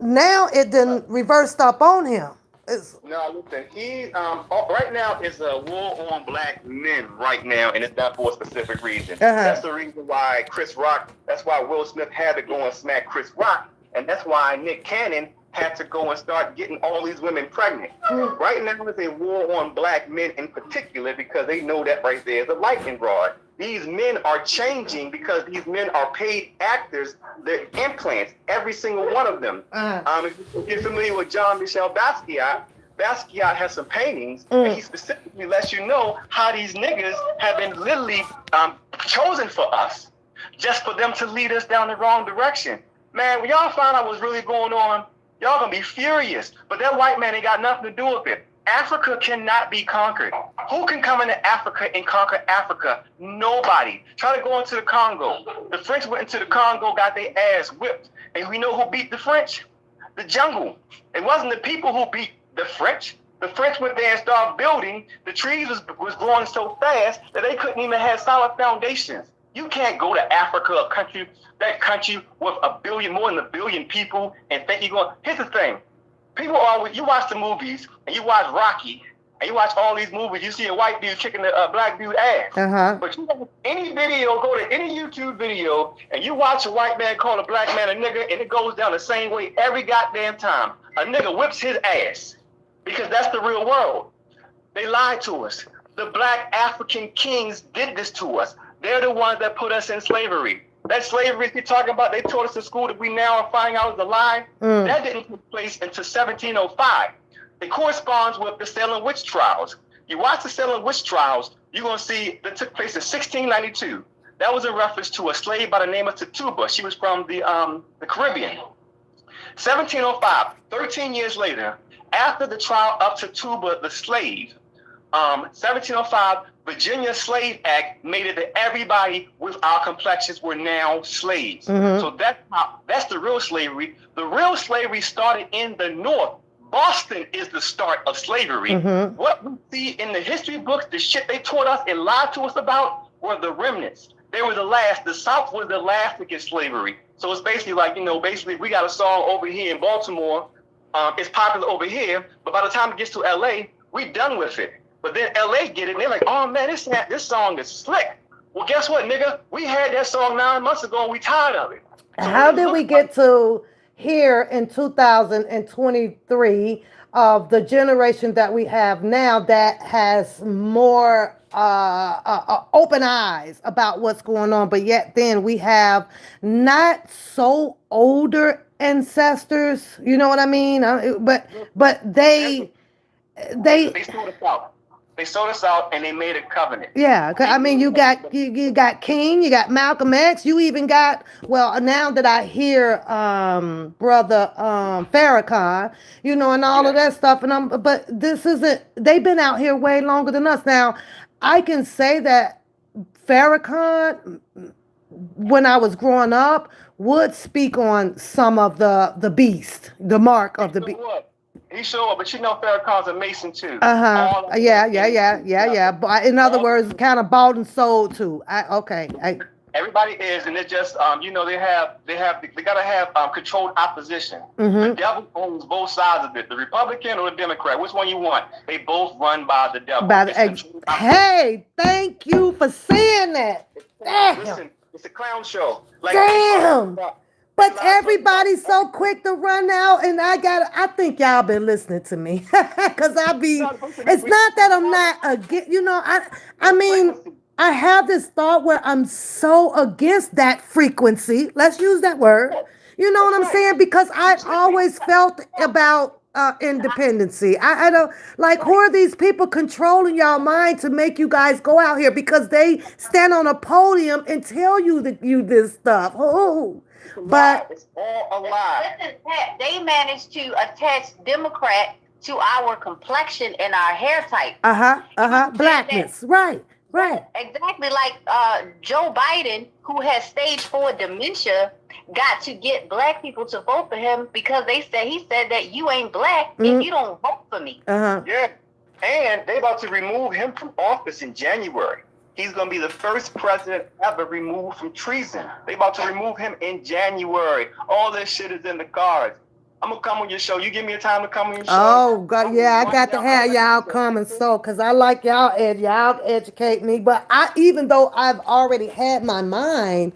now it done reversed up on him. It's, no, listen. Right now is a war on black men right now, and it's not for a specific reason. uh-huh. That's the reason why Chris Rock. That's why Will Smith had to go and smack Chris Rock, and that's why Nick Cannon had to go and start getting all these women pregnant. Right now is a war on black men in particular because they know that right there is a lightning rod. These men are changing because these men are paid actors. They're implants, every single one of them. If you're familiar with John Michel Basquiat, Basquiat has some paintings, and he specifically lets you know how these niggas have been literally chosen for us, just for them to lead us down the wrong direction. Man, when y'all find out what's really going on, y'all gonna be furious. But that white man ain't got nothing to do with it. Africa cannot be conquered. Who can come into Africa and conquer Africa? Nobody. Try to go into the Congo. The French went into the Congo, got their ass whipped. And we know who beat the French? The jungle. It wasn't the people who beat the French. The French went there and started building. The trees was growing so fast that they couldn't even have solid foundations. You can't go to Africa, that country with more than a billion people, and think you're going. Here's the thing: people always, you watch the movies and you watch Rocky and you watch all these movies. You see a white dude kicking a black dude ass. But you watch any video, go to any YouTube video, and you watch a white man call a black man a nigga, and it goes down the same way every goddamn time. A nigga whips his ass because that's the real world. They lied to us. The black African kings did this to us. They're the ones that put us in slavery. That slavery you're talking about, they taught us in school that we now are finding out is a lie. That didn't take place until 1705. It corresponds with the Salem witch trials. You watch the Salem witch trials, you're going to see that took place in 1692. That was in reference to a slave by the name of Tituba. She was from the Caribbean. 1705, 13 years later, after the trial of Tituba the slave, 1705, Virginia Slave Act made it that everybody with our complexions were now slaves. So that's the real slavery. The real slavery started in the North. Boston is the start of slavery. What we see in the history books, the shit they taught us and lied to us about, were the remnants. They were the last. The South was the last to get slavery. So it's basically like, basically we got a song over here in Baltimore. It's popular over here, but by the time it gets to LA, we done with it. But then LA get it, and they're like, oh man, this song is slick. Well, guess what, nigga? We had that song 9 months ago, and we tired of it. So how did we get to here in 2023 of the generation that we have now that has more open eyes about what's going on, but yet then we have not so older ancestors. You know what I mean? But they They sold us out. They sold us out, and they made a covenant. yeah, I mean, you got King, you got Malcolm X, you even got now that I hear brother Farrakhan, and all of that stuff, and but this isn't. They've been out here way longer than us. Now, I can say that Farrakhan, when I was growing up, would speak on some of the beast, the mark of the beast. He showed up, but Farrakhan's a Mason too. Yeah. But in other words, kind of bought and sold too. Everybody is, and it's just they gotta have controlled opposition. The devil owns both sides of it, the Republican or the Democrat. Which one you want? They both run by the devil. Hey, thank you for saying that. Damn. Listen, it's a clown show. Damn. But everybody's so quick to run out, and I think y'all been listening to me. Because it's not that I'm not against, I mean, I have this thought where I'm so against that frequency. Let's use that word. You know what I'm saying? Because I always felt about independency. I don't like, who are these people controlling y'all mind to make you guys go out here because they stand on a podium and tell you that you this stuff. Oh. But it's all a lie. Listen, Pat, they managed to attach Democrat to our complexion and our hair type. Blackness. Right. Exactly, like Joe Biden, who has stage 4 dementia, got to get black people to vote for him because he said that you ain't black if you don't vote for me. Yeah, and they about to remove him from office in January. He's going to be the first president ever removed from treason. They about to remove him in January. All this shit is in the cards. I'm going to come on your show. You give me a time to come on your show. Oh, God, yeah, I got to have y'all come and so, because I like y'all educate me. But even though I've already had my mind,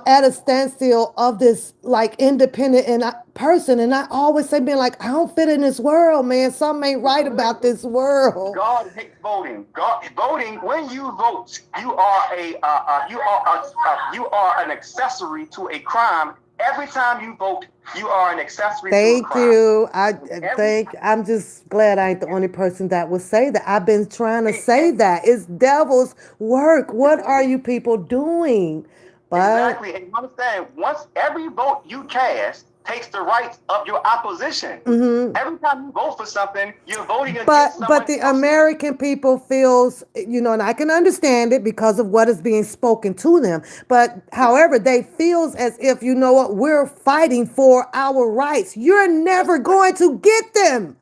at a standstill of this, like, independent person, and I always say, being like, I don't fit in this world, man. Something ain't right about this world. God hates voting. Voting, when you vote, you are an accessory to a crime. Every time you vote, you are an accessory to a crime. Thank you. I'm just glad I ain't the only person that would say that. I've been trying to say that. It's devil's work. What are you people doing? Exactly. And you understand, once every vote you cast takes the rights of your opposition. Every time you vote for something, you're voting against someone. But the American people feels, and I can understand it because of what is being spoken to them. But however, they feels as if, we're fighting for our rights. You're never going to get them.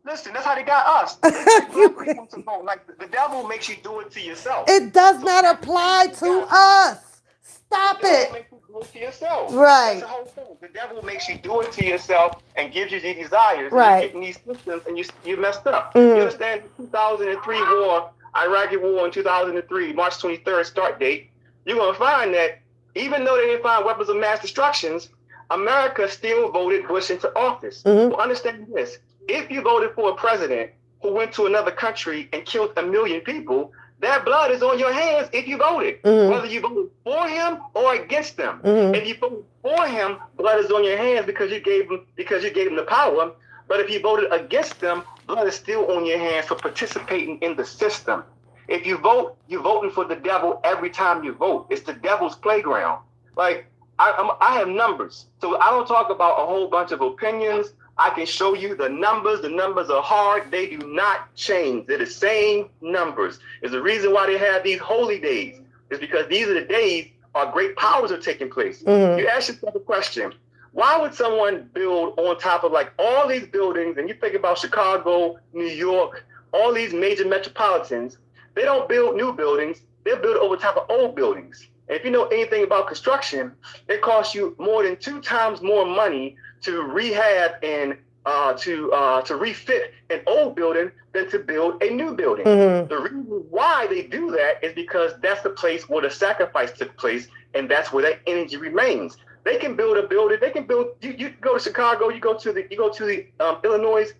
Listen, that's how they got us. Like the devil makes you do it to yourself. It does not apply to us. Stop it. Makes you do it to yourself. Right. That's the whole thing. The devil makes you do it to yourself and gives you the desires. Right. You're getting these systems and you messed up. You understand the 2003 war, Iraqi war in 2003, March 23rd start date. You're going to find that even though they didn't find weapons of mass destructions, America still voted Bush into office. Well, understand this. If you voted for a president who went to another country and killed 1 million people, that blood is on your hands if you voted, whether you voted for him or against him. If you voted for him, blood is on your hands because you gave him the power. But if you voted against them, blood is still on your hands for participating in the system. If you vote, you're voting for the devil every time you vote. It's the devil's playground. Like, I have numbers, so I don't talk about a whole bunch of opinions. I can show you the numbers. The numbers are hard. They do not change. They're the same numbers. There's a reason why they have these holy days. It's because these are the days our great powers are taking place. You ask yourself a question. Why would someone build on top of like all these buildings? And you think about Chicago, New York, all these major metropolitans. They don't build new buildings. They build over top of old buildings. And if you know anything about construction, it costs you more than 2 times more money to rehab and to refit an old building than to build a new building. The reason why they do that is because that's the place where the sacrifice took place, and that's where that energy remains. They can build a building. They can build. You go to Chicago. You go to the Illinois.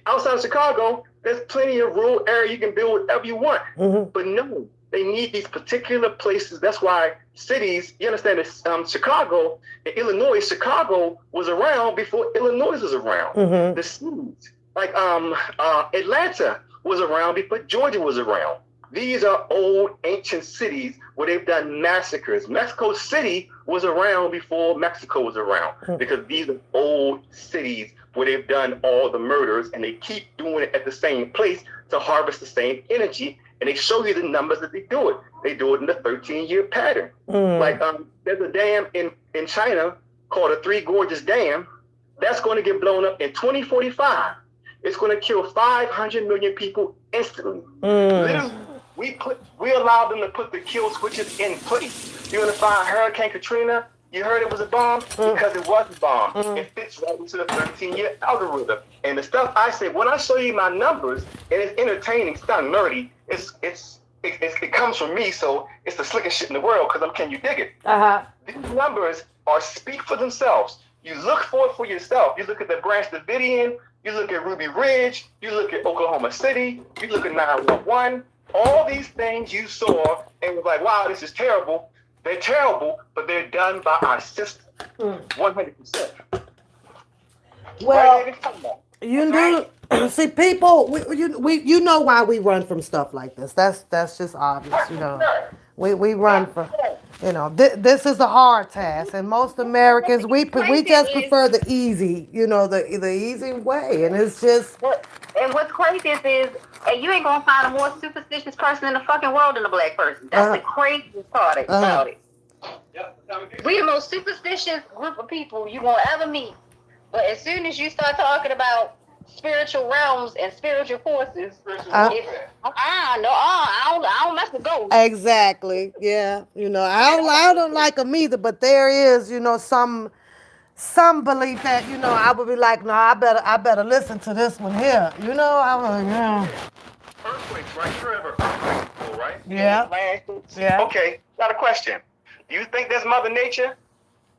outside of Chicago, there's plenty of rural area you can build whatever you want. But no, they need these particular places. That's why cities, you understand, Chicago, in Illinois, Chicago was around before Illinois was around. The cities, like Atlanta was around before Georgia was around. These are old ancient cities where they've done massacres. Mexico City was around before Mexico was around because these are old cities where they've done all the murders, and they keep doing it at the same place to harvest the same energy. And they show you the numbers that they do it. They do it in the 13-year pattern. Like there's a dam in China called the Three Gorges Dam that's going to get blown up in 2045. It's going to kill 500 million people instantly. Literally, we allowed them to put the kill switches in place. You're going to find Hurricane Katrina. You heard it was a bomb because it was a bomb. It fits right into the 13-year algorithm. And the stuff I say, when I show you my numbers, and it's entertaining, it's not nerdy. It comes from me, so it's the slickest shit in the world. Because can you dig it? These numbers speak for themselves. You look for it for yourself. You look at the Branch Davidian. You look at Ruby Ridge. You look at Oklahoma City. You look at 911. All these things you saw and was like, wow, this is terrible. They're terrible, but they're done by our system, 100%. Well, you do see people. You know why we run from stuff like this. That's just obvious. You know, we run from. You know, this is a hard task, and most Americans we just prefer the easy. You know, the easy way, and it's just. And what's craziest is, you ain't gonna find a more superstitious person in the fucking world than a black person. That's the craziest part about it. We the most superstitious group of people you won't ever meet. But as soon as you start talking about spiritual realms and spiritual forces, I don't mess with ghosts. Exactly. Yeah. You know, I don't like them either, but there is, you know, some belief that, you know, I would be like, no, I better listen to this one here. You know, I'm like, yeah. Earthquakes, right? Sure, earthquakes, right? Yeah. Yeah. Okay, got a question. Do you think that's Mother Nature?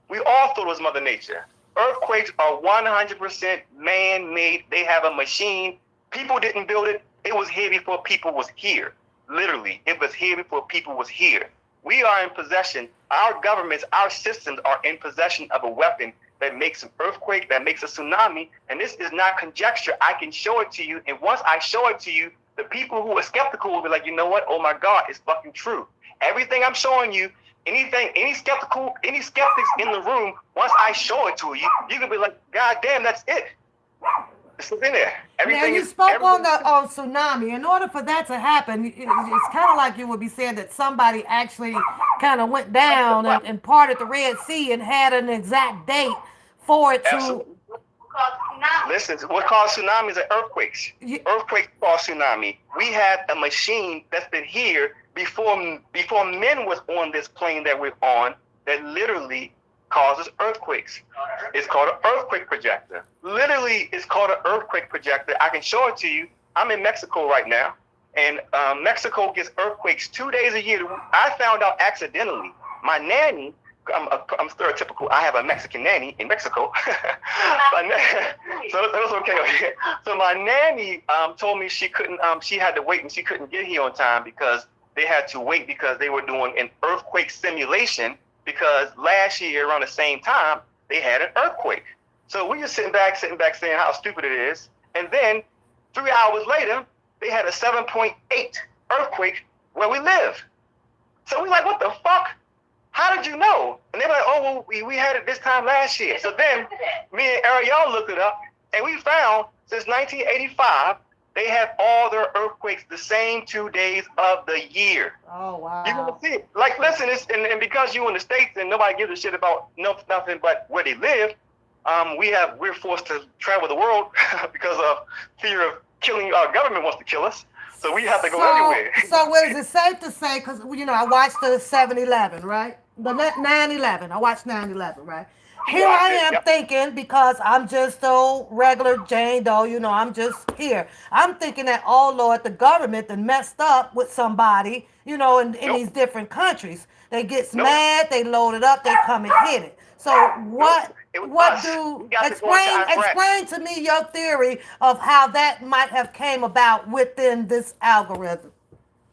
We all thought it was Mother Nature. Earthquakes are 100% man-made. They have a machine. People didn't build it. It was here before people was here. Literally, it was here before people was here. We are in possession. Our governments, our systems are in possession of a weapon that makes an earthquake, that makes a tsunami. And this is not conjecture. I can show it to you. And once I show it to you, the people who are skeptical will be like, you know what? Oh my God, it's fucking true. Everything I'm showing you, any skeptics in the room, once I show it to you, you can be like, God damn, that's it. It's in there. Everything you spoke on tsunami. In order for that to happen, it's kind of like you would be saying that somebody actually kind of went down and parted the Red Sea and had an exact date for it to. Absolutely. Listen, what causes tsunamis are earthquakes. Earthquakes cause tsunami. We have a machine that's been here before men was on this plane that we're on that literally causes earthquakes. It's called an earthquake projector. Literally, it's called an earthquake projector. I can show it to you. I'm in Mexico right now, and Mexico gets earthquakes 2 days a year. I found out accidentally. My nanny, I'm stereotypical. I have a Mexican nanny in Mexico. So that's okay. So my nanny told me she couldn't. She had to wait, and she couldn't get here on time because they had to wait because they were doing an earthquake simulation. Because last year around the same time they had an earthquake. So we just sitting back saying how stupid it is. And then 3 hours later, they had a 7.8 earthquake where we live. So we like, what the fuck? How did you know? And they're like, oh, well, we had it this time last year. So then me and Ariel looked it up, and we found since 1985, they have all their earthquakes the same 2 days of the year. Oh, wow. You're going to see it. Like, listen, and because you're in the States and nobody gives a shit about nothing but where they live, we're forced to travel the world because of fear of killing. Our government wants to kill us. So we have to go anywhere. So is it safe to say, because, you know, I watched the 7/11, right? The 9/11. I watched 9/11, right? Here I am thinking, because I'm just so regular Jane Doe, you know, I'm just here. I'm thinking that, oh Lord, the government that messed up with somebody, you know, in these different countries. They get mad, they load it up, they come and hit it. So Nope. what It was what us. do We got to go into Iraq. explain to me your theory of how that might have came about within this algorithm?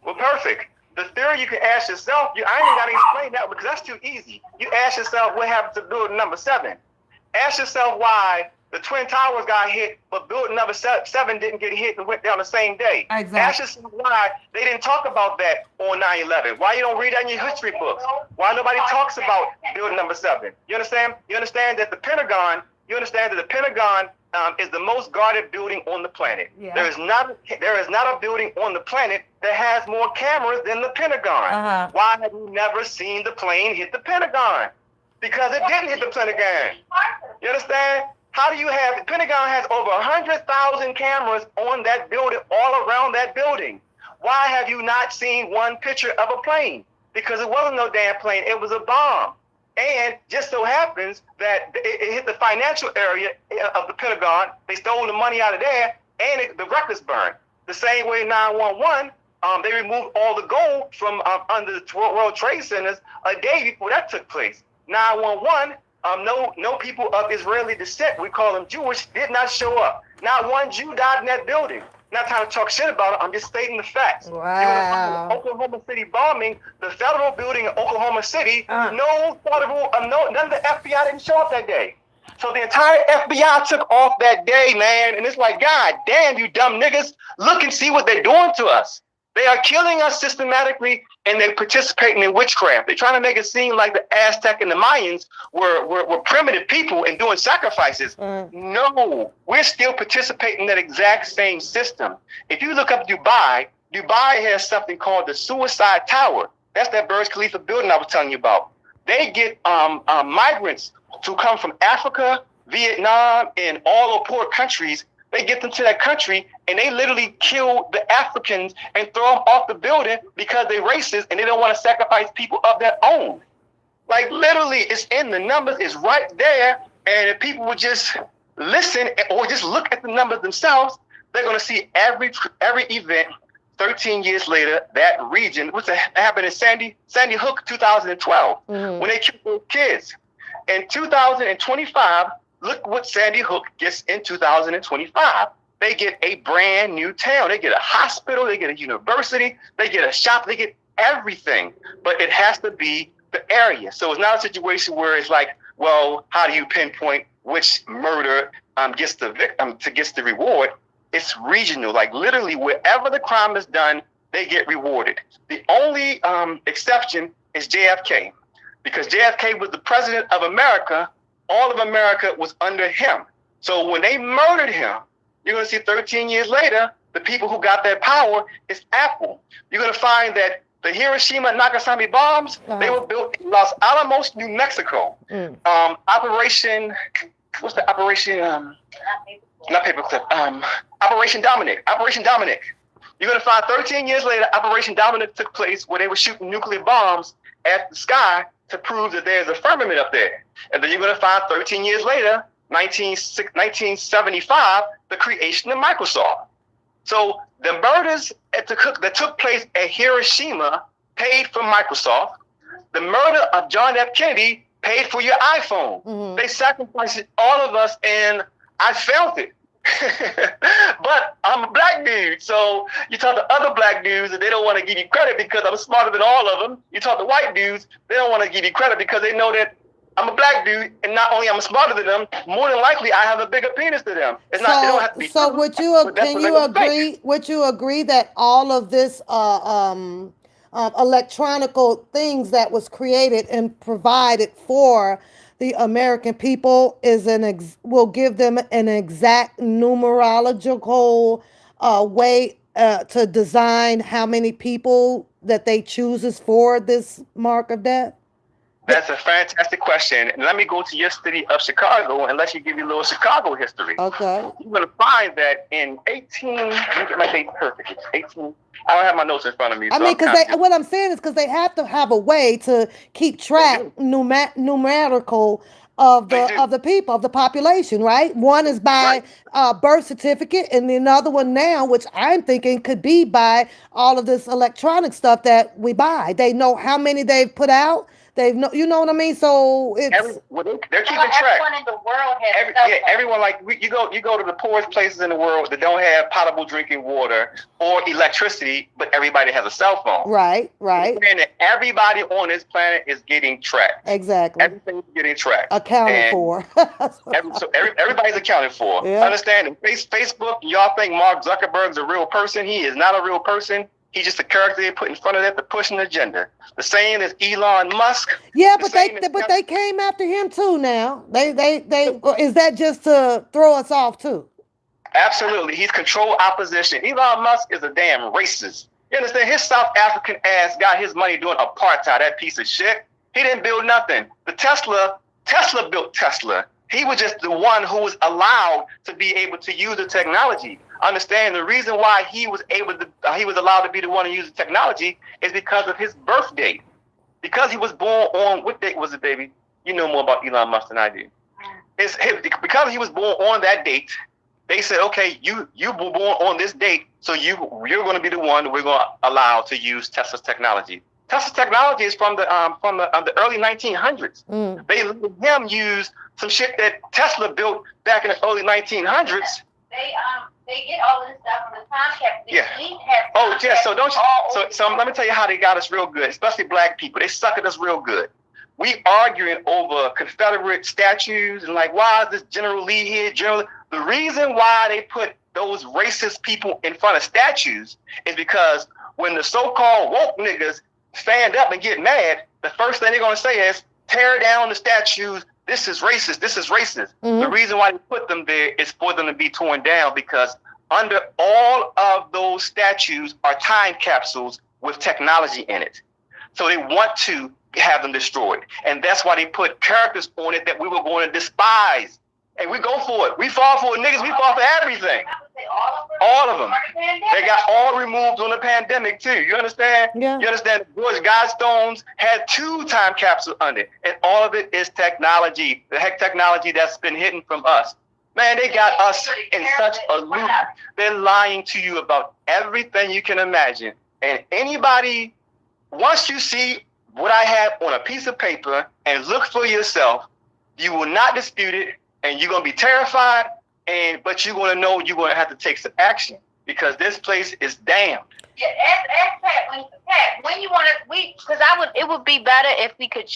Well, perfect. The theory you can ask yourself, I ain't even got to explain that because that's too easy. You ask yourself what happened to building number 7. Ask yourself why the Twin Towers got hit, but building number 7 didn't get hit and went down the same day. Ask Exactly. yourself why they didn't talk about that on 9/11. Why you don't read that in your history books? Why nobody talks about building number 7? You understand? You understand that the Pentagon. You understand that the Pentagon is the most guarded building on the planet. Yeah. There is not a building on the planet that has more cameras than the Pentagon. Uh-huh. Why have you never seen the plane hit the Pentagon? Because it didn't hit the Pentagon. You understand? How do you have the Pentagon has over 100,000 cameras on that building, all around that building? Why have you not seen one picture of a plane? Because it wasn't no damn plane, it was a bomb. And just so happens that it hit the financial area of the Pentagon. They stole the money out of there, and the records burned. The same way 911, they removed all the gold from under the World Trade Centers a day before that took place. 911, no people of Israeli descent, we call them Jewish, did not show up. Not one Jew died in that building. Not trying to talk shit about it, I'm just stating the facts. Wow. The Oklahoma City bombing, the federal building in Oklahoma City, none of the FBI didn't show up that day. So the entire FBI took off that day, man, and it's like, God damn, you dumb niggas, look and see what they're doing to us. They are killing us systematically, and they're participating in witchcraft. They're trying to make it seem like the Aztec and the Mayans were primitive people and doing sacrifices. No, we're still participating in that exact same system. If you look up Dubai, Dubai has something called the Suicide Tower. That's that Burj Khalifa building I was telling you about. They get migrants to come from Africa, Vietnam, and all the poor countries. They get them to that country and they literally kill the Africans and throw them off the building because they're racist and they don't want to sacrifice people of their own. Like literally, it's in the numbers, it's right there. And if people would just listen or just look at the numbers themselves, they're going to see every event 13 years later, that region, what's happened in Sandy Hook 2012, when they killed those kids. In 2025, look what Sandy Hook gets in 2025. They get a brand new town. They get a hospital. They get a university. They get a shop. They get everything. But it has to be the area. So it's not a situation where it's like, well, how do you pinpoint which murder gets the victim gets the reward? It's regional. Like literally, wherever the crime is done, they get rewarded. The only exception is JFK, because JFK was the president of America. All of America was under him. So when they murdered him, you're going to see 13 years later, the people who got that power is Apple. You're going to find that the Hiroshima and Nagasaki bombs, they were built in Los Alamos, New Mexico. Operation, what's the operation? Not Paperclip. Operation Dominic. Operation Dominic. You're going to find 13 years later, Operation Dominic took place where they were shooting nuclear bombs at the sky to prove that there's a firmament up there. And then you're going to find 13 years later, 1975, the creation of Microsoft. So the murders that took place at Hiroshima paid for Microsoft. The murder of John F. Kennedy paid for your iPhone. They sacrificed all of us, and I felt it. But I'm a black dude, so you talk to other black dudes and they don't want to give you credit because I'm smarter than all of them. You talk to white dudes, they don't want to give you credit because they know that I'm a black dude, and not only I'm smarter than them, more than likely I have a bigger penis than them. It's not. It don't have to be. So would you can you agree? Would you agree that all of this electronical things that was created and provided for the American people is will give them an exact numerological way to design how many people that they chooses for this mark of death? That's a fantastic question. And let me go to your city of Chicago and let you give you a little Chicago history. Okay. You're going to find that in let me get my date perfect. It's 18. I don't have my notes in front of me. I mean, because what I'm saying is because they have to have a way to keep track numerical of the people, of the population, right? One is by birth certificate, and the other one now, which I'm thinking could be by all of this electronic stuff that we buy. They know how many they've put out. They've no, you know what I mean. So it's They're keeping track. Everyone in the world has a cell phone. Everyone you go to the poorest places in the world that don't have potable drinking water or electricity, but everybody has a cell phone. right, right, And everybody on this planet is getting tracked. exactly. Everything's getting tracked. Accounted And for. everybody's accounted for. Yeah. Understand? And Facebook, y'all think Mark Zuckerberg's a real person. He is not a real person. He's just a character they put in front of that to push an agenda. The same as Elon Musk. Yeah, but they came after him too. Now they is that just to throw us off too? Absolutely. He's controlled opposition. Elon Musk is a damn racist. You understand? His South African ass got his money doing apartheid, that piece of shit. He didn't build nothing. Tesla built Tesla. He was just the one who was allowed to be able to use the technology. Understand the reason why he was allowed to be the one to use the technology is because of his birth date. Because he was born on, what date was it, baby? You know more about Elon Musk than I do. Because he was born on that date, they said, okay, you were born on this date, so you're going to be the one we're going to allow to use Tesla's technology. Tesla's technology is from the early 1900s. They let him use some shit that Tesla built back in the early 1900s. They get all of this stuff from the time capsule. Yeah. Oh, yeah. So don't you? So let me tell you how they got us real good, especially black people. They suck at us real good. We arguing over Confederate statues and like, why is this General Lee here? The reason why they put those racist people in front of statues is because when the so-called woke niggas stand up and get mad, the first thing they're going to say is tear down the statues. This is racist. This is racist. Mm-hmm. The reason why they put them there is for them to be torn down because under all of those statues are time capsules with technology in it. So they want to have them destroyed. And that's why they put characters on it that we were going to despise. And we go for it. We fall for it, niggas. We fall for everything. All of them. They got all removed on the pandemic, too. You understand? Yeah. You understand? George Guidestones had 2 time capsules under it. And all of it is technology. The heck technology that's been hidden from us. Man, they got us in such a loop. They're lying to you about everything you can imagine. And anybody, once you see what I have on a piece of paper and look for yourself, you will not dispute it. And you're going to be terrified, but you're going to know you're going to have to take some action because this place is damned. Yeah, ask Pat, when you want to, it would be better if we could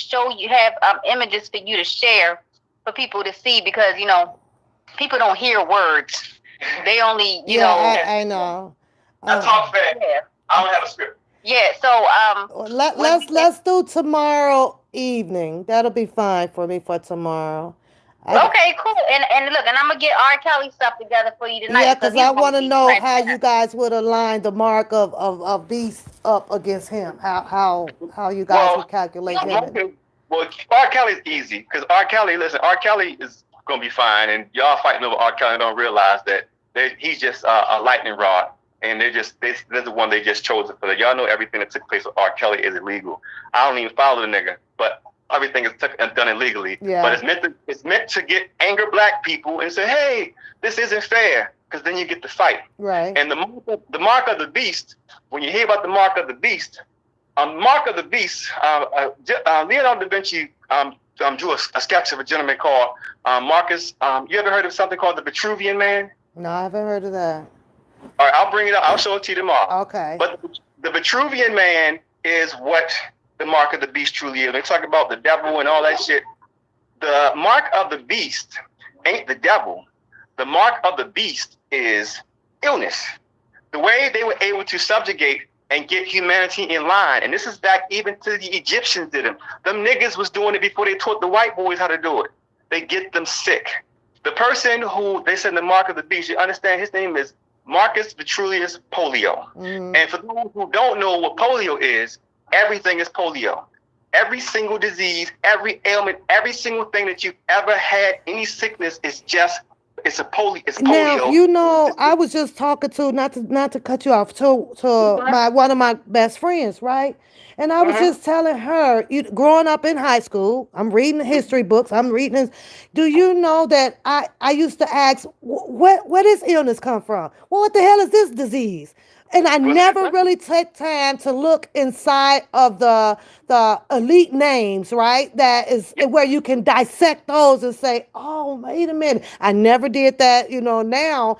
have images for you to share for people to see because, people don't hear words. They only, I know. I talk fast. Yeah. I don't have a script. Yeah, so let's do tomorrow evening. That'll be fine for me for tomorrow. Okay, cool. And look, and I'm gonna get R. Kelly stuff together for you tonight. Yeah, because I want to know how you guys would align the mark of beast up against him. How you guys would calculate him. Well, R. Kelly's easy because R. Kelly is gonna be fine, and y'all fighting over R. Kelly don't realize that he's just a lightning rod, and they're the one they just chose for that. Y'all know everything that took place with R. Kelly is illegal. I don't even follow the nigga, but everything is done illegally. Yeah. But it's meant to get angry black people and say, hey, this isn't fair, because then you get the fight. Right. And the mark of the beast, when you hear about the mark of the beast, Leonardo da Vinci drew a sketch of a gentleman called Marcus. You ever heard of something called the Vitruvian Man? No, I haven't heard of that. All right, I'll bring it up. I'll show it to you tomorrow. Okay. But the Vitruvian Man is what the mark of the beast truly is. They talk about the devil and all that shit. The mark of the beast ain't the devil. The mark of the beast is illness. The way they were able to subjugate and get humanity in line, and this is back even to the Egyptians did them. Them niggas was doing it before they taught the white boys how to do it. They get them sick. The person who they said the mark of the beast, you understand his name is Marcus Vitruvius Polio. Mm. And for those who don't know what polio is, everything is polio. Every single disease, every ailment, every single thing that you've ever had, any sickness is just it's polio. Now, I was just talking to not to cut you off to one of my best friends, right? And I was just telling her, growing up in high school, I'm reading history books. I'm reading this. Do you know that I used to ask, where does illness come from? Well, what the hell is this disease? And I never really take time to look inside of the elite names, right? That is where you can dissect those and say, oh, wait a minute. I never did that. Now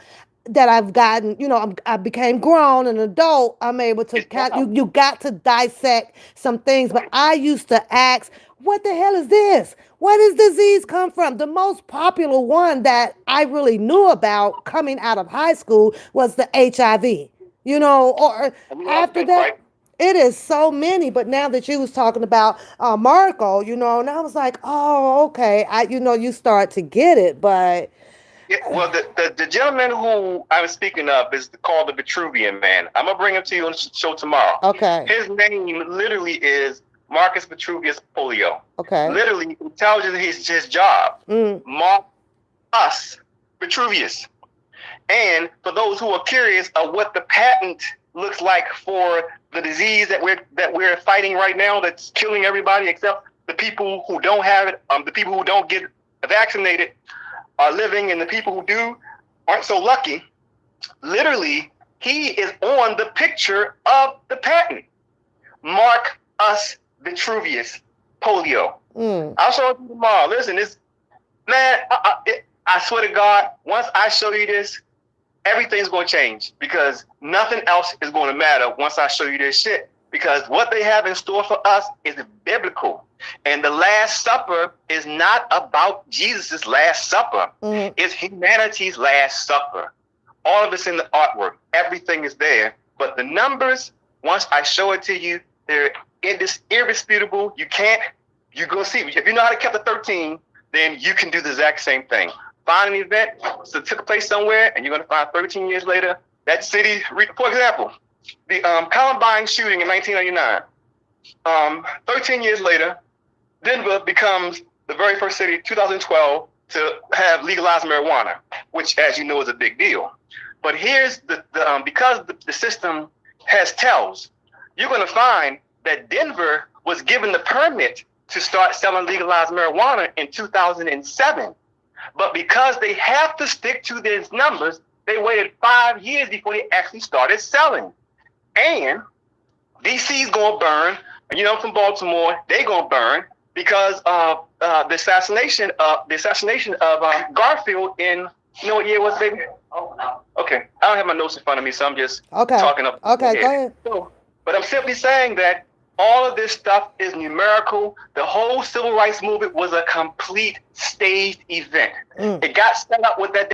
that I've gotten, I became grown and adult, I'm able to you got to dissect some things. But I used to ask, what the hell is this? Where does disease come from? The most popular one that I really knew about coming out of high school was the HIV. Or after that, it is so many. But now that you was talking about Marco, and I was like, oh, okay. You start to get it, but Yeah, well, the gentleman who I was speaking of is called the Vitruvian Man. I'm gonna bring him to you on the show tomorrow. Okay. His name literally is Marcus Vitruvius Polio. Okay. Literally, it tells you his job. Marcus Vitruvius. And for those who are curious of what the patent looks like for the disease that we're fighting right now, that's killing everybody except the people who don't have it, the people who don't get vaccinated are living, and the people who do aren't so lucky. Literally, he is on the picture of the patent. Marcus Vitruvius Polio. I'll show it to you tomorrow. Listen, I swear to God, once I show you this, everything's going to change, because nothing else is going to matter once I show you this shit. Because what they have in store for us is biblical. And the Last Supper is not about Jesus' Last Supper. It's humanity's Last Supper. All of it's in the artwork. Everything is there. But the numbers, once I show it to you, they're irrefutable. You're going to see. If you know how to count to 13, then you can do the exact same thing. Find an event that took place somewhere, and you're going to find 13 years later, that city, for example, the Columbine shooting in 1999. 13 years later, Denver becomes the very first city, 2012, to have legalized marijuana, which, as you know, is a big deal. But here's because the system has tells, you're going to find that Denver was given the permit to start selling legalized marijuana in 2007. But because they have to stick to these numbers, they waited 5 years before they actually started selling. And DC's going to burn. And from Baltimore, they going to burn because of the assassination of Garfield in, what year was it, baby? Oh, no. Okay. I don't have my notes in front of me, so I'm just talking up. Okay, go ahead. But I'm simply saying that all of this stuff is numerical. The whole civil rights movement was a complete staged event. It got set up with that.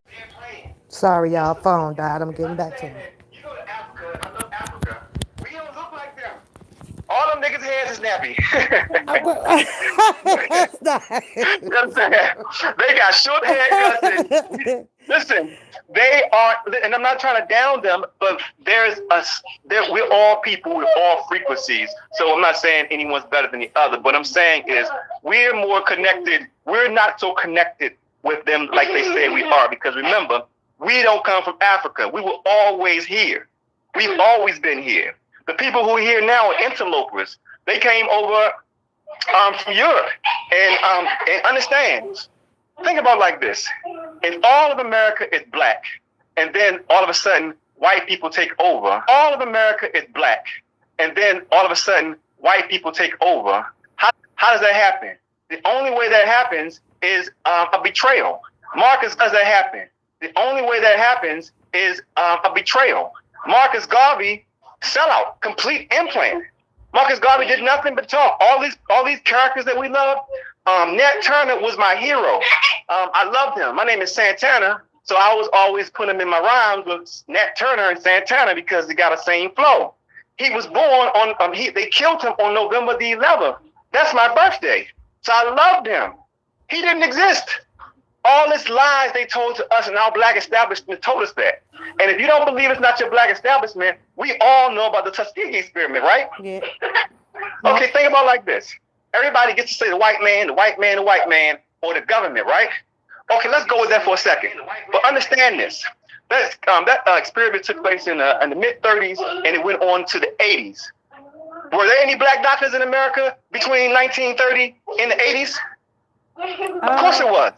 Sorry, y'all. Phone died. I'm getting back to it. You go to Africa. I love Africa. We don't look like them. All them niggas' heads is nappy. You know what I'm saying? They got short haircuts. Listen, they are, and I'm not trying to down them, but we're all people with all frequencies. So I'm not saying anyone's better than the other. What I'm saying is we're more connected. We're not so connected with them like they say we are, because remember, we don't come from Africa. We were always here. We've always been here. The people who are here now are interlopers. They came over from Europe. And understand, think about it like this. If all of America is black, and then all of a sudden white people take over, all of America is black, and then all of a sudden white people take over, how does that happen? The only way that happens is a betrayal. Marcus, does that happen? The only way that happens is a betrayal. Marcus Garvey, sellout, complete implant. Marcus Garvey did nothing but talk. All these characters that we love. Nat Turner was my hero. I loved him. My name is Santana, so I was always putting him in my rhymes with Nat Turner and Santana because they got the same flow. He was born on. They killed him on November the 11th. That's my birthday, so I loved him. He didn't exist. All this lies they told to us, and our black establishment told us that. And if you don't believe it's not your black establishment, we all know about the Tuskegee experiment, right? Yeah. Okay, think about it like this. Everybody gets to say the white man, the white man, the white man, or the government, right? Okay, let's go with that for a second. But understand this. That experiment took place in the mid-30s, and it went on to the 80s. Were there any black doctors in America between 1930 and the 80s? Of course it was.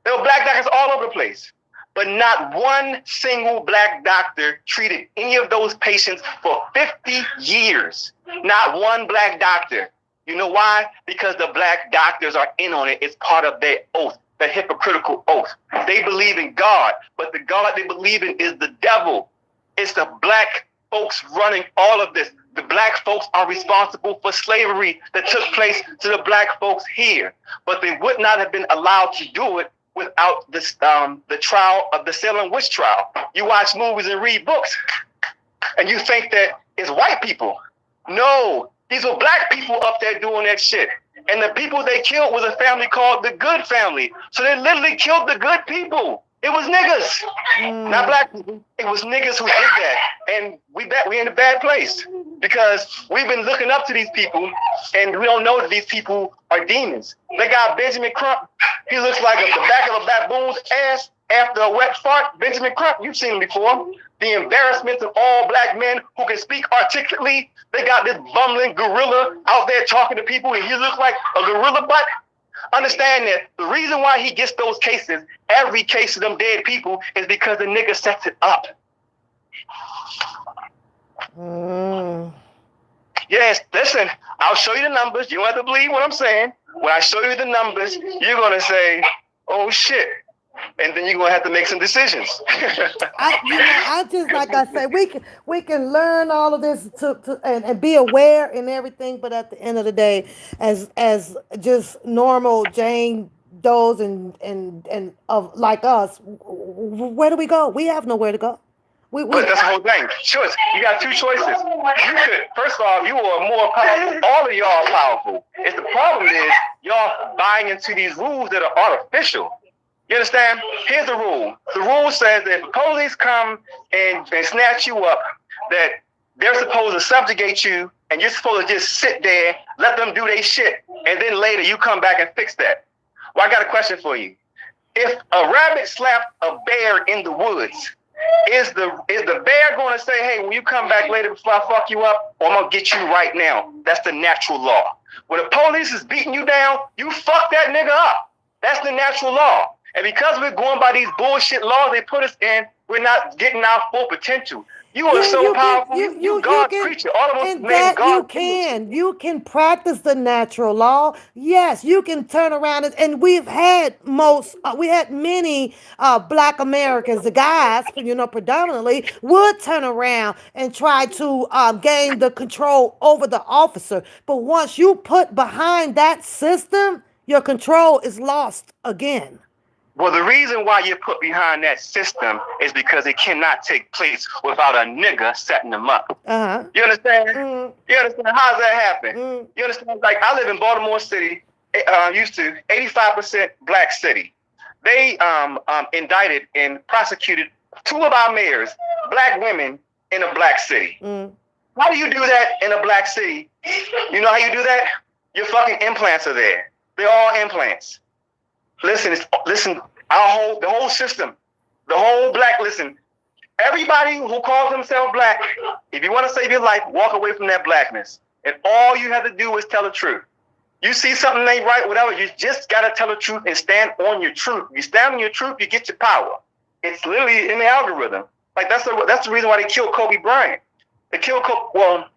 There were black doctors all over the place. but not one single black doctor treated any of those patients for 50 years. Not one black doctor. You know why? Because the black doctors are in on it. It's part of their oath, the hypocritical oath. They believe in God, but the God they believe in is the devil. It's the black folks running all of this. The black folks are responsible for slavery that took place to the black folks here, but they would not have been allowed to do it without this, the trial of the Salem witch trial. You watch movies and read books, and you think that it's white people. No, these were black people up there doing that shit. And the people they killed was a family called the Good Family. So they literally killed the good people. It was niggas, not black people. It was niggas who did that. And we in a bad place because we've been looking up to these people and we don't know that these people are demons. They got Benjamin Crump. He looks like the back of a baboon's ass after a wet fart. Benjamin Crump, you've seen him before. The embarrassment of all black men who can speak articulately. They got this bumbling gorilla out there talking to people and he looks like a gorilla butt. Understand that the reason why he gets those cases, every case of them dead people, is because the nigga sets it up. Yes, listen, I'll show you the numbers. You don't have to believe what I'm saying. When I show you the numbers, you're going to say, oh shit. And then you're going to have to make some decisions. I just, like I say, we can learn all of this and be aware and everything, but at the end of the day, as just normal Jane Does and of like us, where do we go? We have nowhere to go. But that's the whole thing. Choice. You got two choices. You could, first of all, you are more powerful. All of y'all are powerful. It's the problem is y'all buying into these rules that are artificial. You understand? Here's the rule. The rule says that if the police come and snatch you up, that they're supposed to subjugate you and you're supposed to just sit there, let them do their shit, and then later you come back and fix that. Well, I got a question for you. If a rabbit slapped a bear in the woods, is the bear going to say, hey, when you come back later before I fuck you up, or I'm going to get you right now? That's the natural law. When the police is beating you down, you fuck that nigga up. That's the natural law. And because we're going by these bullshit laws they put us in, we're not getting our full potential. You are so powerful. You God's creature. All of us made God. You can practice the natural law. Yes, you can turn around and we had many black Americans, the guys, predominantly would turn around and try to gain the control over the officer. But once you put behind that system, your control is lost again. Well, the reason why you're put behind that system is because it cannot take place without a nigga setting them up. Uh-huh. You understand? You understand? How does that happen? You understand? Like, I live in Baltimore City, used to 85% black city. They indicted and prosecuted 2 of our mayors, black women in a black city. How do you do that in a black city? You know how you do that? Your fucking implants are there. They're all implants. Listen, the whole system, the whole black, listen, everybody who calls themselves black, if you want to save your life, walk away from that blackness. And all you have to do is tell the truth. You see something ain't right, whatever, you just got to tell the truth and stand on your truth. You stand on your truth, you get your power. It's literally in the algorithm. Like, that's the reason why they killed Kobe Bryant. They killed Kobe. Well,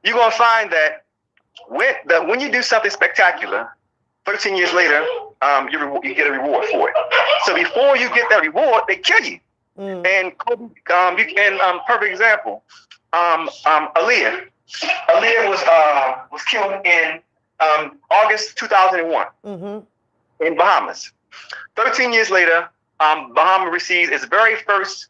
you're going to find that when you do something spectacular, 13 years later, you get a reward for it. So before you get that reward, they kill you. And Kobe, perfect example, Aaliyah. Aaliyah was killed in August 2001 in Bahamas. 13 years later, Bahamas receives its very first,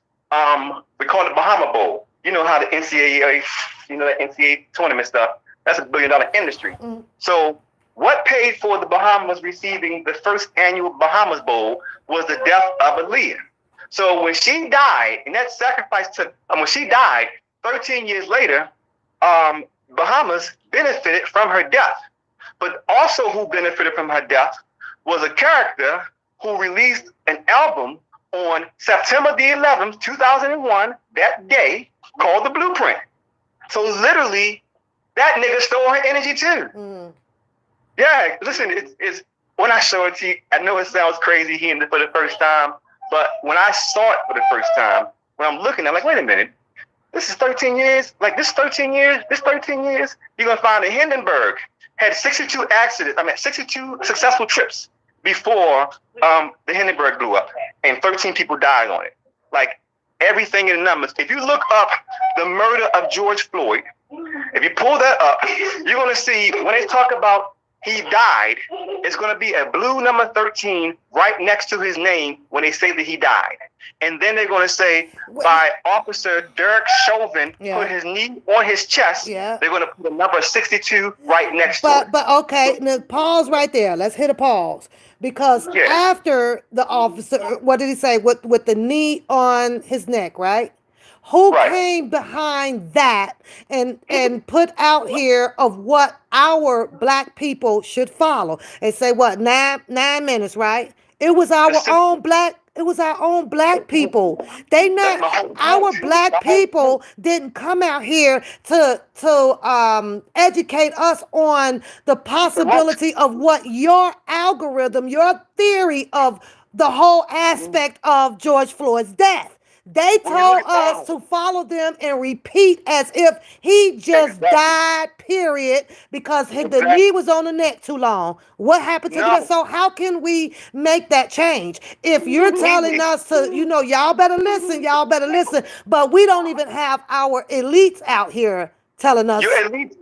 we call it Bahama Bowl. You know how the NCAA, the NCAA tournament stuff, that's $1 billion industry. So what paid for the Bahamas receiving the first annual Bahamas Bowl was the death of Aaliyah. So when she died, and that sacrifice when she died, 13 years later, Bahamas benefited from her death. But also who benefited from her death was a character who released an album on September the 11th, 2001, that day, called The Blueprint. So literally, that nigga stole her energy too. Yeah, listen, it's when I show it to you, I know it sounds crazy hearing it for the first time, But when I saw it for the first time, when I'm looking, I'm like, wait a minute. This is 13 years. Like this 13 years, you're gonna find that Hindenburg had 62 accidents. 62 successful trips before the Hindenburg blew up, and 13 people died on it. Like everything in the numbers. If you look up the murder of George Floyd, if you pull that up, you're gonna see when they talk about he died, it's going to be a blue number 13 right next to his name when they say that he died. And then they're going to say by Officer Derek Chauvin put his knee on his chest. Yeah. They're going to put a number 62 right next to it. But okay, now pause right there. Let's hit a pause. Because after the officer, what did he say? With the knee on his neck, right? Who came behind that and put out here of what our black people should follow and say what 9 minutes, right? It was our own black people. They not our black people didn't come out here to educate us on the possibility of what your algorithm, your theory of the whole aspect of George Floyd's death. They told us to follow them and repeat as if he just died, period, because the knee was on the neck too long. What happened to that? So how can we make that change? If you're telling us to, y'all better listen, but we don't even have our elites out here telling us. Your elites,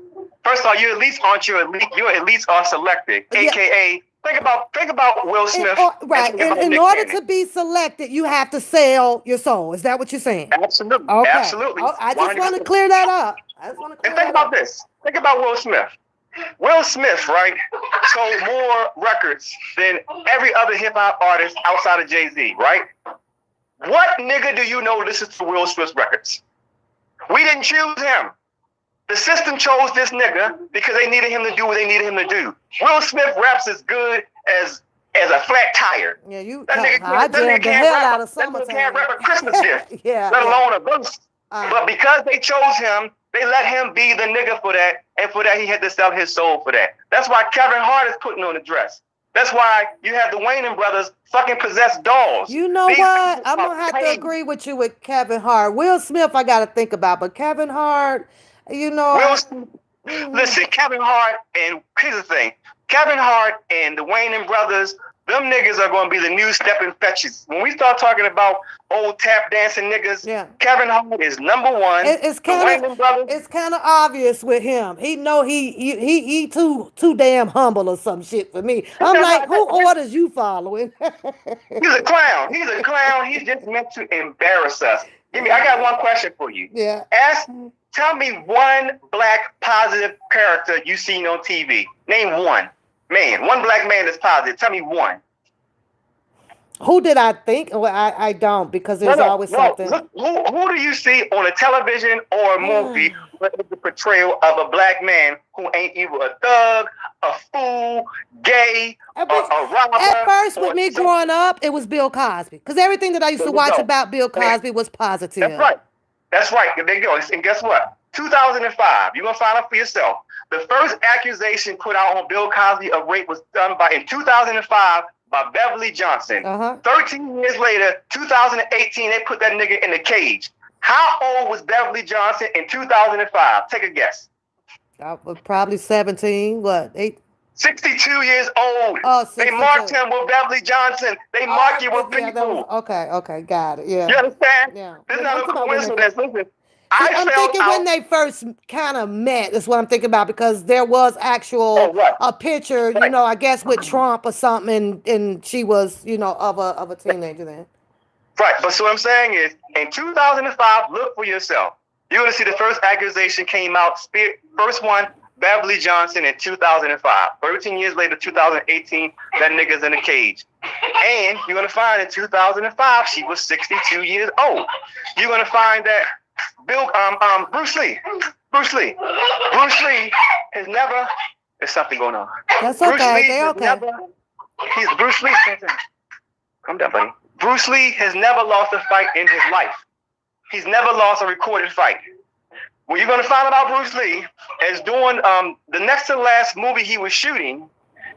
first of all, your elites aren't your elite. Your elites are selected, a.k.a. Think about Will Smith. Right. In order to be selected, you have to sell your soul. Is that what you're saying? Absolutely. Okay. Absolutely. I just want to clear that up. And think about this. Think about Will Smith. Will Smith, right, sold more records than every other hip hop artist outside of Jay-Z, right? What nigga do you know listens to Will Smith's records? We didn't choose him. The system chose this nigga because they needed him to do what they needed him to do. Will Smith raps as good as a flat tire. Yeah, I jammed the hell out of Summertime. That nigga can't rap a Christmas gift, let alone a verse. But because they chose him, they let him be the nigga for that, and for that he had to sell his soul for that. That's why Kevin Hart is putting on the dress. That's why you have the Wayne brothers fucking possess dolls. You know what? I'm gonna have to agree with you with Kevin Hart. Will Smith, I gotta think about, but Kevin Hart. Listen, Kevin Hart, and here's the thing. Kevin Hart and the Wayne brothers, them niggas are going to be the new stepping fetches. When we start talking about old tap dancing niggas, Kevin Hart is number one. It's kind of obvious with him. He too damn humble or some shit for me. I'm like, who orders you following? He's a clown. He's just meant to embarrass us. I got one question for you. Yeah. Tell me one black positive character you seen on TV. Name one black man that's positive. Tell me one. Who did I think? Well, I don't, because there's always something. Look, who do you see on a television or a movie with the portrayal of a black man who ain't either a thug, a fool, gay, a robber? At first, with me growing up, it was Bill Cosby, because everything that I used to watch about Bill Cosby was positive. That's right. There you go. And guess what? 2005. You're gonna find out for yourself. The first accusation put out on Bill Cosby of rape was done in 2005 by Beverly Johnson. 13 years later, 2018, they put that nigga in the cage. How old was Beverly Johnson in 2005? Take a guess. Probably 17. What? 62 years old. Oh, they marked him with Beverly Johnson. They mark you with people. Okay, got it. Yeah. You understand? Yeah. This is not a coincidence. Listen, I'm thinking when they first kind of met is what I'm thinking about, because there was a picture, I guess with Trump or something, and she was, of a teenager then. Right, but so what I'm saying is, in 2005, look for yourself. You're going to see the first accusation came out, first one, Beverly Johnson in 2005. 13 years later, 2018, that nigga's in a cage. And you're going to find in 2005, she was 62 years old. You're going to find that Bruce Lee has never, there's something going on. That's okay. Bruce Lee, calm down, buddy. Bruce Lee has never lost a fight in his life. He's never lost a recorded fight. What you're going to find about Bruce Lee is doing the next to last movie he was shooting.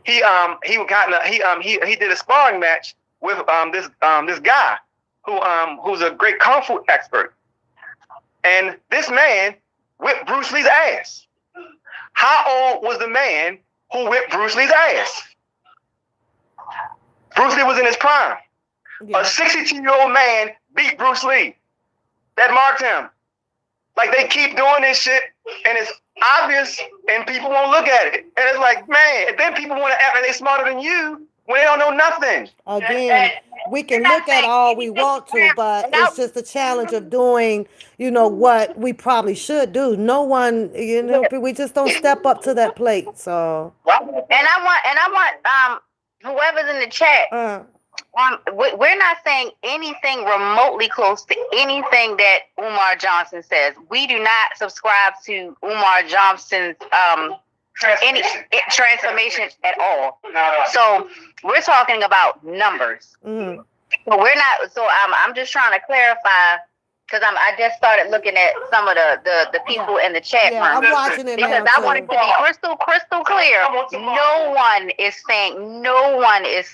He did a sparring match with this guy who's a great kung fu expert, and this man whipped Bruce Lee's ass. How old was the man who whipped Bruce Lee's ass? Bruce Lee was in his prime. Yeah. A 62-year-old man beat Bruce Lee. That marked him. Like, they keep doing this shit, and it's obvious, and people won't look at it. And it's like, man, and then people want to act like they're smarter than you when they don't know nothing. Again, we can look at all we want to, but it's just the challenge of doing, what we probably should do. No one, we just don't step up to that plate. So. And I want whoever's in the chat. We're not saying anything remotely close to anything that Umar Johnson says. We do not subscribe to Umar Johnson's any transformation at all. So we're talking about numbers. Mm-hmm. So we're not. So I'm just trying to clarify, because I just started looking at some of the people in the chat room. I'm watching it because I want it to be crystal clear. No one is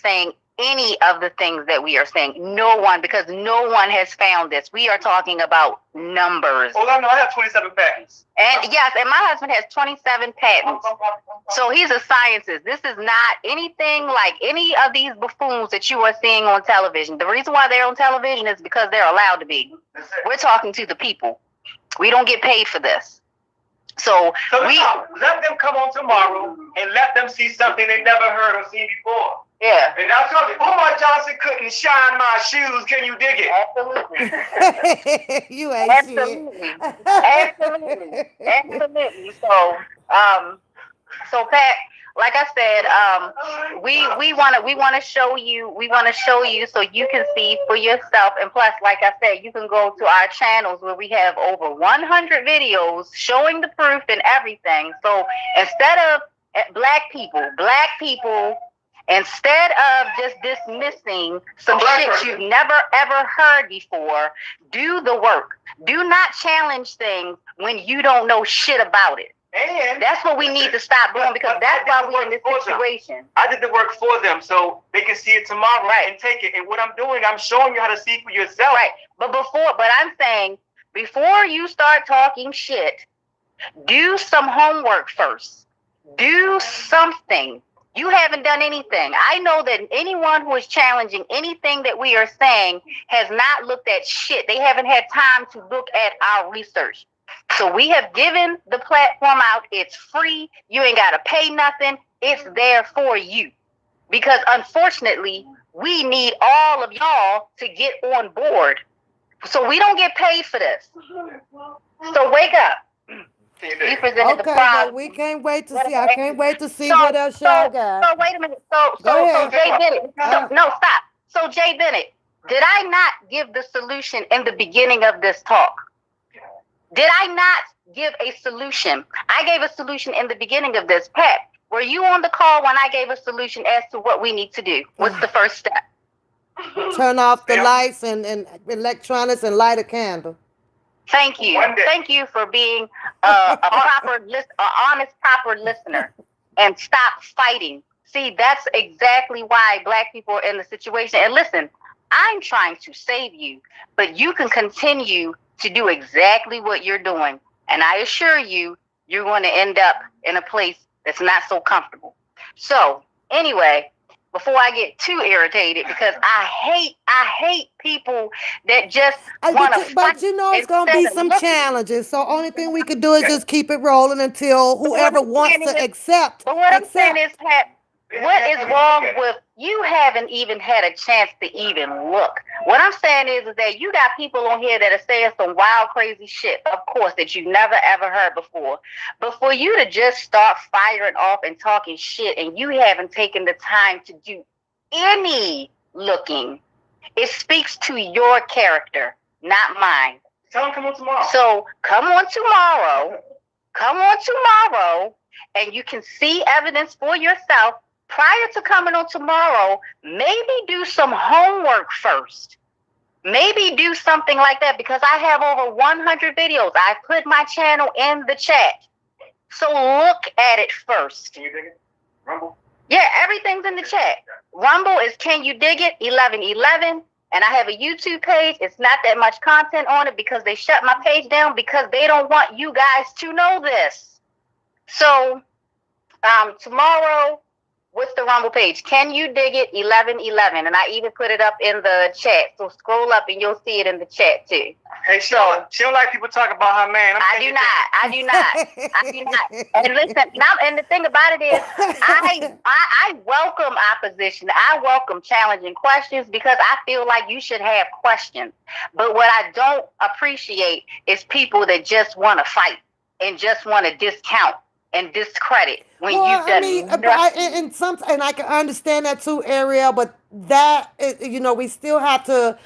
saying any of the things that we are saying. No one, because no one has found this. We are talking about numbers. Oh, no, I have 27 patents. And yes, and my husband has 27 patents. So he's a scientist. This is not anything like any of these buffoons that you are seeing on television. The reason why they're on television is because they're allowed to be. We're talking to the people. We don't get paid for this. So we let them come on tomorrow and let them see something they never heard or seen before. Yeah. And now tell me, Umar Johnson couldn't shine my shoes. Can you dig it? Absolutely. You ain't Absolutely. So Pat, like I said, we want to show you so you can see for yourself. And plus, like I said, you can go to our channels where we have over 100 videos showing the proof and everything. So instead of black people, instead of just dismissing some shit you've never ever heard before, do the work. Do not challenge things when you don't know shit about it. And that's what we need to stop doing, because that's why we're in this situation. I did the work for them so they can see it tomorrow and take it. And what I'm doing, I'm showing you how to see for yourself. Right. But I'm saying, before you start talking shit, do some homework first. Do something. You haven't done anything. I know that anyone who is challenging anything that we are saying has not looked at shit. They haven't had time to look at our research. So we have given the platform out. It's free. You ain't got to pay nothing. It's there for you. Because unfortunately, we need all of y'all to get on board. So we don't get paid for this. So wake up. You presented the problem. But we can't wait to see. I can't wait to see what else y'all got. So wait a minute. So Jay Bennett. No, stop. So Jay Bennett, did I not give the solution in the beginning of this talk? Did I not give a solution? I gave a solution in the beginning of this. Pat, were you on the call when I gave a solution as to what we need to do? What's the first step? Turn off the lights and electronics and light a candle. Thank you. Thank you for being a honest, proper listener, and stop fighting. See, that's exactly why black people are in the situation. And listen, I'm trying to save you, but you can continue to do exactly what you're doing. And I assure you, you're going to end up in a place that's not so comfortable. So anyway, before I get too irritated, because I hate people that just want to fight. But it's going to be some challenges. So only thing we could do is just keep it rolling until whoever wants to accept. But what I'm saying is, Pat, what is wrong with you? Haven't even had a chance to even look. What I'm saying is that you got people on here that are saying some wild, crazy shit, of course, that you've never ever heard before. But for you to just start firing off and talking shit, and you haven't taken the time to do any looking, it speaks to your character, not mine. Tell them come on tomorrow. So come on tomorrow, and you can see evidence for yourself. Prior to coming on tomorrow, maybe do some homework first. Maybe do something like that, because I have over 100 videos. I put my channel in the chat. So look at it first. Can you dig it? Rumble? Yeah, everything's in the chat. Rumble is Can You Dig It 1111. And I have a YouTube page. It's not that much content on it because they shut my page down because they don't want you guys to know this. So tomorrow with the Rumble page, Can You Dig It 1111? And I even put it up in the chat. So scroll up and you'll see it in the chat too. Hey, she don't like people talking about her man. I do not. And listen, now, and the thing about it is, I welcome opposition. I welcome challenging questions because I feel like you should have questions. But what I don't appreciate is people that just want to fight and just want to discount and discredit when you've done and I can understand that too, Ariel, but that we still have to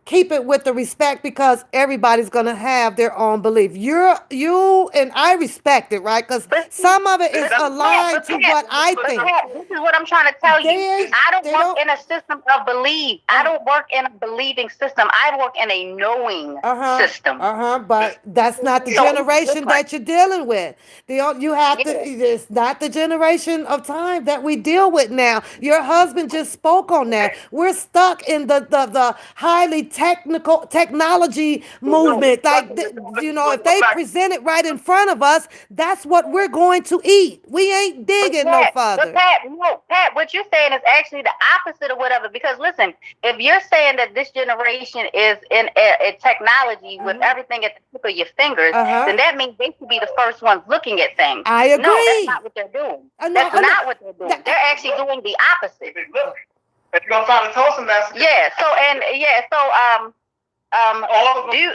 keep it with the respect because everybody's gonna have their own belief. You and I respect it, right? Because some of it is aligned to what I think. This is what I'm trying to tell you. I don't work in a system of belief. I don't work in a believing system. I work in a knowing system. But that's not the generation that you're dealing with. It's not the generation of time that we deal with now. Your husband just spoke on that. We're stuck in the highly technology movement. Like, if they present it right in front of us, that's what we're going to eat. We ain't digging no further. Pat, what you're saying is actually the opposite of whatever. Because listen, if you're saying that this generation is in a technology with everything at the tip of your fingers, then that means they should be the first ones looking at things. I agree. No, that's not what they're doing. That's not what they're doing. They're actually doing the opposite. If you're gonna find a toast message.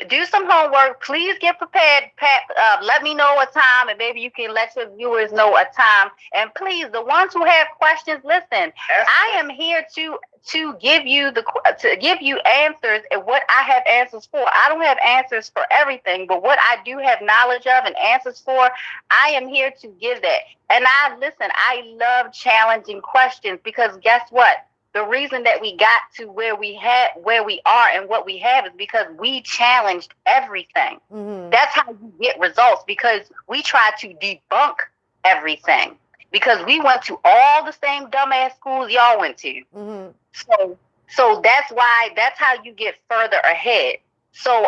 Do some homework. Please get prepared, Pat. Let me know a time, and maybe you can let your viewers know a time. And please, the ones who have questions, listen. I am here to give you answers and what I have answers for. I don't have answers for everything, but what I do have knowledge of and answers for, I am here to give that. And I love challenging questions because guess what? The reason that we got to where we are and what we have is because we challenged everything. That's how you get results, because we try to debunk everything, because we went to all the same dumbass schools y'all went to. So that's how you get further ahead. So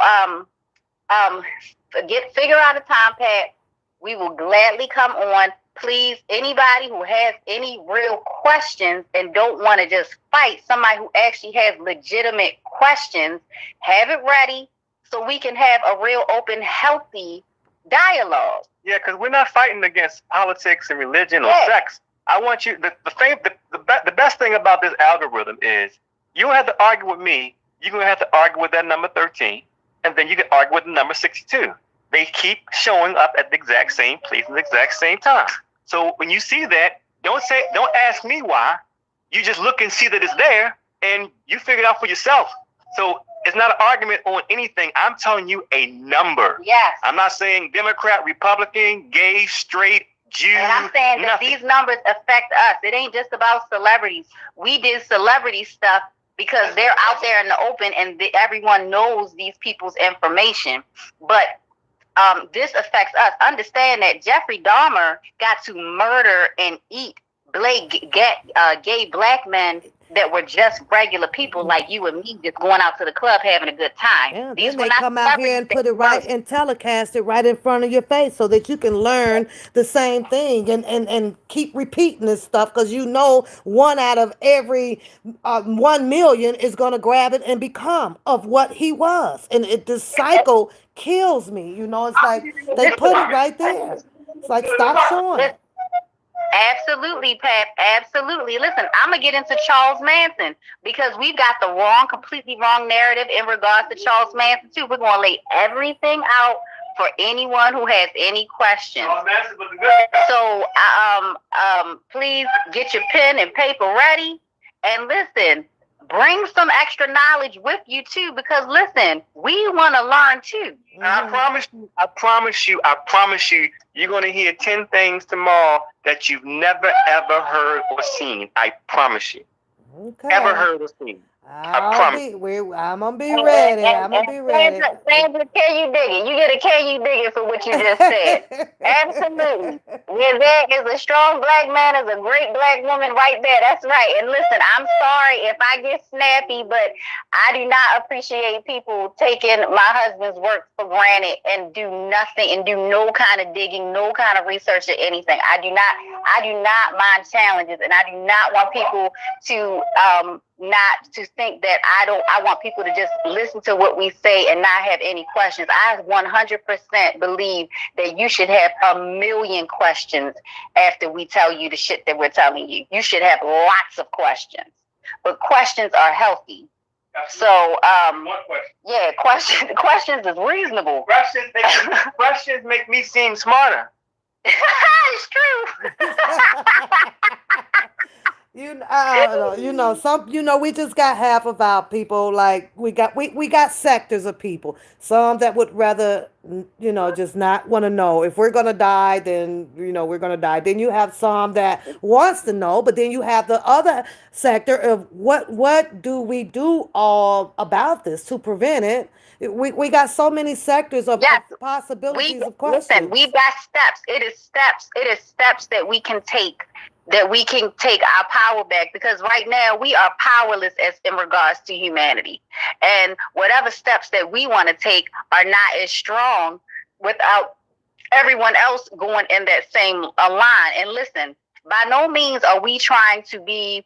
figure out a time, Pat. We will gladly come on. Please, anybody who has any real questions and don't want to just fight, somebody who actually has legitimate questions, have it ready so we can have a real open, healthy dialogue. Yeah, because we're not fighting against politics and religion or sex. I want you, the best thing about this algorithm is you don't have to argue with me. You're going to have to argue with that number 13, and then you can argue with the number 62. They keep showing up at the exact same place at the exact same time. So when you see that, don't ask me why. You just look and see that it's there, and you figure it out for yourself. So it's not an argument on anything. I'm telling you a number. Yes. I'm not saying Democrat, Republican, gay, straight, Jew. And I'm saying that these numbers affect us. It ain't just about celebrities. We did celebrity stuff because they're out there in the open and everyone knows these people's information. But this affects us. Understand that Jeffrey Dahmer got to murder and eat gay black men that were just regular people like you and me, just going out to the club having a good time. Yeah, then they come out here and put it right and telecast it right in front of your face so that you can learn the same thing and keep repeating this stuff, because one out of every 1 million is going to grab it and become of what he was. And this cycle kills me. It's like they put it right there. It's like, stop showing it. Absolutely, Pat. Absolutely. Listen, I'm going to get into Charles Manson because we've got the completely wrong narrative in regards to Charles Manson, too. We're going to lay everything out for anyone who has any questions. So please get your pen and paper ready. And listen, bring some extra knowledge with you, too, because, listen, we want to learn, too. I promise you, you're going to hear 10 things tomorrow that you've never, ever heard or seen. I promise you. Okay. Ever heard or seen. promise. I'm gonna be And, ready. and, I'm gonna and be ready. Sandra, can you dig it? You get a can you dig it for what you just said. Absolutely. Where there is a strong black man is a great black woman right there. That's right. And listen, I'm sorry if I get snappy, but I do not appreciate people taking my husband's work for granted and do nothing and do no kind of digging, no kind of research or anything. I do not mind challenges, and I do not want people to not to think that I want people to just listen to what we say and not have any questions. I 100% believe that you should have a million questions after we tell you the shit that we're telling you. You should have lots of questions, but questions are healthy. So, yeah, questions is reasonable. Questions make me seem smarter. It's true. We just got half of our people. Like we got sectors of people. Some that would rather, just not want to know. If we're gonna die, then we're gonna die. Then you have some that wants to know, but then you have the other sector of what do we do all about this to prevent it? We got so many sectors of Yes, we possibilities of listen. questions. We've got steps. It is steps. It is steps that we can take. That we can take our power back, because right now we are powerless as in regards to humanity, and whatever steps that we want to take are not as strong without everyone else going in that same line. And listen, by no means are we trying to be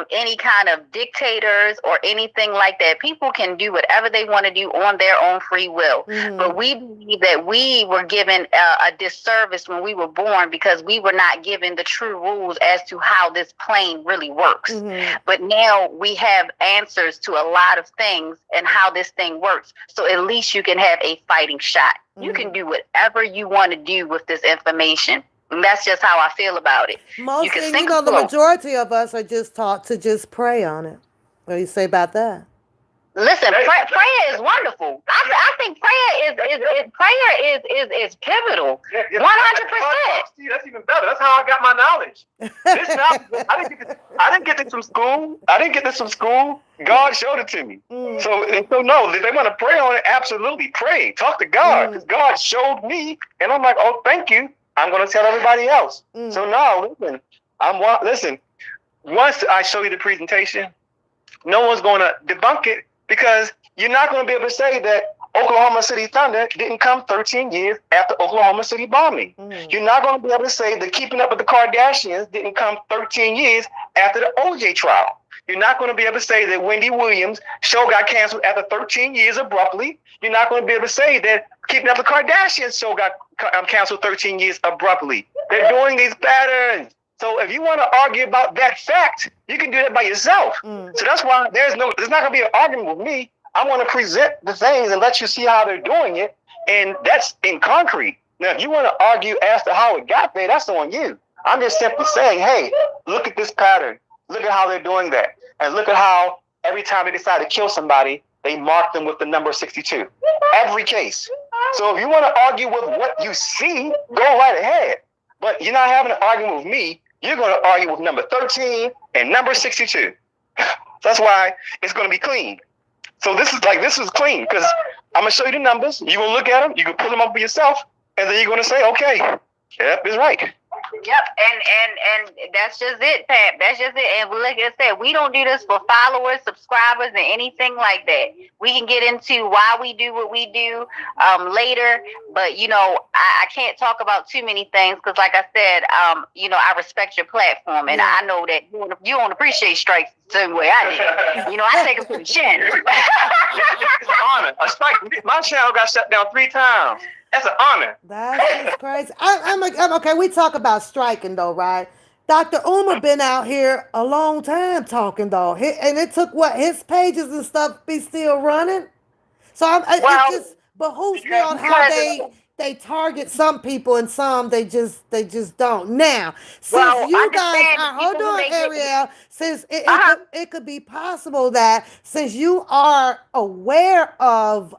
any kind of dictators or anything like that. People can do whatever they want to do on their own free will. Mm-hmm. But we believe that we were given a disservice when we were born, because we were not given the true rules as to how this plane really works. Mm-hmm. But now we have answers to a lot of things and how this thing works. So at least you can have a fighting shot. Mm-hmm. You can do whatever you want to do with this information. And that's just how I feel about it. Mostly, the majority of us are just taught to just pray on it. What do you say about that? Listen, prayer is wonderful. I think prayer is pivotal. 100%. That's even better. That's how I got my knowledge. I didn't get this from school. God showed it to me. So no, if they want to pray on it, absolutely pray. Talk to God, because God showed me, and I'm like, oh, thank you. I'm going to tell everybody else. So now, listen. Once I show you the presentation, no one's going to debunk it, because you're not going to be able to say that Oklahoma City Thunder didn't come 13 years after Oklahoma City bombing. You're not going to be able to say the Keeping Up with the Kardashians didn't come 13 years after the OJ trial. You're not going to be able to say that Wendy Williams' show got canceled after 13 years abruptly. You're not going to be able to say that Keeping Up with the Kardashians show got canceled 13 years abruptly. They're doing these patterns. So if you want to argue about that fact, you can do that by yourself. So that's why there's not going to be an argument with me. I want to present the things and let you see how they're doing it, and that's in concrete. Now, if you want to argue as to how it got there, that's on you. I'm just simply saying, hey, look at this pattern. Look at how they're doing that. And look at how every time they decide to kill somebody, they mark them with the number 62. Every case. So if you want to argue with what you see, go right ahead. But you're not having an argument with me. You're going to argue with number 13 and number 62. That's why it's going to be clean. So this is clean, because I'm going to show you the numbers. You're going to look at them. You can pull them up for yourself. And then you're going to say, okay, yep, it's right. Yep, and that's just it, Pat. That's just it. And like I said, we don't do this for followers, subscribers, and anything like that. We can get into why we do what we do later, but I can't talk about too many things, because, like I said, I respect your platform, and I know that you don't appreciate strikes the same way I do. I take them to the chin. It's an honor. A strike. My channel got shut down 3 times. That's an honor. That's just crazy. I'm okay. We talk about striking though, right? Dr. Umar been out here a long time talking though, and it took his pages and stuff be still running. So it just behooves me on how they target some people and some they just don't. Now, since you guys hold on, Ariel, since it could be possible that since you are aware of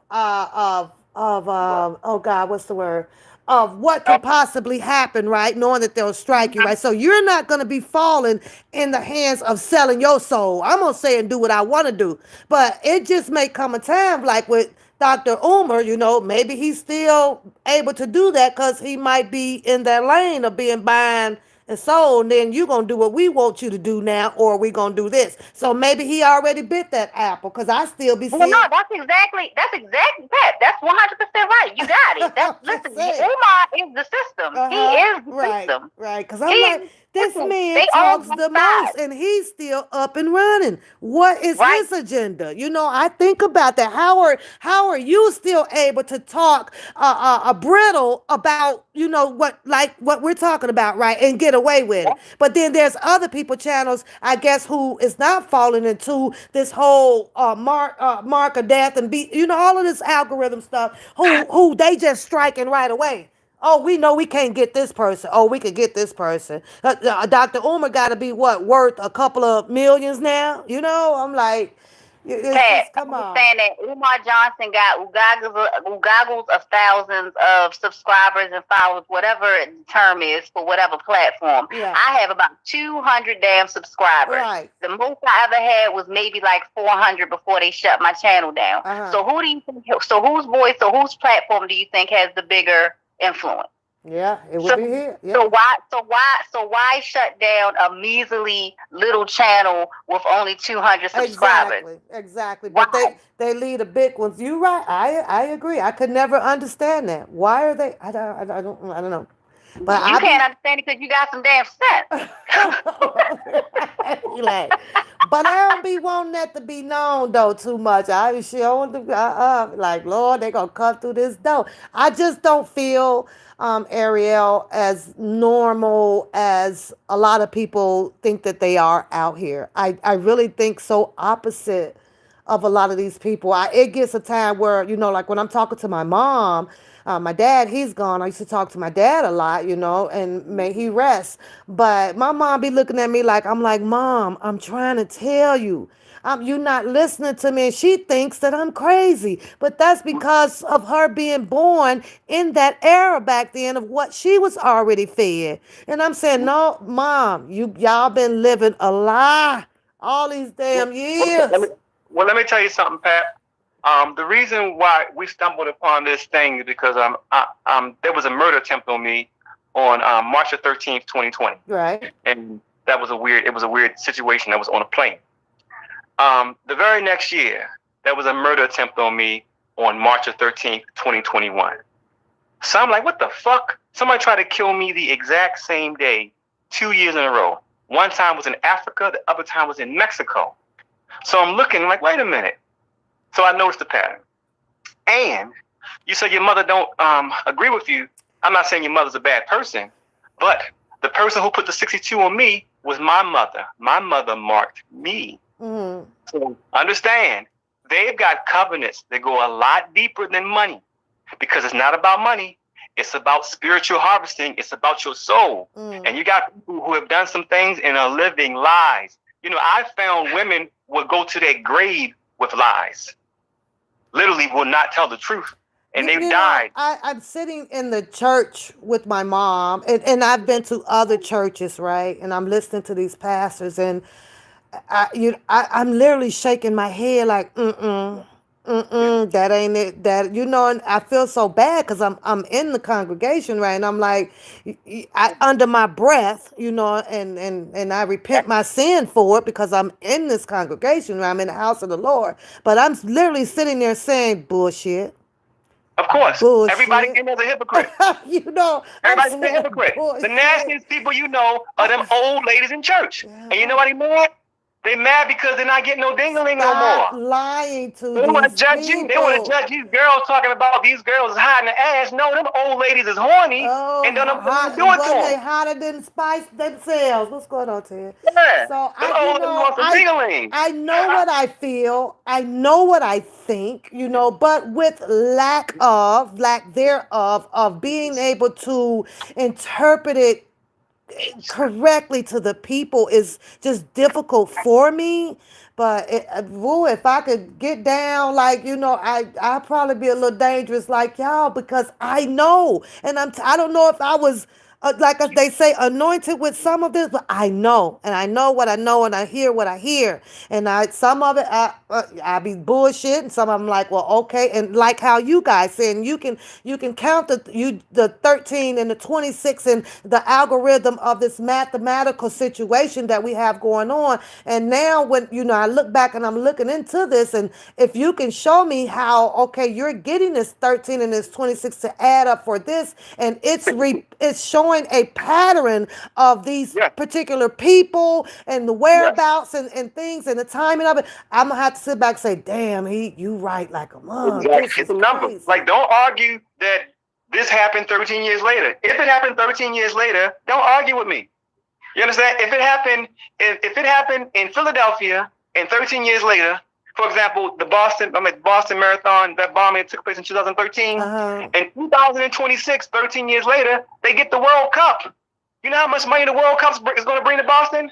oh God, what's the word? of what Oh, can possibly happen, right? Knowing that they'll strike you, right? So you're not going to be falling in the hands of selling your soul. I'm going to say and do what I want to do. But it just may come a time like with Dr. Umar, maybe he's still able to do that because he might be in that lane of being buying and sold. And then you're going to do what we want you to do now, or we going to do this. So maybe he already bit that apple because I still be Well, no, seeing. that's exactly that. That's 100% right. You got it. That's I'm just listen. saying. Umar is the system. He Uh-huh. is the Right. system. Right. Because He I'm like, is this listen. man They all talks both the most sides, and he's still up and running. What is right? his agenda? I think about that. How are you still able to talk a brittle about, what we're talking about, right? And get away with Yeah. it. But then there's other people channels, I guess, who is not falling into this whole mark of death and be, all of this algorithm stuff, who they just striking right away. Oh, we know we can't get this person. Oh, we could get this person. Dr. Umar got to be what, worth a couple of millions now? I'm like, it's Pat, just come on. understand that Umar Johnson got goggles of thousands of subscribers and followers, whatever the term is for whatever platform. Yeah. I have about 200 damn subscribers. Right. The most I ever had was maybe like 400 before they shut my channel down. Uh-huh. So who do you think? So whose voice or whose platform do you think has the bigger influence? Yeah, it would So, be here. Yeah. so why shut down a measly little channel with only 200 subscribers? Exactly. Why? But they lead the big ones. You right. I agree. I could never understand that. Why are they? I don't know. But You I can't be understand it because you got some damn like, but I don't be wanting that to be known though too much. I be sure like Lord, they gonna cut through this door. I just don't feel Ariel as normal as a lot of people think that they are out here. I really think so opposite of a lot of these people. It gets a time where, like when I'm talking to my mom, my dad, he's gone. I used to talk to my dad a lot, and may he rest. But my mom be looking at me like, I'm like, Mom, I'm trying to tell you. You're not listening to me. And she thinks that I'm crazy. But that's because of her being born in that era back then of what she was already fed. And I'm saying, no, Mom, y'all been living a lie all these damn let me years. let me tell you something, Pat. The reason why we stumbled upon this thing is because there was a murder attempt on me on March the 13th, 2020, Right. and it was a weird situation. I was on a plane. The very next year, there was a murder attempt on me on March the 13th, 2021. So I'm like, what the fuck? Somebody tried to kill me the exact same day, 2 years in a row. One time was in Africa, the other time was in Mexico. So I'm looking like, wait a minute. So I noticed the pattern. And you said your mother don't agree with you. I'm not saying your mother's a bad person, but the person who put the 62 on me was my mother. My mother marked me. Mm-hmm. So understand, they've got covenants that go a lot deeper than money, because it's not about money. It's about spiritual harvesting. It's about your soul. And you got people who have done some things and are living lies. I found women would go to their grave with lies. Literally will not tell the truth. And they died. I'm sitting in the church with my mom, and I've been to other churches, right? And I'm listening to these pastors, and I'm literally shaking my head like, that ain't it. And I feel so bad because I'm in the congregation, right? And I'm like, under my breath, and I repent my sin for it because I'm in this congregation, right? I'm in the house of the Lord, but I'm literally sitting there saying bullshit. Of course. Everybody Bullshit. in there's a hypocrite. I'm Everybody's a saying hypocrite. The bullshit. nastiest people are them old ladies in church. Yeah. And you know what they mad? They mad because they're not getting no ding-a-ling no Stop more. lying to They want to these judge you. They want to people. judge these girls talking about these girls hiding the ass. No, them old ladies is horny Oh, and don't know what to do it wasn't to they them. hotter than Spice themselves? What's going on, Ted? Yeah. So Them old ladies want some ding-a-ling. I know what I feel. I know what I think. But with lack thereof of being able to interpret it correctly to the people is just difficult for me. But if I could get down, like, I'd probably be a little dangerous like y'all, because I know, and I don't know if I was like they say, anointed with some of this, but I know, and I know what I know, and I hear what I hear, and some of it I be bullshit, and some of them like, well, okay, and like how you guys saying you can count the 13 and the 26 and the algorithm of this mathematical situation that we have going on, and now when I look back and I'm looking into this, and if you can show me how, okay, you're getting this 13 and this 26 to add up for this, and it's showing a pattern of these Yes, particular people and the yes, whereabouts and things and the timing of it, I'm gonna have to sit back and say, damn, you right like a mug. exactly. This It's is a number. crazy. Like, don't argue that this happened 13 years later. If it happened 13 years later, don't argue with me. You understand? If it happened in Philadelphia and 13 years later, for example, the Boston Marathon, that bombing took place in 2013, Uh-huh. and 2026, 13 years later, they get the World Cup. You know how much money the World Cup is going to bring to Boston?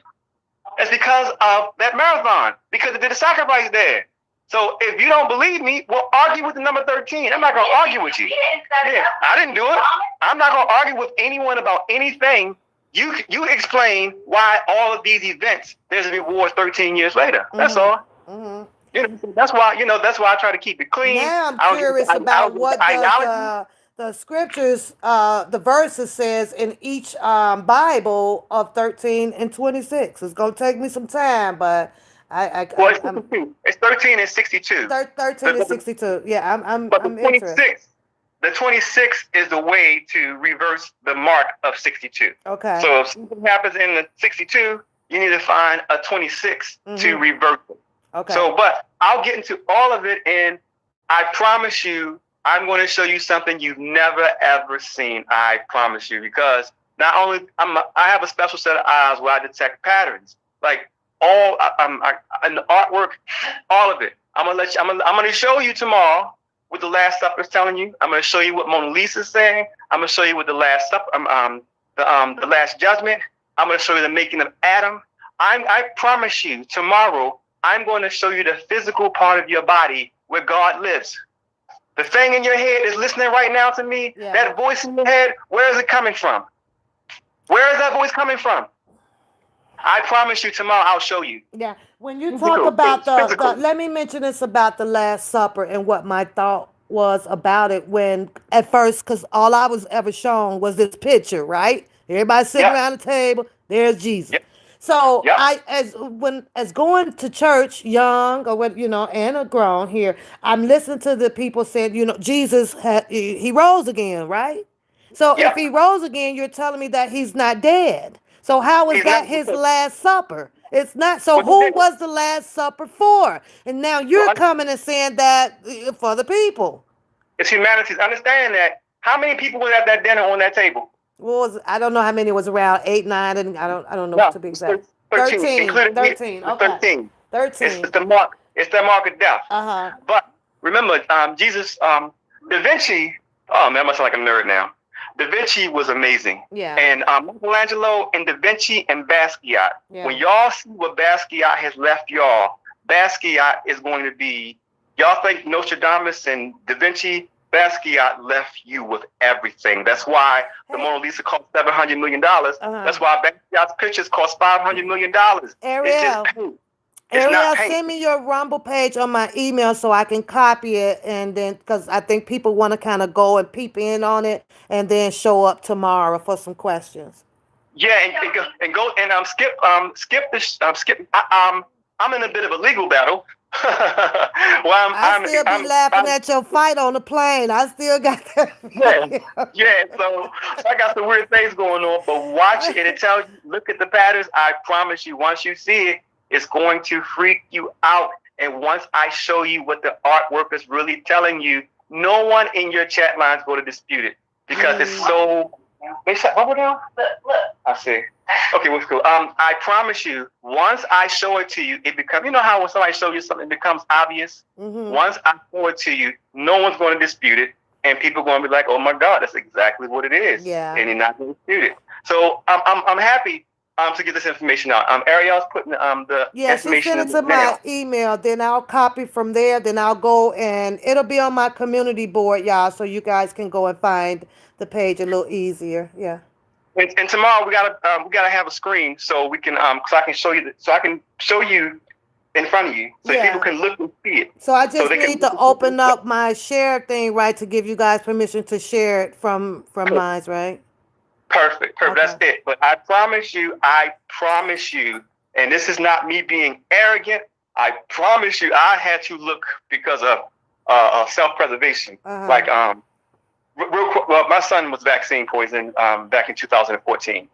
It's because of that marathon, because they did a sacrifice there. So if you don't believe me, well, argue with the number 13. I'm not going to argue with you. Yeah, I didn't do it. I'm not going to argue with anyone about anything. You explain why all of these events, there's a reward 13 years later. That's all. Mm-hmm. That's why I try to keep it clean. Now I'm I don't curious I don't about get the what does ideology. the scriptures, the verses says in each Bible of 13 and 26. It's gonna take me some time, but Well, it's I'm 62. It's 13 and 62. 13 and The, 62. Yeah, But I'm interested. the 26 is the way to reverse the mark of 62. Okay. So if something happens in the 62, you need to find a 26 to reverse it. Okay. So, but I'll get into all of it, and I promise you, I'm going to show you something you've never ever seen. I promise you, because not only I have a special set of eyes where I detect patterns, like and the artwork, all of it. I'm gonna show you tomorrow what the Last Supper is telling you. I'm gonna show you what Mona Lisa is saying. I'm gonna show you what the Last Supper, the Last Judgment. I'm gonna show you the making of Adam. I promise you tomorrow, I'm going to show you the physical part of your body where God lives. The thing in your head is listening right now to me. Yeah. That voice in your head, where is it coming from? Where is that voice coming from? I promise you tomorrow I'll show you. Yeah. When you talk about let me mention this about the Last Supper and what my thought was about it when at first, because all I was ever shown was this picture, right? Everybody sitting around the table. There's Jesus. Yep. So Yep. as going to church, young or what, and a grown here, I'm listening to the people saying, Jesus he rose again, right? So if Yep. he rose again, you're telling me that he's not dead. So how is He's that not his because Last Supper? It's not. So what he who did. was the Last Supper for? And now you're Well, coming and saying that for the people. it's humanity's understanding that. How many people were at that dinner on that table? What was, I don't know how many was around, 8, 9, and I don't know No, to be it's exact. 13, 13, including me. 13. It's Okay. 13. 13. It's the mark. It's the mark of death. Uh-huh. But remember, Jesus, Da Vinci. Oh man, I must sound like a nerd now. Da Vinci was amazing. Yeah. And Michelangelo and Da Vinci and Basquiat. Yeah. When y'all see what Basquiat has left y'all, Basquiat is going to be. Y'all think Nostradamus and Da Vinci? Basquiat left you with everything. That's why the Mona Lisa cost $700 million. That's why Basquiat's pictures cost $500 million. Ariel. It's just paint. It's Ariel, not paint. send me your Rumble page on my email so I can copy it, and then because I think people want to kind of go and peep in on it, and then show up tomorrow for some questions. Yeah, and go and skip this skip. I'm in a bit of a legal battle. I still be laughing at your fight on the plane. I still got that. Yeah. So I got some weird things going on, but watch it and it tells you. Look at the patterns. I promise you, once you see it, it's going to freak you out. And once I show you what the artwork is really telling you, no one in your chat line is going to dispute it because it's so. They shut bubble down. Look. I see. Okay, what's cool? I promise you, once I show it to you, it becomes. You know how when somebody shows you something, it becomes obvious. Once I show it to you, no one's going to dispute it. and people are going to be like, "Oh my God, that's exactly what it is," Yeah. and you're not going to dispute it. So I'm happy to get this information out. Ariel's putting the Yeah, she information sent it in to my now. email. Then I'll copy from there. Then I'll go and it'll be on my community board, y'all, so you guys can go and find the page a little easier. Yeah. And tomorrow we gotta have a screen so we can so I can show you so I can show you in front of you so people Yeah. can look and see it. So I So just they can need to open up my share thing, right, to give you guys permission to share it from mine, right? perfect. That's Okay. it. But I promise you, and this is not me being arrogant. I promise you, I had to look because of self-preservation. Uh-huh. Like real quick, well, my son was vaccine poisoned back in 2014.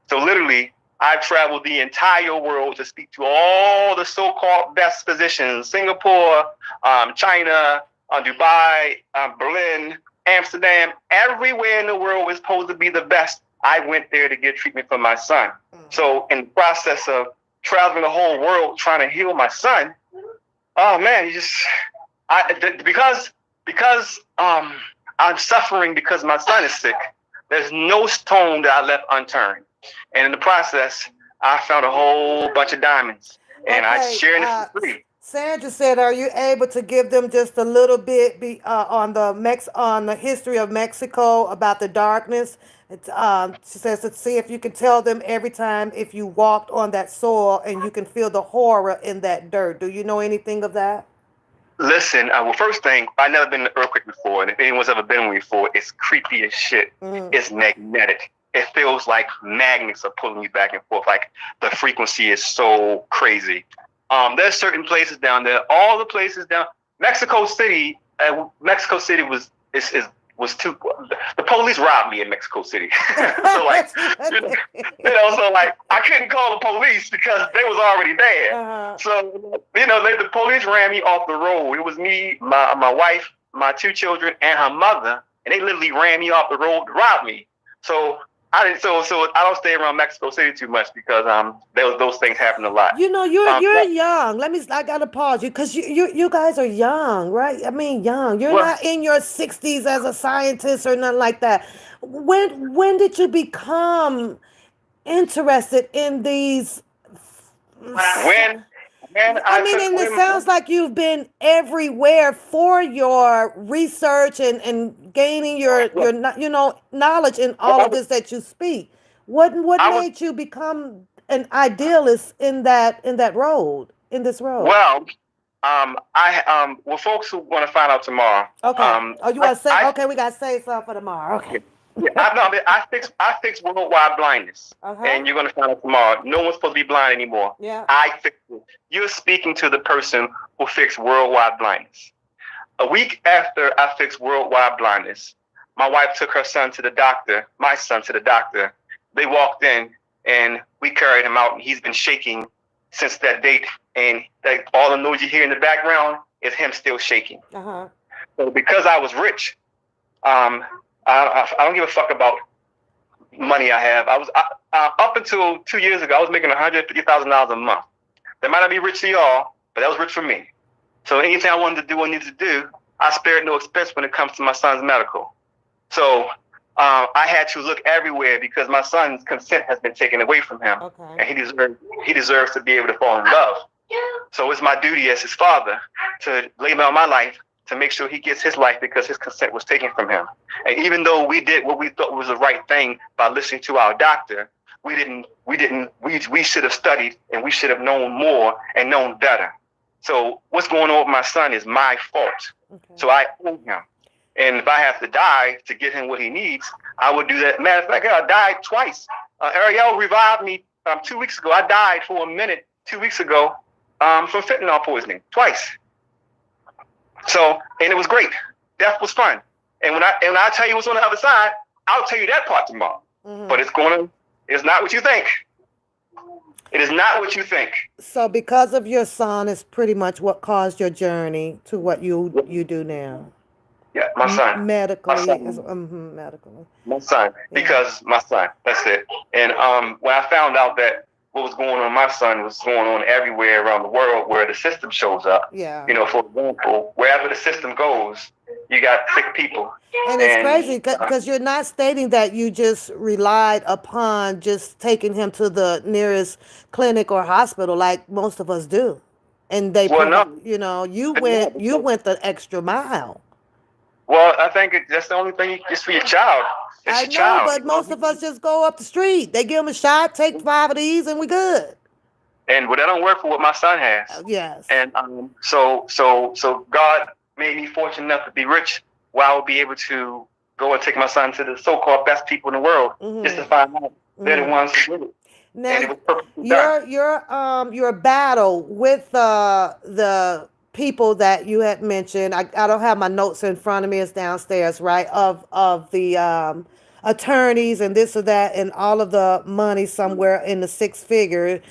So literally, I traveled the entire world to speak to all the so-called best physicians: Singapore, China, Dubai, Berlin, Amsterdam. Everywhere in the world is supposed to be the best. I went there to get treatment for my son. So in the process of traveling the whole world trying to heal my son, oh man, because I'm suffering because my son is sick. There's no stone that I left unturned, and in the process, I found a whole bunch of diamonds, and I Okay. shared it for free. Sandra said, "Are you able to give them just a little bit on the history of Mexico about the darkness?" She says to see if you can tell them every time if you walked on that soil and you can feel the horror in that dirt. Do you know anything of that? Listen, well, first thing, I've never been in an earthquake before, and if anyone's ever been one before, it's creepy as shit. Mm. It's magnetic. It feels like magnets are pulling you back and forth. Like the frequency is so crazy. There's certain places down there. All the places down Mexico City. Mexico City was too. The police robbed me in Mexico City. So like, so like I couldn't call the police because they was already there. Uh-huh. So the police ran me off the road. It was me, my wife, my two children, and her mother, and they literally ran me off the road to rob me. So I didn't. So I don't stay around Mexico City too much because those things happen a lot. You know, you're young. I gotta pause you because you guys are young, right? I mean, young. You're Well, not in your 60s as a scientist or nothing like that. When did you become interested in these? when I mean, and it sounds like you've been everywhere for your research and gaining your knowledge in all of this that you speak. What I was made you become an idealist in this road? well. Well, folks who want to find out tomorrow. Okay. Oh, you want to say? I Okay, we got to say something for tomorrow. Okay. Yeah, I fix worldwide blindness, Uh-huh. and you're gonna find out tomorrow. No one's supposed to be blind anymore. Yeah. I fix it. You're speaking to the person who fixed worldwide blindness. A week after I fixed worldwide blindness, my wife took her son to the doctor. My son to the doctor. They walked in, and we carried him out, and he's been shaking since that date. And all the noise you hear in the background is him still shaking. Uh-huh. So because I was rich, I don't give a fuck about money I have. I was up until 2 years ago, I was making $150,000 a month. That might not be rich to y'all, but that was rich for me. So anything I wanted to do or needed to do, I spared no expense when it comes to my son's medical. So I had to look everywhere because my son's consent has been taken away from him, Okay. and he deserves to be able to fall in love. So it's my duty as his father to lay down my life to make sure he gets his life because his consent was taken from him. And even though we did what we thought was the right thing by listening to our doctor, we should have studied and we should have known more and known better. So what's going on with my son is my fault. Okay. So I owe him. And if I have to die to get him what he needs, I would do that. Matter of fact, I died twice. Ariel revived me 2 weeks ago. I died for a minute 2 weeks ago from fentanyl poisoning twice. So, and it was great. Death was fun. And when I tell you what's on the other side, I'll tell you that part tomorrow. Mm-hmm. But it's not what you think. It is not what you think. So because of your son, it's pretty much what caused your journey to what you do now. Yeah, my son. Medically. My Medically. My son. Yeah. Because my son. That's it. And when I found out that what was going on in my son was going on everywhere around the world where the system shows up. Yeah. You know, for example, wherever the system goes, you got sick people. And it's crazy because you're not stating that you just relied upon just taking him to the nearest clinic or hospital like most of us do. And they well, provide, no, you went the extra mile. well, I think that's the only thing you just for your child. It's I your know, child. but most of us just go up the street. They give him a shot, take 5 of these, and we good. And well, that don't work for what my son has. Yes. And so God made me fortunate enough to be rich, where I would be able to go and take my son to the so-called best people in the world, just to find out they're the ones who did it. Now, And it was perfectly done. your battle with the people that you had mentioned. I don't have my notes in front of me. It's downstairs, right? Of the attorneys and this or that, and all of the money somewhere in the 6 figure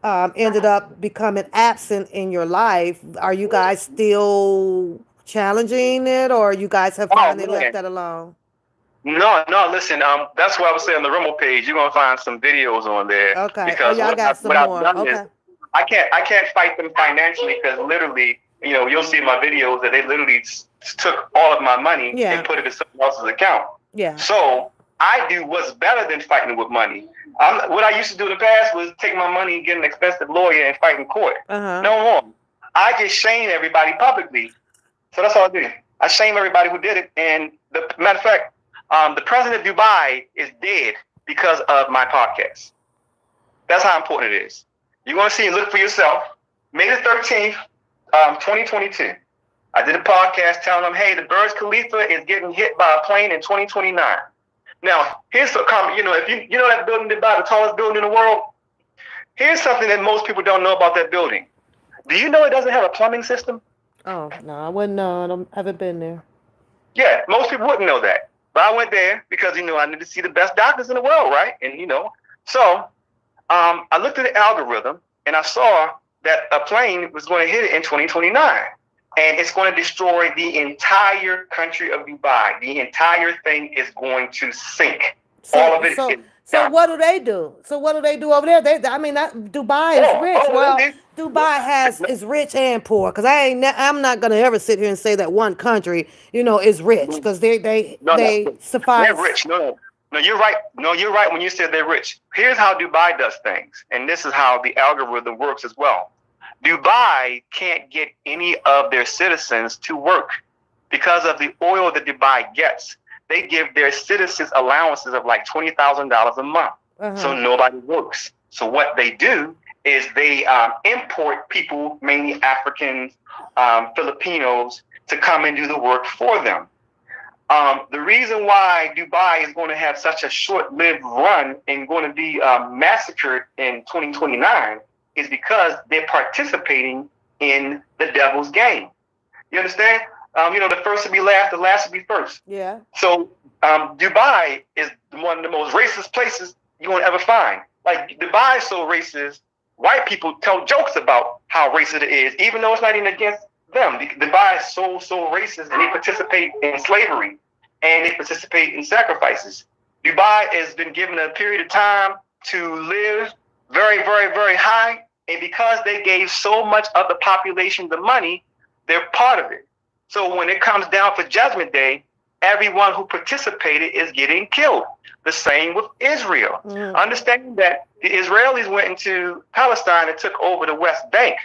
ended up becoming absent in your life. Are you guys still challenging it, or you guys have finally left that alone? No, listen, that's why I was saying on the Rumble page, you're gonna find some videos on there. Okay. Because y'all got some what more. I've done is I can't fight them financially because literally, you'll see in my videos that they literally took all of my money and put it in someone else's account. Yeah. So I do what's better than fighting with money. What I used to do in the past was take my money and get an expensive lawyer and fight in court. No more. I just shame everybody publicly. So that's all I do. I shame everybody who did it. And the matter of fact, the president of Dubai is dead because of my podcast. That's how important it is. You're going to see and look for yourself. May the 13th, 2022. I did a podcast telling them, hey, the Burj Khalifa is getting hit by a plane in 2029. Now, here's a comment. If you know that building in Dubai, the tallest building in the world, here's something that most people don't know about that building. Do you know it doesn't have a plumbing system? Oh, no, I wouldn't know. I haven't been there. Yeah, most people wouldn't know that. But I went there because, I need to see the best doctors in the world, right? And, so I looked at the algorithm and I saw that a plane was going to hit it in 2029. And it's going to destroy the entire country of Dubai. The entire thing is going to sink. All of it. So what do they do? So what do they do over there? Dubai is rich. Dubai is rich and poor. Because I'm not gonna ever sit here and say that one country, is rich because they suffice. They're rich. No, you're right. No, you're right when you said they're rich. Here's how Dubai does things, and this is how the algorithm works as well. Dubai can't get any of their citizens to work because of the oil that Dubai gets. They give their citizens allowances of like $20,000 a month. So nobody works. So what they do is they import people, mainly Africans, Filipinos, to come and do the work for them. The reason why Dubai is going to have such a short-lived run and going to be massacred in 2029 is because they're participating in the devil's game. You understand? The first will be last, the last will be first. Yeah. So Dubai is one of the most racist places you're going to ever find. Like, Dubai is so racist, white people tell jokes about how racist it is, even though it's not even against them. Dubai is so racist, and they participate in slavery, and they participate in sacrifices. Dubai has been given a period of time to live very, very, very high, and because they gave so much of the population the money, they're part of it. So when it comes down for Judgment Day, everyone who participated is getting killed. The same with Israel. Understanding that the Israelis went into Palestine and took over the West Bank.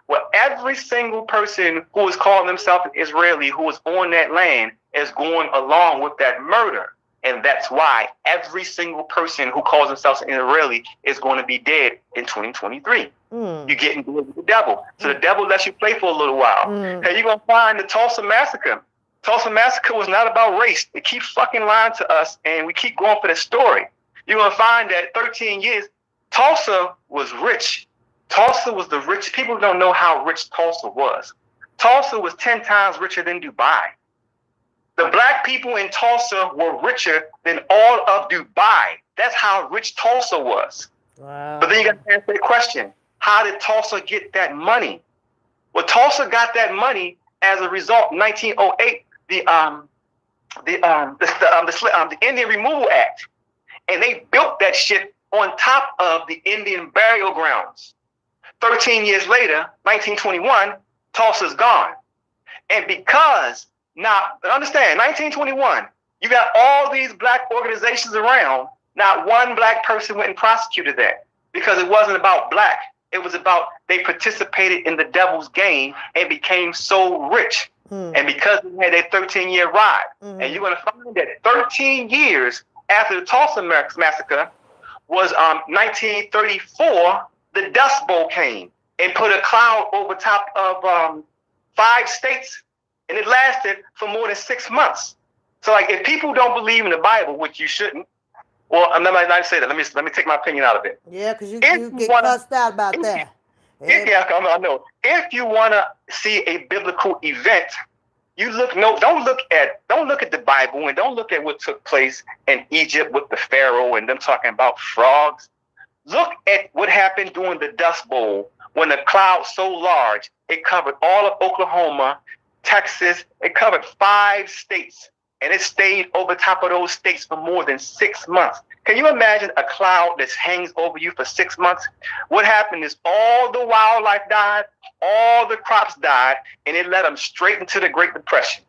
Well, every single person who is calling themselves an Israeli who is on that land is going along with that murder. And that's why every single person who calls themselves an Israeli is going to be dead in 2023. You're getting dead with the devil. So the devil lets you play for a little while. Hey, you're going to find the Tulsa Massacre. Tulsa Massacre was not about race. They keep fucking lying to us, and we keep going for the story. You're going to find that 13 years, Tulsa was rich. Tulsa was the rich. People don't know how rich Tulsa was. Tulsa was 10 times richer than Dubai. The black people in Tulsa were richer than all of Dubai. That's how rich Tulsa was. Wow. But then you got to answer the question, how did Tulsa get that money? Well, Tulsa got that money as a result. 1908, the Indian Removal Act, and they built that shit on top of the Indian burial grounds. 13 years later, 1921, Tulsa's gone. And because now, understand, 1921, you got all these black organizations around, not one black person went and prosecuted that because it wasn't about black. It was about they participated in the devil's game and became so rich. And because they had a 13-year ride, and you're going to find that 13 years after the Tulsa massacre was 1934, the Dust Bowl came and put a cloud over top of 5 states, and it lasted for more than 6 months. So, like, if people don't believe in the Bible, which you shouldn't, well, I'm not say that. Let me take my opinion out of it. Yeah, because you get cussed out about that. Yeah, I know. If you want to see a biblical event, don't look at the Bible and don't look at what took place in Egypt with the Pharaoh and them talking about frogs. Look at what happened during the Dust Bowl when the cloud so large it covered all of Oklahoma, Texas. It covered 5 states, and it stayed over top of those states for more than 6 months. Can you imagine a cloud that hangs over you for 6 months? What happened is all the wildlife died, all the crops died, and it led them straight into the Great Depression.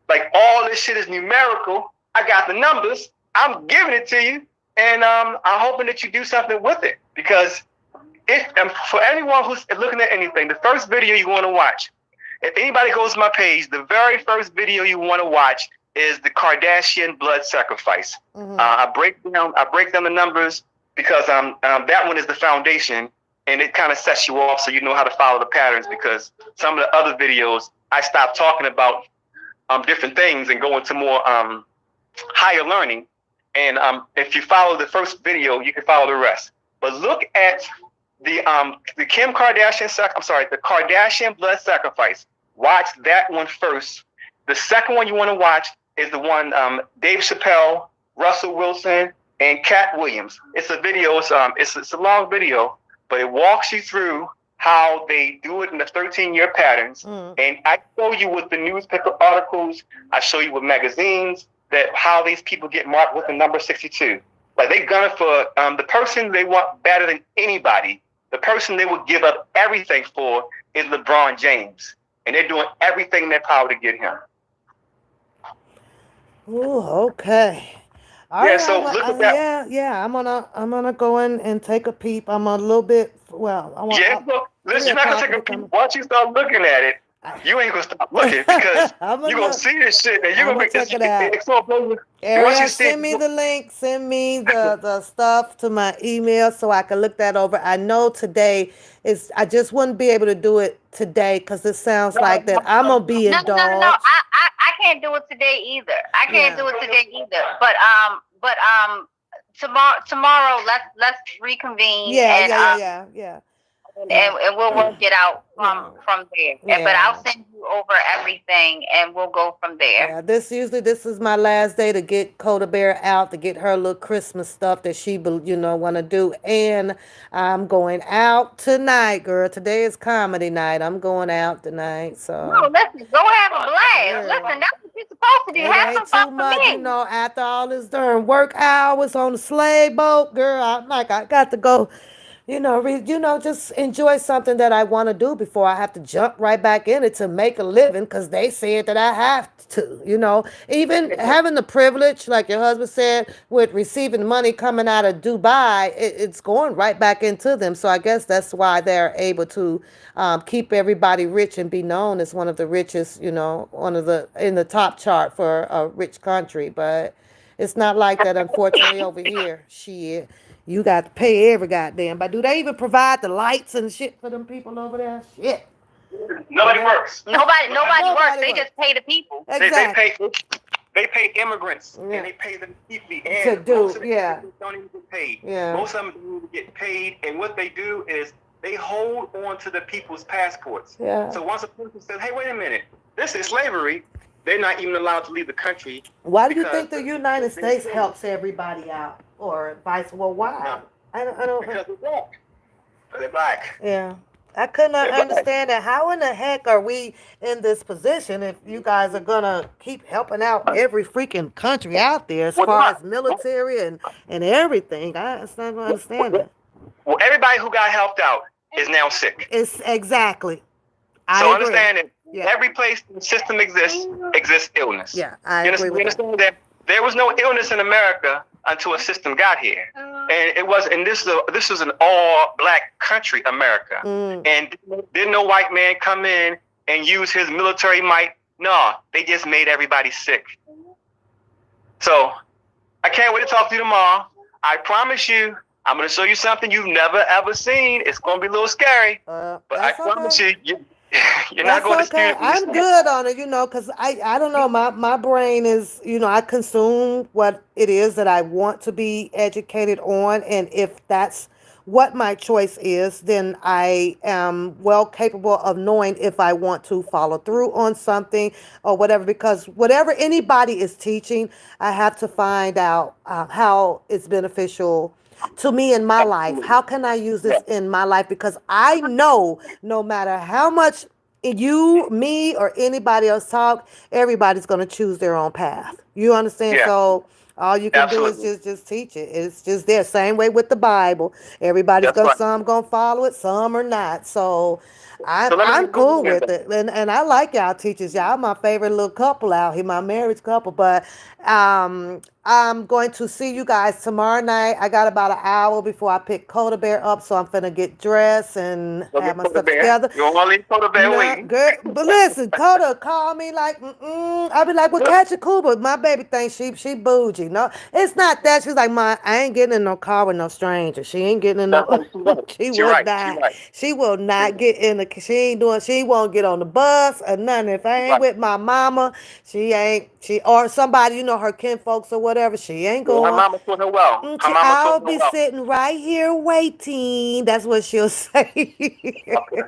Like, all this shit is numerical. I got the numbers. I'm giving it to you, and I'm hoping that you do something with it. Because for anyone who's looking at anything, the first video you want to watch, if anybody goes to my page, the very first video you want to watch is the Kardashian blood sacrifice. I break down the numbers because that one is the foundation, and it kind of sets you off so you know how to follow the patterns. Because some of the other videos I stopped talking about different things and go into more higher learning. And if you follow the first video, you can follow the rest. But look at the Kardashian blood sacrifice. Watch that one first. The second one you want to watch is the one Dave Chappelle, Russell Wilson, and Cat Williams. It's a video. It's a long video, but it walks you through how they do it in the 13-year patterns. And I show you with the newspaper articles. I show you with magazines that how these people get marked with the number 62. Like, they gun it for the person they want better than anybody. The person they would give up everything for is LeBron James. And they're doing everything in their power to get him. Oh, okay. All Yeah, right, so look at that. Yeah. I'm gonna go in and take a peep. I'm a little bit. Well, I want. Yeah, look, listen, you're not gonna take a peek. Once you start looking at it, you ain't gonna stop looking because you're gonna see this shit and you're gonna check it out. It's so amazing. Ariel, send me the link. Send me the stuff to my email so I can look that over. I know today is. I just wouldn't be able to do it today because it sounds like that I'm gonna be indulged. No. I can't do it today either. I can't do it today either. But tomorrow let's reconvene. Yeah. And we'll work it out from there. Yeah. But I'll send you over everything, and we'll go from there. Yeah, this is my last day to get Coda Bear out to get her little Christmas stuff that she want to do, and I'm going out tonight, girl. Today is comedy night. I'm going out tonight, so. No, listen, go have a blast. Yeah. Listen, that's what you're supposed to do. Have some fun for me. After all this darn work hours on the slave boat, girl, I'm like, I got to go. Just enjoy something that I want to do before I have to jump right back in it to make a living because they said that I have to, even having the privilege, like your husband said, with receiving money coming out of Dubai, it's going right back into them. So I guess that's why they're able to keep everybody rich and be known as one of the richest, in the top chart for a rich country. But it's not like that, unfortunately, over here. Shit. You got to pay every goddamn. But do they even provide the lights and shit for them people over there? Shit. Nobody works. Nobody works. They just pay the people. Exactly. They pay immigrants and they pay them cheaply. And most of them don't even get paid. Yeah. Most of them don't even get paid. And what they do is they hold on to the people's passports. Yeah. So once a person says, "Hey, wait a minute, this is slavery," they're not even allowed to leave the country. Why do you think the United States helps everybody out? Or vice versa? Why? No. I don't. Because they're black. They're black. Yeah. I could not Right. understand that. How in the heck are we in this position if you guys are gonna keep helping out every freaking country out there as Well, far not. as military and everything? I just not gonna understand that. Well, everybody who got helped out is now sick. It's exactly. I So agree. understand that Yeah. every place the system exists illness. Yeah, I agree You with that. understand that there was no illness in America until a system got here, and it was. And this was an all black country, America, Mm. and didn't no white man come in and use his military might. No, they just made everybody sick. So I can't wait to talk to you tomorrow. I promise you, I'm going to show you something you've never ever seen. It's going to be a little scary, but I That's promise okay. you're not That's going to okay. experience I'm this. good on it, because I don't know. My brain is, I consume what it is that I want to be educated on. And if that's what my choice is, then I am well capable of knowing if I want to follow through on something or whatever. Because whatever anybody is teaching, I have to find out how it's beneficial to me in my life. How can I use this in my life? Because I know no matter how much you, me, or anybody else talk, everybody's going to choose their own path. You understand? Yeah, So all you can do is absolutely. just teach it. It's just there. Same way with the Bible. Everybody's That's gonna right. some gonna follow it, some are not. So I'm So let me I'm just go cool ahead. with it, and I like y'all teachers. Y'all my favorite little couple out here, my marriage couple. But I'm going to see you guys tomorrow night. I got about an hour before I pick Coda Bear up, so I'm finna get dressed and Go have get my Coda stuff Bear. together. You don't want to leave Coda Bear No, waiting. girl, but listen, Coda called me like, I'll be like, well, catch a cool, but my baby thinks she bougie. No, it's not that. She's like, I ain't getting in no car with no stranger. She ain't getting in That's no, right. She's right. she She's will right. She's not. right. She will She's not get in the, she won't get on the bus or nothing. If I ain't right. with my mama, or somebody, her kin folks or whatever, she ain't Well, her going. mama taught her well. Her mama I'll taught her be well. sitting right here waiting. That's what she'll say. Okay.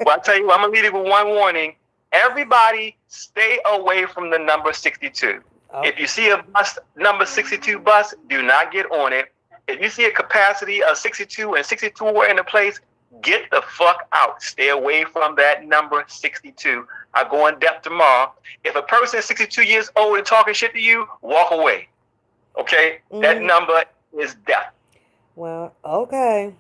Well, I tell you what, I'm gonna leave you with one warning. Everybody, stay away from the number 62. If you Okay. see a bus, number 62 bus, do not get on it. If you see a capacity of 62 and 62 were in the place, get the fuck out. Stay away from that number 62. I'll go in depth tomorrow. If a person is 62 years old and talking shit to you, walk away. Okay? That Mm, number is death. well, okay.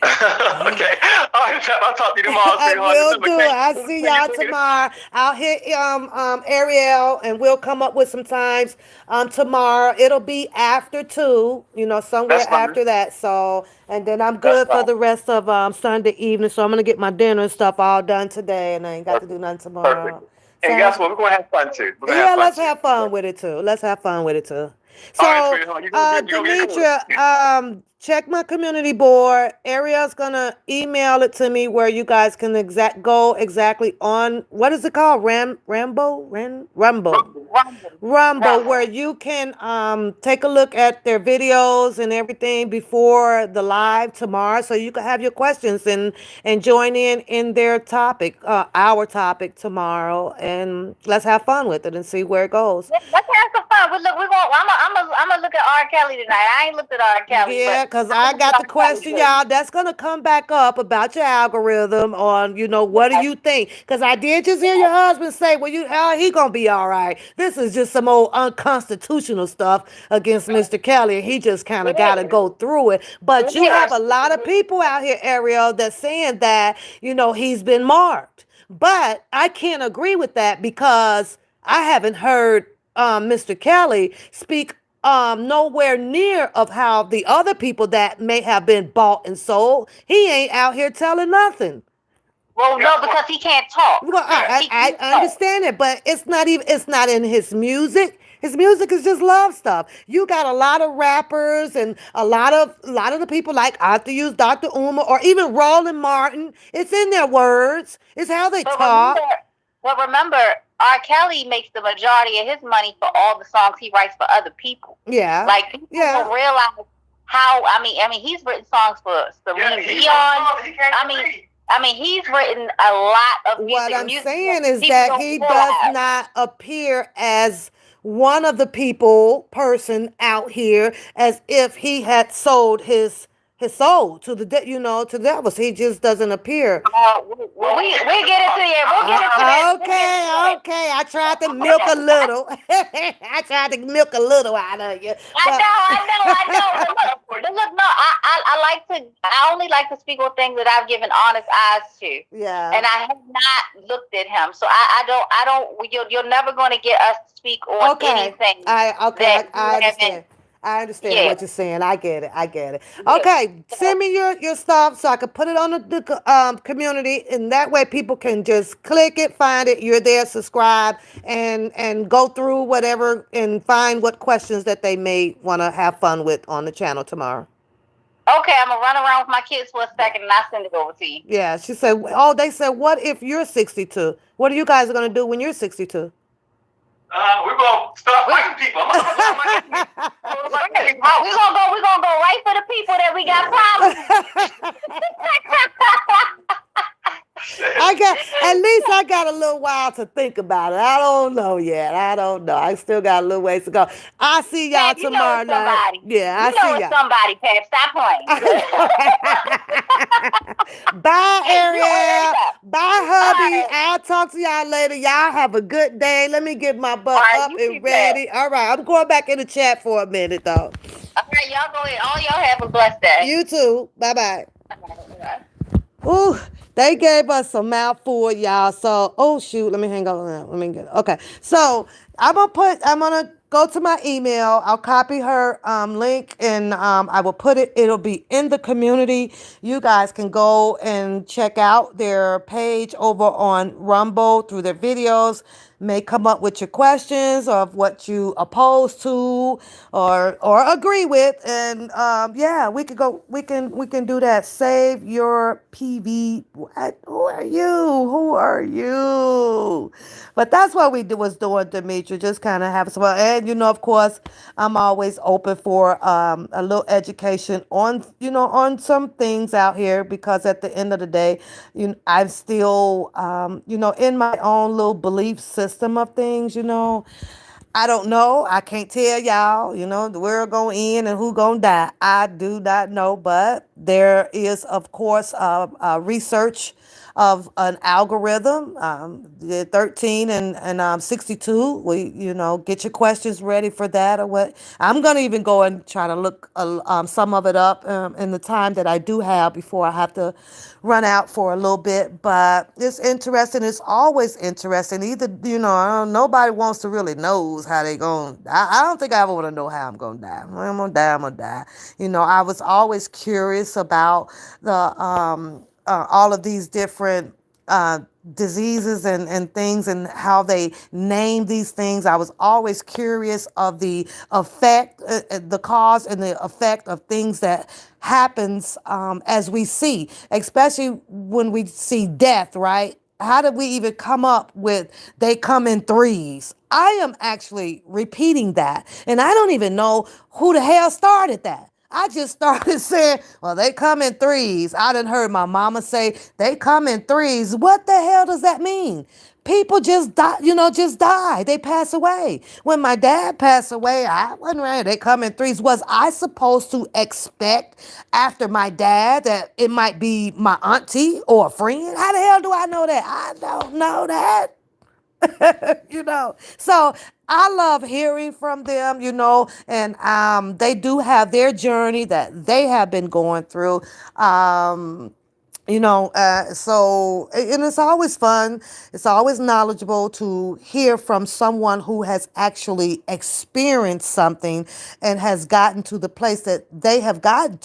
Okay. All right, I'll talk to you tomorrow, I sweetheart. will Remember, do it. I'll see y'all take it. tomorrow. I'll hit Ariel and we'll come up with some times tomorrow. It'll be after 2, somewhere That's fine. after that. So and then I'm That's good for fine. the rest of Sunday evening. So I'm gonna get my dinner and stuff all done today and I ain't got to Perfect. do nothing Perfect. tomorrow. And guess Sounds what? We're gonna have fun too. We're gonna have Yeah, fun let's too. have fun with it too. Let's have fun with it too. All right, So, sweetheart. You gonna get cool. Demetra, check my community board. Ariel's gonna email it to me where you guys can go exactly on what is it called? Rumble. Rumble, Rumble, rumble. where you can take a look at their videos and everything before the live tomorrow, so you can have your questions and join in their topic, our topic tomorrow, and let's have fun with it and see where it goes. Let's have some fun. We look. We going. I'm gonna look at R. Kelly tonight. I ain't looked at R. Kelly, but Yeah, because I'm I gonna look at got the R. Kelly question, too. y'all. That's going to come back up about your algorithm on, what do Yes, you think? Because I did just hear your husband say, well, he going to be all right. This is just some old unconstitutional stuff against Mr. Kelly. And he just kind of got to it go through it. But is. you It have is. a lot of people out here, Ariel, that's saying that, he's been marked. But I can't agree with that because I haven't heard Mr. Kelly speak nowhere near of how the other people that may have been bought and sold. He ain't out here telling nothing. Well, no, because he can't talk. Well, He I can't talk. understand it, but it's not in his music. His music is just love stuff. You got a lot of rappers and a lot of the people like I have to use Dr. Uma or even Roland Martin. It's in their words. It's how they But remember, talk. R. Kelly makes the majority of his money for all the songs he writes for other people. Yeah. Like people Yeah. don't realize how. I mean, he's written songs for Celine Dion. He's written a lot of What I'm music that saying is people that don't he does realize. not appear as one of the person out here as if he had sold his his soul to the to the devil. He just doesn't appear. We get it to you. We'll get it to that. We'll get it to Okay, that. okay. I tried to milk a little. I tried to milk a little out of you, I but know, I know, I know. But look, no, I like to. I only like to speak on things that I've given honest eyes to, yeah. and I have not looked at him. So I don't. You're never going to get us to speak on Okay. anything I okay. that you I haven't. understand. I understand Yeah, what you're saying. I get it. I get it. yeah. Okay, So, send me your stuff so I can put it on the community, and that way people can just click it, find it. You're there, subscribe, and go through whatever and find what questions that they may want to have fun with on the channel tomorrow. okay, I'm gonna run around with my kids for a Yeah. second, and I'll send it over to you. Yeah. She said, "Oh, they said, what if you're 62? What are you guys gonna do when you're 62?" We're gonna start fighting people. I'm gonna start fighting people. We're gonna go right for the people that we got problems. I got at least I got a little while to think about it. I don't know yet. I don't know. I still got a little ways to go. I see y'all Pat, you know tomorrow it's night. somebody. Yeah, I You know see it's y'all. somebody, Pat. Stop playing. Bye, You know what it is. Ariel. Bye, All hubby. right. I'll talk to y'all later. Y'all have a good day. Let me get my All butt right, up you and too, Pat. ready. All right, I'm going back in the chat for a minute though. All right, y'all go ahead. All y'all have a blessed day. You too. Bye bye. All right. Ooh, they gave us a mouthful, y'all. So, oh shoot, let me hang on. Let me get okay. So I'm gonna go to my email. I'll copy her link and I will put it. It'll be in the community. You guys can go and check out their page over on Rumble through their videos. May come up with your questions of what you oppose to or agree with, and yeah, we could go. We can do that. Save your PV. What? Who are you? Who are you? But that's what we was doing, Demetri. Just kind of have some, and of course, I'm always open for a little education on on some things out here because at the end of the day, I'm still in my own little belief system of things. I don't know. I can't tell y'all, the world gonna end and who gonna die. I do not know, but there is, of course, research of an algorithm. The 13 and 62. We, get your questions ready for that or what. I'm gonna even go and try to look some of it up in the time that I do have before I have to run out for a little bit. But it's interesting. It's always interesting. Either nobody wants to really knows how they going. I don't think I ever want to know how I'm gonna die. When I'm gonna die. I'm gonna die. I was always curious about the all of these different uh, diseases and things and how they name these things. I was always curious of the effect, the cause and the effect of things that happens as we see, especially when we see death, right? How did we even come up with they come in threes? I am actually repeating that. And I don't even know who the hell started that. I just started saying, well, they come in threes. I done heard my mama say they come in threes. What the hell does that mean? People just die, just die. They pass away. When my dad passed away, I wasn't ready. They come in threes. Was I supposed to expect after my dad that it might be my auntie or a friend? How the hell do I know that? I don't know that. So I love hearing from them, and they do have their journey that they have been going through. So and it's always fun. It's always knowledgeable to hear from someone who has actually experienced something and has gotten to the place that they have gotten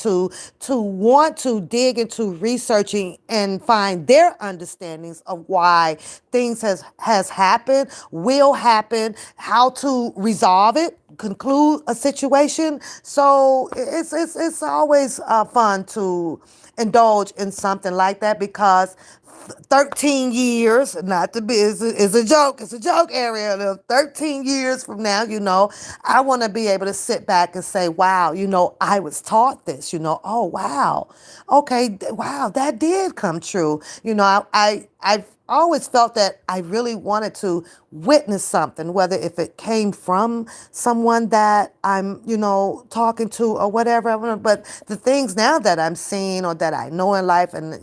to want to dig into researching and find their understandings of why things has happened, will happen, how to resolve it, conclude a situation. So it's always fun to indulge in something like that because 13 years, not to be, it's a joke. It's a joke, Ariel. 13 years from now, I want to be able to sit back and say, wow, I was taught this, oh, wow. Okay, wow, that did come true. I've always felt that I really wanted to witness something, whether if it came from someone that I'm, talking to or whatever. But the things now that I'm seeing or that I know in life, and,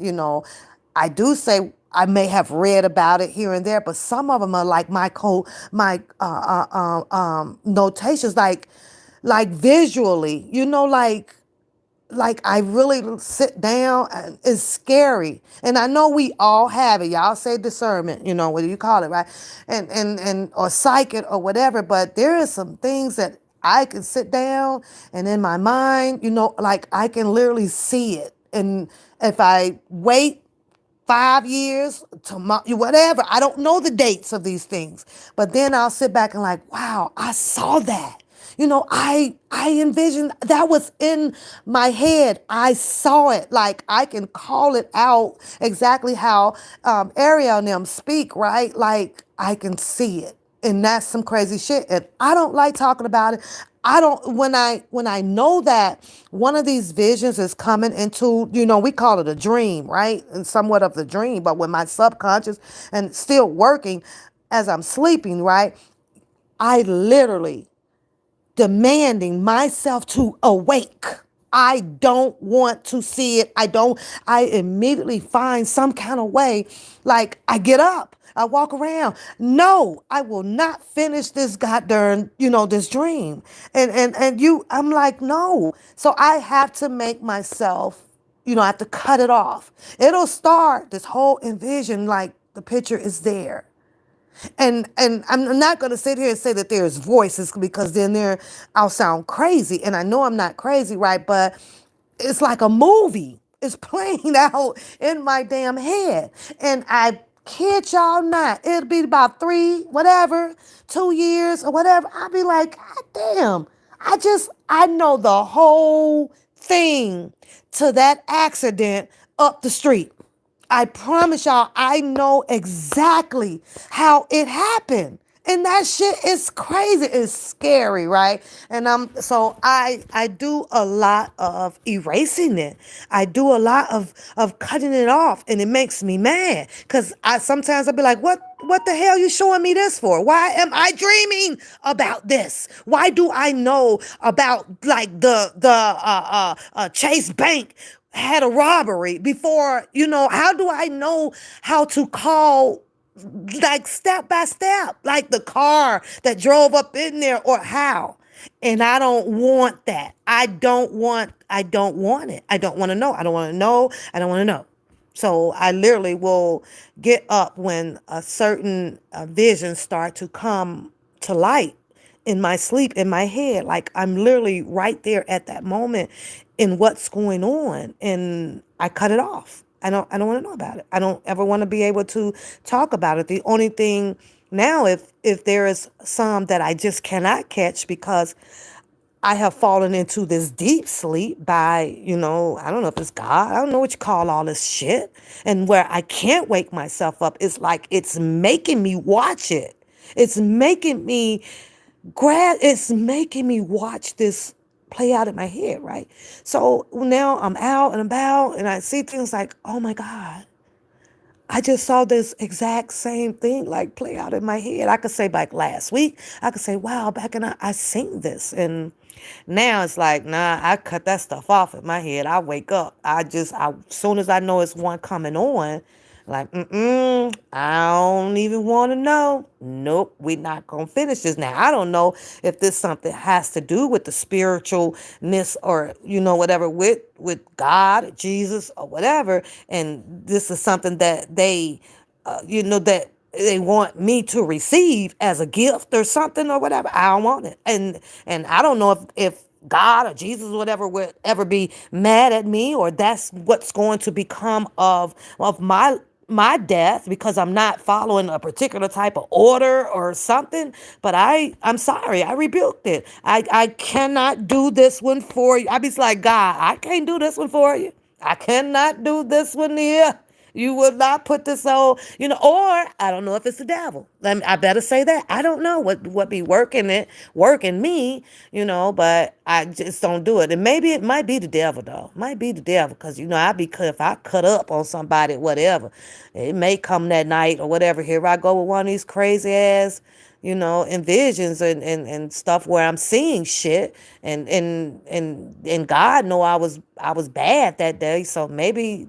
I do say I may have read about it here and there, but some of them are like my notations, like visually, like I really sit down and it's scary. And I know we all have it. Y'all say discernment, whether you call it, right? And or psychic or whatever, but there is some things that I can sit down and in my mind, like I can literally see it. And if I wait 5 years, tomorrow, whatever. I don't know the dates of these things, but then I'll sit back and like, wow, I saw that. I envisioned that was in my head. I saw it. Like I can call it out exactly how Ariel and them speak, right? Like I can see it. And that's some crazy shit. And I don't like talking about it. I don't when I know that one of these visions is coming into, we call it a dream, right? And somewhat of the dream, but when my subconscious and still working as I'm sleeping, right? I literally demanding myself to awake. I don't want to see it. I immediately find some kind of way. Like I get up, I walk around. No, I will not finish this goddamn, this dream. I'm like, no. So I have to make myself, I have to cut it off. It'll start this whole envision like the picture is there. And I'm not going to sit here and say that there's voices because then I'll sound crazy. And I know I'm not crazy, right? But it's like a movie. It's playing out in my damn head. And I kid y'all not. It'll be about 2 years or whatever. I'll be like, God damn. I know the whole thing to that accident up the street. I promise y'all, I know exactly how it happened. And that shit is crazy. It's scary, right? And so I do a lot of erasing it. I do a lot of cutting it off, and it makes me mad. Cause sometimes I'll be like, what the hell you showing me this for? Why am I dreaming about this? Why do I know about like the Chase Bank had a robbery before, how do I know how to call like step by step, like the car that drove up in there or how? And I don't want that. I don't want it. I don't want to know. I don't want to know. I don't want to know. So I literally will get up when a certain visions start to come to light in my sleep, in my head. Like I'm literally right there at that moment in what's going on. And I cut it off. I don't want to know about it. I don't ever want to be able to talk about it. The only thing now, if there is some that I just cannot catch because I have fallen into this deep sleep by, I don't know if it's God. I don't know what you call all this shit. And where I can't wake myself up, it's like it's making me watch it. It's making me it's making me watch this play out in my head, right? So now I'm out and about and I see things like, oh my God, I just saw this exact same thing like play out in my head. I could say like last week, I could say, wow, back in I seen this. And now it's like, nah, I cut that stuff off in my head. I wake up. As soon as I know it's one coming on, like, I don't even want to know. Nope, we're not going to finish this. Now, I don't know if this something has to do with the spiritualness or, whatever with God, Jesus, or whatever. And this is something that that they want me to receive as a gift or something or whatever. I don't want it. And I don't know if God or Jesus or whatever would ever be mad at me, or that's what's going to become of my death because I'm not following a particular type of order or something. But I'm sorry, I rebuked it. I cannot do this one for you. I be like, God, I can't do this one for you. I cannot do this one here. You will not put this on, or I don't know if it's the devil. I better say that. I don't know what be working me, but I just don't do it. And maybe it might be the devil, though. Might be the devil, because if I cut up on somebody, whatever, it may come that night or whatever. Here I go with one of these crazy ass, in visions and stuff where I'm seeing shit, and God know I was bad that day. So maybe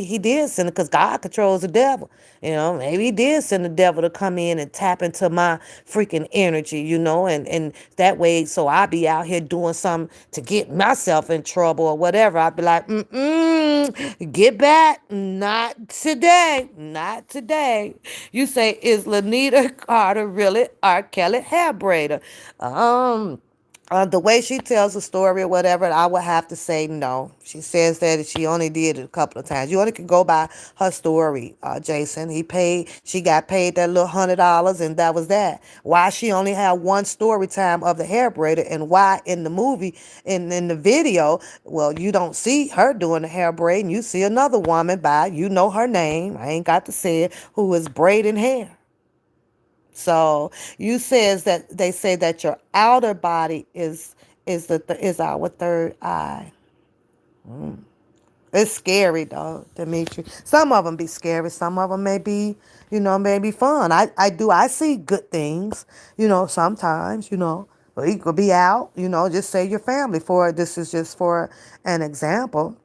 he did send it, because God controls the devil. Maybe he did send the devil to come in and tap into my freaking energy, and that way, so I be out here doing something to get myself in trouble or whatever. I'd be like, get back, not today, not today. You say, is Lanita Carter really R. Kelly hair braider? The way she tells the story or whatever, I would have to say no. She says that she only did it a couple of times. You only can go by her story, Jason. She got paid that little $100, and that was that. Why she only had one story time of the hair braider, and why in the movie, in the video, well, you don't see her doing the hair braid, and you see another woman her name, I ain't got to say it, who is braiding hair. So you says that they say that your outer body is our third eye. It's scary though, Dimitri. Some of them be scary. Some of them may be fun. I see good things, sometimes, but you could be out, just say your family for this is just for an example.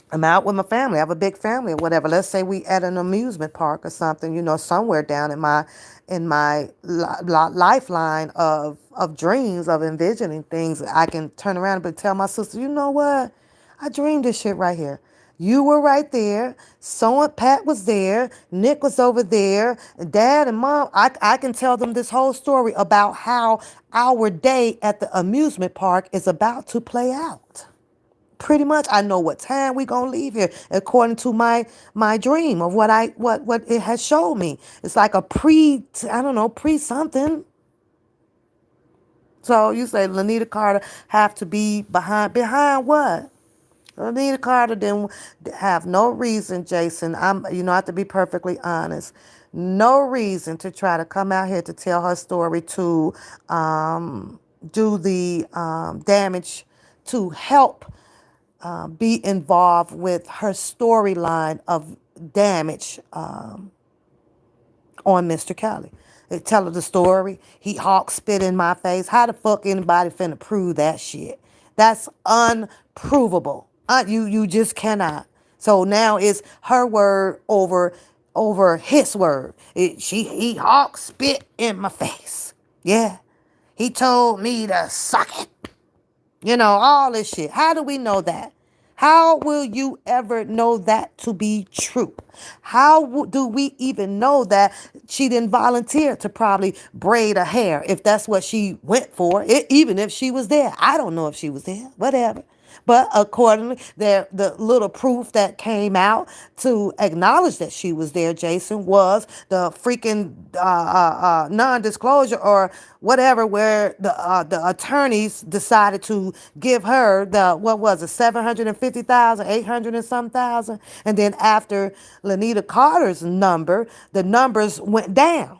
I'm out with my family. I have a big family or whatever. Let's say we at an amusement park or something, somewhere down in my lifeline of dreams, of envisioning things. I can turn around and tell my sister, you know what? I dreamed this shit right here. You were right there. So Pat was there. Nick was over there. Dad and Mom. I can tell them this whole story about how our day at the amusement park is about to play out. Pretty much, I know what time we gonna leave here according to my dream of what it has showed me. It's like a I don't know, pre something. So you say Lanita Carter have to be behind what? Lanita Carter didn't have no reason, Jason. I have to be perfectly honest. No reason to try to come out here to tell her story, to do the damage, to help be involved with her storyline of damage on Mr. Kelly. They tell her the story. He hawk spit in my face. How the fuck anybody finna prove that shit? That's unprovable. You just cannot. So now it's her word over his word. He hawk spit in my face. Yeah. He told me to suck it. All this shit. How do we know that? How will you ever know that to be true? How do we even know that she didn't volunteer to probably braid her hair if that's what she went for, even if she was there? I don't know if she was there, whatever. But accordingly, the little proof that came out to acknowledge that she was there, Jason, was the freaking non-disclosure or whatever, where the attorneys decided to give her what was it, 750,000, 800 and some thousand, and then after Lanita Carter's number, the numbers went down.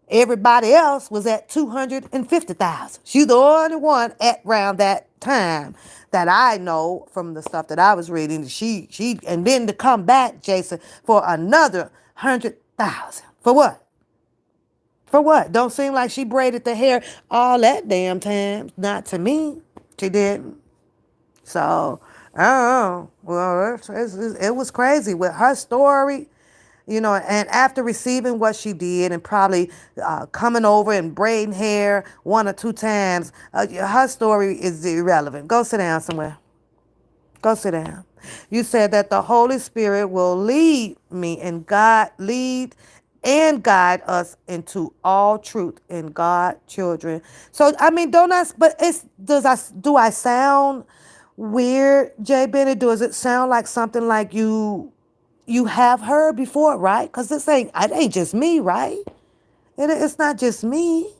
Everybody else was at 250,000. She's the only one at around that time that I know from the stuff that I was reading. She and then to come back, Jason, for another 100,000. For what? For what? Don't seem like she braided the hair all that damn time. Not to me. She didn't. So, I don't know. Well, it was crazy with her story. And after receiving what she did and probably coming over and braiding hair one or two times, her story is irrelevant. Go sit down somewhere. Go sit down. You said that the Holy Spirit will lead me and lead and guide us into all truth in God, children. So, I mean, do I sound weird, Jay Bennett? Does it sound like something like you have heard before, right? Because it ain't just me, right? It's not just me.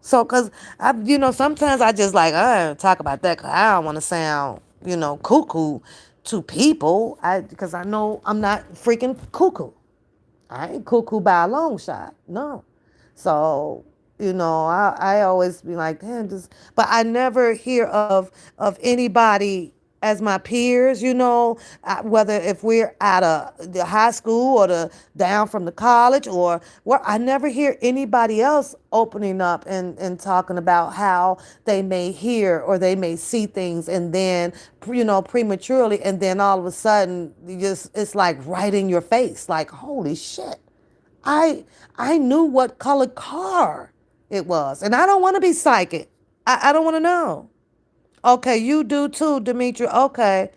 So, because sometimes I just like, I don't talk about that because I don't want to sound, cuckoo. to people. Because I know I'm not freaking cuckoo. I ain't cuckoo by a long shot. No. So, I always be like, damn, just, but I never hear of anybody as my peers, whether if we're at the high school or the down from the college or where I never hear anybody else opening up and talking about how they may hear or they may see things and then, prematurely, and then all of a sudden it's like right in your face, like, holy shit. I I knew what color car it was. And I don't want to be psychic. I don't want to know. Okay, you do too, Demetri. Okay.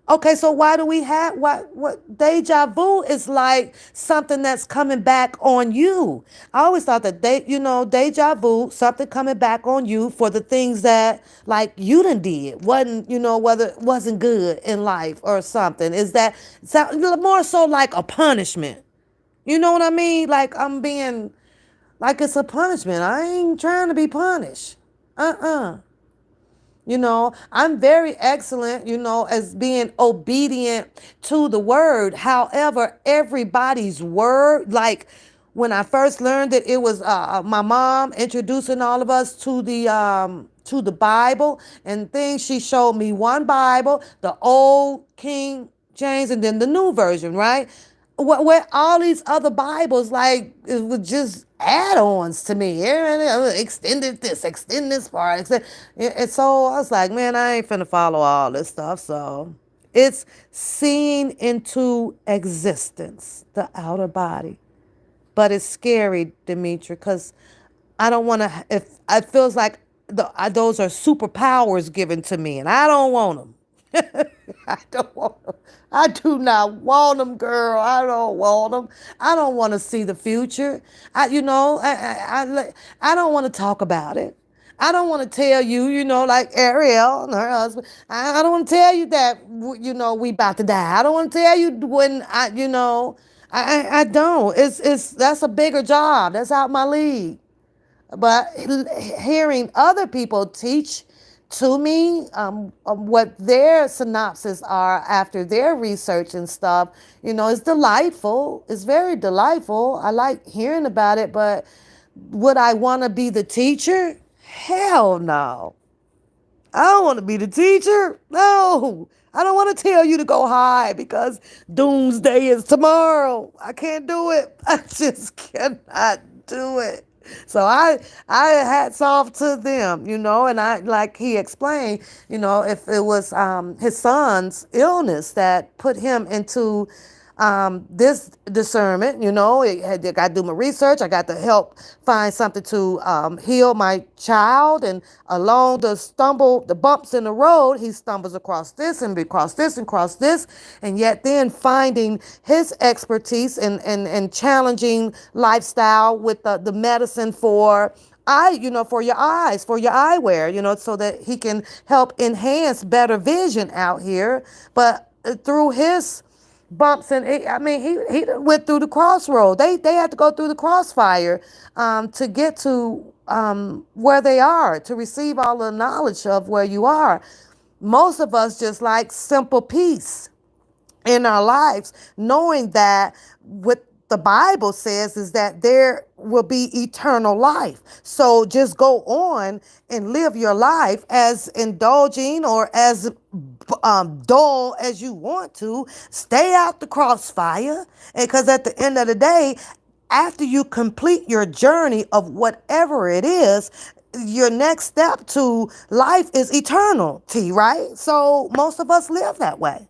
Okay, so why do we have what deja vu is like something that's coming back on you? I always thought that deja vu, something coming back on you for the things that like you done did. Wasn't, whether it wasn't good in life or something. Is that more so like a punishment? You know what I mean? Like I'm being like it's a punishment. I ain't trying to be punished. Uh-uh. I'm very excellent, as being obedient to the word. However, everybody's word, like when I first learned that it was my mom introducing all of us to the Bible and things, she showed me one Bible, the old King James, and then the new version, right? Where all these other Bibles, like, it was just add-ons to me. Extended this, extend this part. And so I was like, man, I ain't finna follow all this stuff. So it's seeing into existence, the outer body. But it's scary, Demetri, because I don't want to, if it feels like those are superpowers given to me, and I don't want them. I don't want them. I do not want them, girl. I don't want them. I don't want to see the future. I don't want to talk about it. I don't want to tell you, like Ariel and her husband. I don't want to tell you that, we about to die. I don't want to tell you when I don't. That's a bigger job. That's out my league. But hearing other people teach to me what their synopses are after their research and stuff, is delightful. It's very delightful. I like hearing about it, but would I want to be the teacher? Hell no. I don't want to be the teacher. No. I don't want to tell you to go hide because doomsday is tomorrow. I can't do it. I just cannot do it. So I hats off to them, and I, like he explained, if it was his son's illness that put him into this discernment, I got to do my research. I got to help find something to heal my child. And along the bumps in the road, he stumbles across this and across this and across this. And yet then finding his expertise and challenging lifestyle with the medicine for for your eyes, for your eyewear, so that he can help enhance better vision out here. But through his bumps and he went through the crossroad. They had to go through the crossfire to get to where they are, to receive all the knowledge of where you are. Most of us just like simple peace in our lives, knowing that what the Bible says is that there will be eternal life. So just go on and live your life as indulging or as dull as you want to. Stay out the crossfire, because at the end of the day, after you complete your journey of whatever it is, your next step to life is eternity, right? So most of us live that way.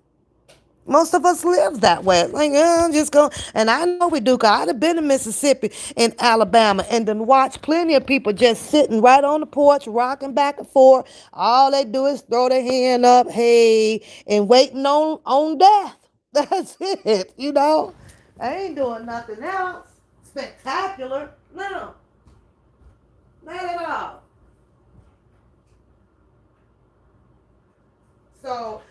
Most of us live that way. Like, I'm just going, and I know we do, because I'd have been in Mississippi and Alabama and then watched plenty of people just sitting right on the porch, rocking back and forth. All they do is throw their hand up, hey, and waiting on death. That's it. I ain't doing nothing else spectacular. No, not at all. So,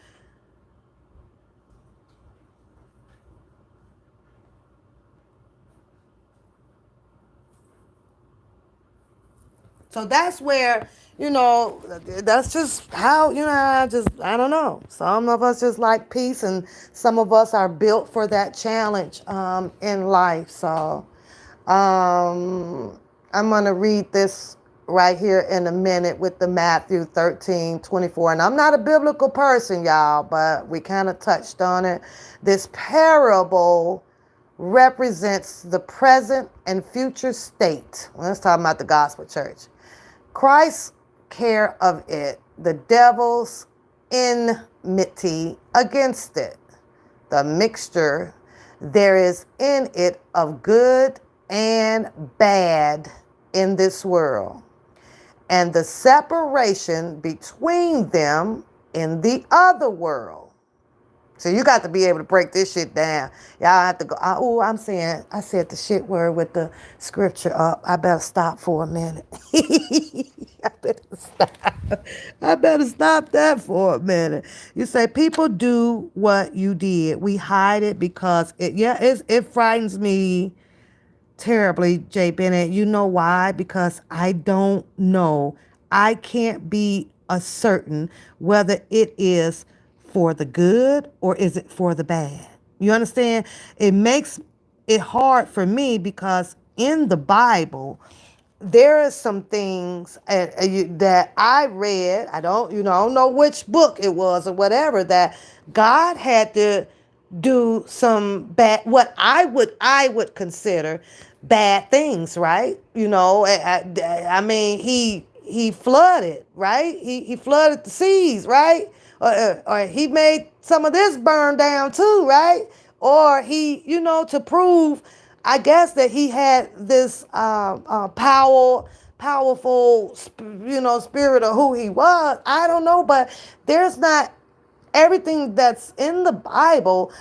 So that's where that's just how, I don't know. Some of us just like peace, and some of us are built for that challenge in life. So I'm going to read this right here in a minute with the Matthew 13:24. And I'm not a biblical person, y'all, but we kind of touched on it. This parable represents the present and future state. Let's talk about the gospel church. Christ's care of it, the devil's enmity against it, the mixture there is in it of good and bad in this world, and the separation between them in the other world. So you got to be able to break this shit down. Y'all have to go. I said the shit word with the scripture up. I better stop for a minute. I better stop. I better stop that for a minute. You say people do what you did. We hide it because it frightens me terribly, Jay Bennett. You know why? Because I don't know. I can't be a certain whether it is for the good or is it for the bad. You understand? It makes it hard for me because in the Bible, there are some things that I read. I don't know which book it was or whatever, that God had to do some bad, what I would consider bad things, right? I mean, he flooded, right? He flooded the seas, right? Or he made some of this burn down too, right? Or to prove, I guess, that he had this powerful, spirit of who he was. I don't know, but there's not everything that's in the Bible.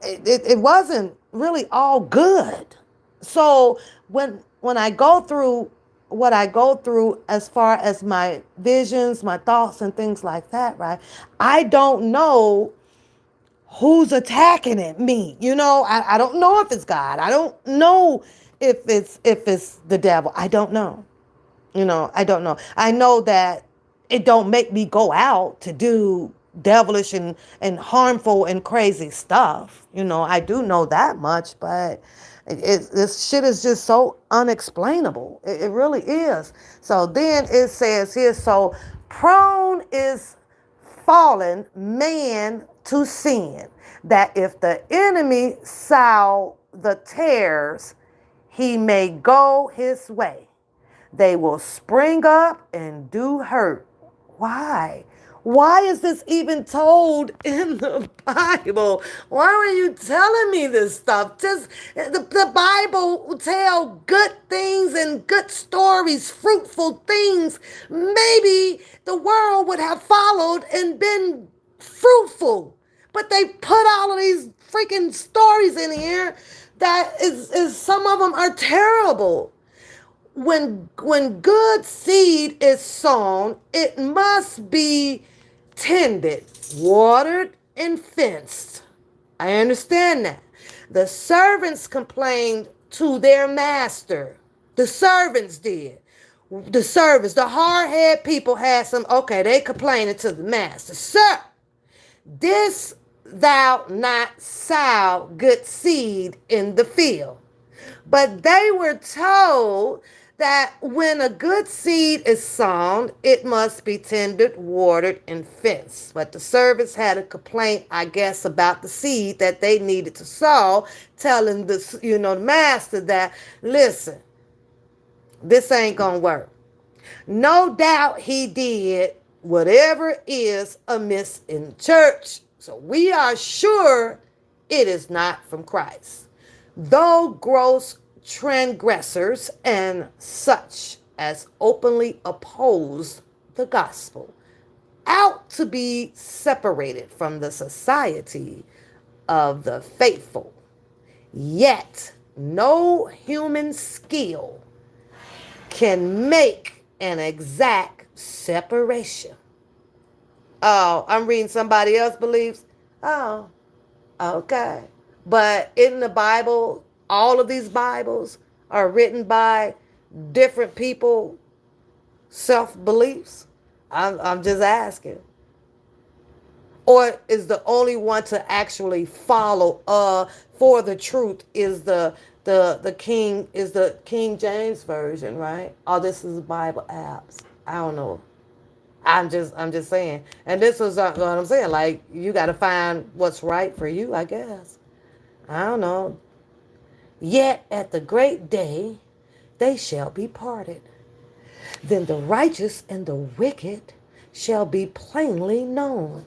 It wasn't really all good. So when I go through what I go through as far as my visions, my thoughts, and things like that, right? I don't know who's attacking it, me. I don't know if it's God. I don't know if it's the devil. I don't know. I don't know. I know that it don't make me go out to do devilish and harmful and crazy stuff. I do know that much, but this shit is just so unexplainable. It really is. So then it says here, so prone is fallen man to sin, that if the enemy sow the tares, he may go his way. They will spring up and do hurt. Why? Why is this even told in the Bible? Why are you telling me this stuff? Just the Bible will tell good things and good stories, fruitful things. Maybe the world would have followed and been fruitful. But they put all of these freaking stories in here that is some of them are terrible. When good seed is sown, it must be tended, watered, and fenced. I understand that. The servants complained to their master. The servants did. The hard-headed people had they complaining to the master. Sir, this thou not sow good seed in the field. But they were told that when a good seed is sown, it must be tended, watered, and fenced. But the servants had a complaint, I guess, about the seed that they needed to sow, telling the master that, listen, this ain't gonna work. No doubt he did whatever is amiss in church. So we are sure it is not from Christ. Though gross transgressors and such as openly oppose the gospel, out to be separated from the society of the faithful, yet no human skill can make an exact separation. Oh, I'm reading somebody else's beliefs. Oh, okay. But in the Bible, all of these Bibles are written by different people self beliefs? I'm just asking. Or is the only one to actually follow for the truth is the King James version, right? Oh, this is Bible apps. I don't know. I'm just saying. And this is what I'm saying. Like you got to find what's right for you, I guess. I don't know. Yet at the great day they shall be parted. Then the righteous and the wicked shall be plainly known.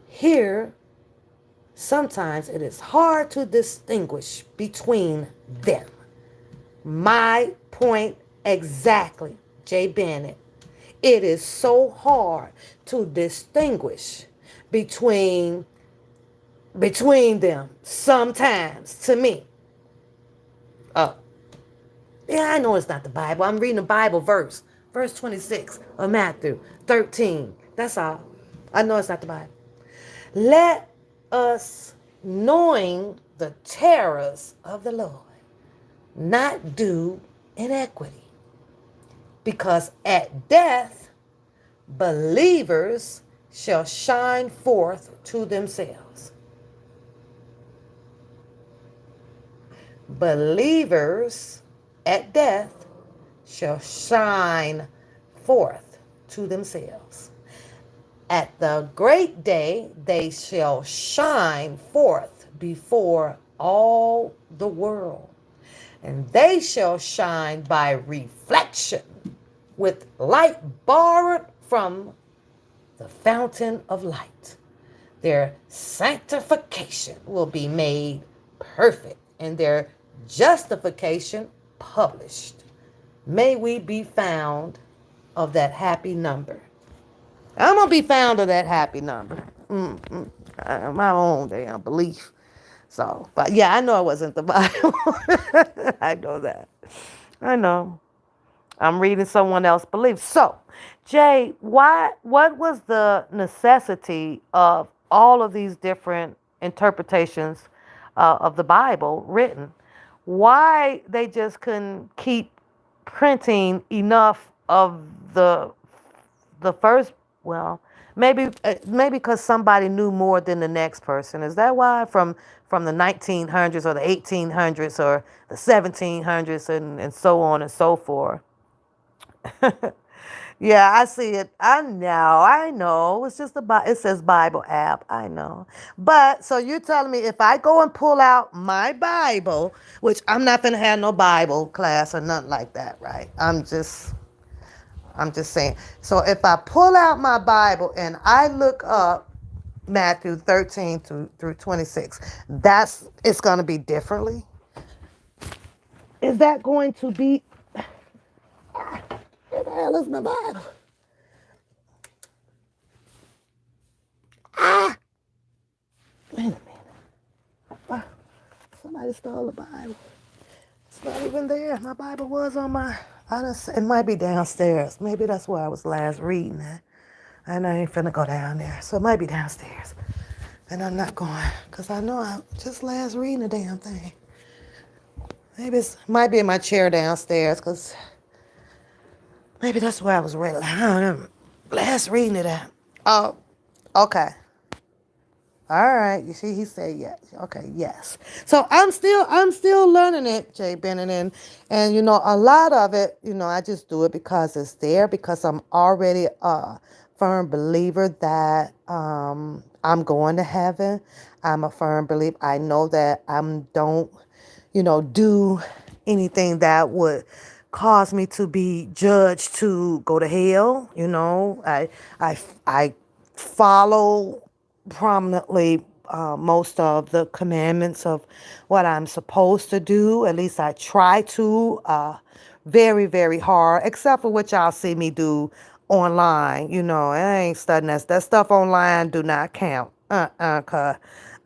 Here, sometimes it is hard to distinguish between them. My point exactly, Jay Bennett. It is so hard to distinguish between them sometimes to me. Oh, yeah, I know it's not the Bible. I'm reading the Bible verse 26 of Matthew 13. That's all. I know it's not the Bible. Let us, knowing the terrors of the Lord, not do inequity, because at death believers shall shine forth to themselves. Believers at death shall shine forth to themselves. At the great day they shall shine forth before all the world, and they shall shine by reflection with light borrowed from the fountain of light. Their sanctification will be made perfect, and their justification published. May we be found of that happy number. I'm going to be found of that happy number. My own damn belief. So, but yeah, I know it wasn't the Bible. I know that. I know. I'm reading someone else's beliefs. So, Jay, what was the necessity of all of these different interpretations of the Bible written? Why they just couldn't keep printing enough of the first, well, maybe because somebody knew more than the next person. Is that why from the 1900s or the 1800s or the 1700s and so on and so forth? Yeah, I see it. I know. It's just it says Bible app. I know. But so you're telling me if I go and pull out my Bible, which I'm not gonna have no Bible class or nothing like that, right? I'm just saying. So if I pull out my Bible and I look up Matthew 13 through 26, it's gonna be differently. Is that going to be where the hell is my Bible? Ah, wait a minute. Ah, somebody stole the Bible. It's not even there. My Bible was on my. It might be downstairs. Maybe that's where I was last reading it. And I ain't finna go down there. So it might be downstairs. And I'm not going. Because I know I just last reading the damn thing. Maybe it might be in my chair downstairs. Because maybe that's where I was reading. I don't know. Last reading it at. Oh, okay. All right. You see, he said yes. Okay, yes. So I'm still learning it, Jay Bennett, and a lot of it, I just do it because it's there, because I'm already a firm believer that I'm going to heaven. I'm a firm believer. I know that I don't, do anything that would cause me to be judged to go to hell. I follow prominently most of the commandments of what I'm supposed to do. At least I try to. Very, very hard, except for what y'all see me do online. I ain't studying that stuff online. Do not count. Cause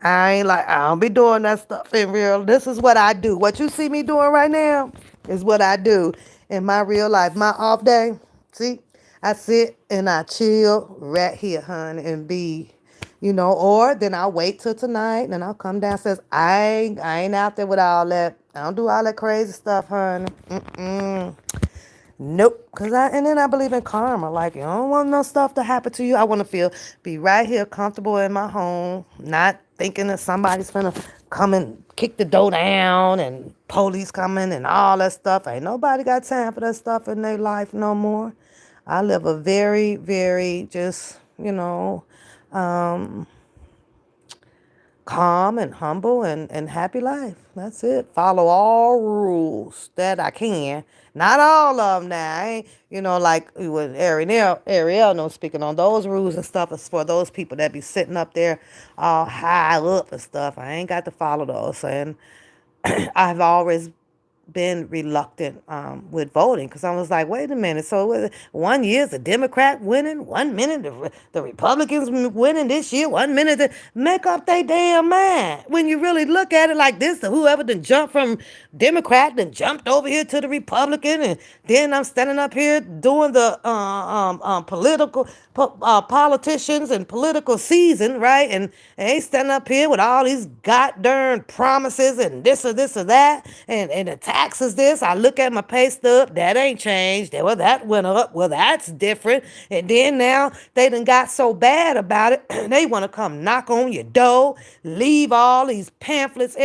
I don't be doing that stuff in real. This is what I do. What you see me doing right now is what I do in my real life. My off day. See, I sit and I chill right here, honey, and be, or then I'll wait till tonight and I'll come downstairs. I ain't out there with all that. I don't do all that crazy stuff, honey. Nope. And then I believe in karma. Like, you don't want no stuff to happen to you. I want to be right here comfortable in my home, not thinking that somebody's gonna come and kick the door down and police coming and all that stuff. Ain't nobody got time for that stuff in their life no more. I live a very, very just, calm and humble and happy life. That's it. Follow all rules that I can. Not all of them now. I ain't, like with Ariel, no speaking on those rules and stuff is for those people that be sitting up there all high up and stuff. I ain't got to follow those. And I've always been reluctant with voting because I was like, wait a minute. So 1 year the Democrat winning, 1 minute the Republicans winning this year, 1 minute make up their damn mind. When you really look at it like this, whoever done jumped from Democrat then jumped over here to the Republican, and then I'm standing up here doing the politicians and political season, right? And they standing up here with all these goddamn promises and this or that, and the taxes this. I look at my pay stub, that ain't changed. Well, that went up. Well, that's different. And then now they done got so bad about it, they want to come knock on your door, leave all these pamphlets,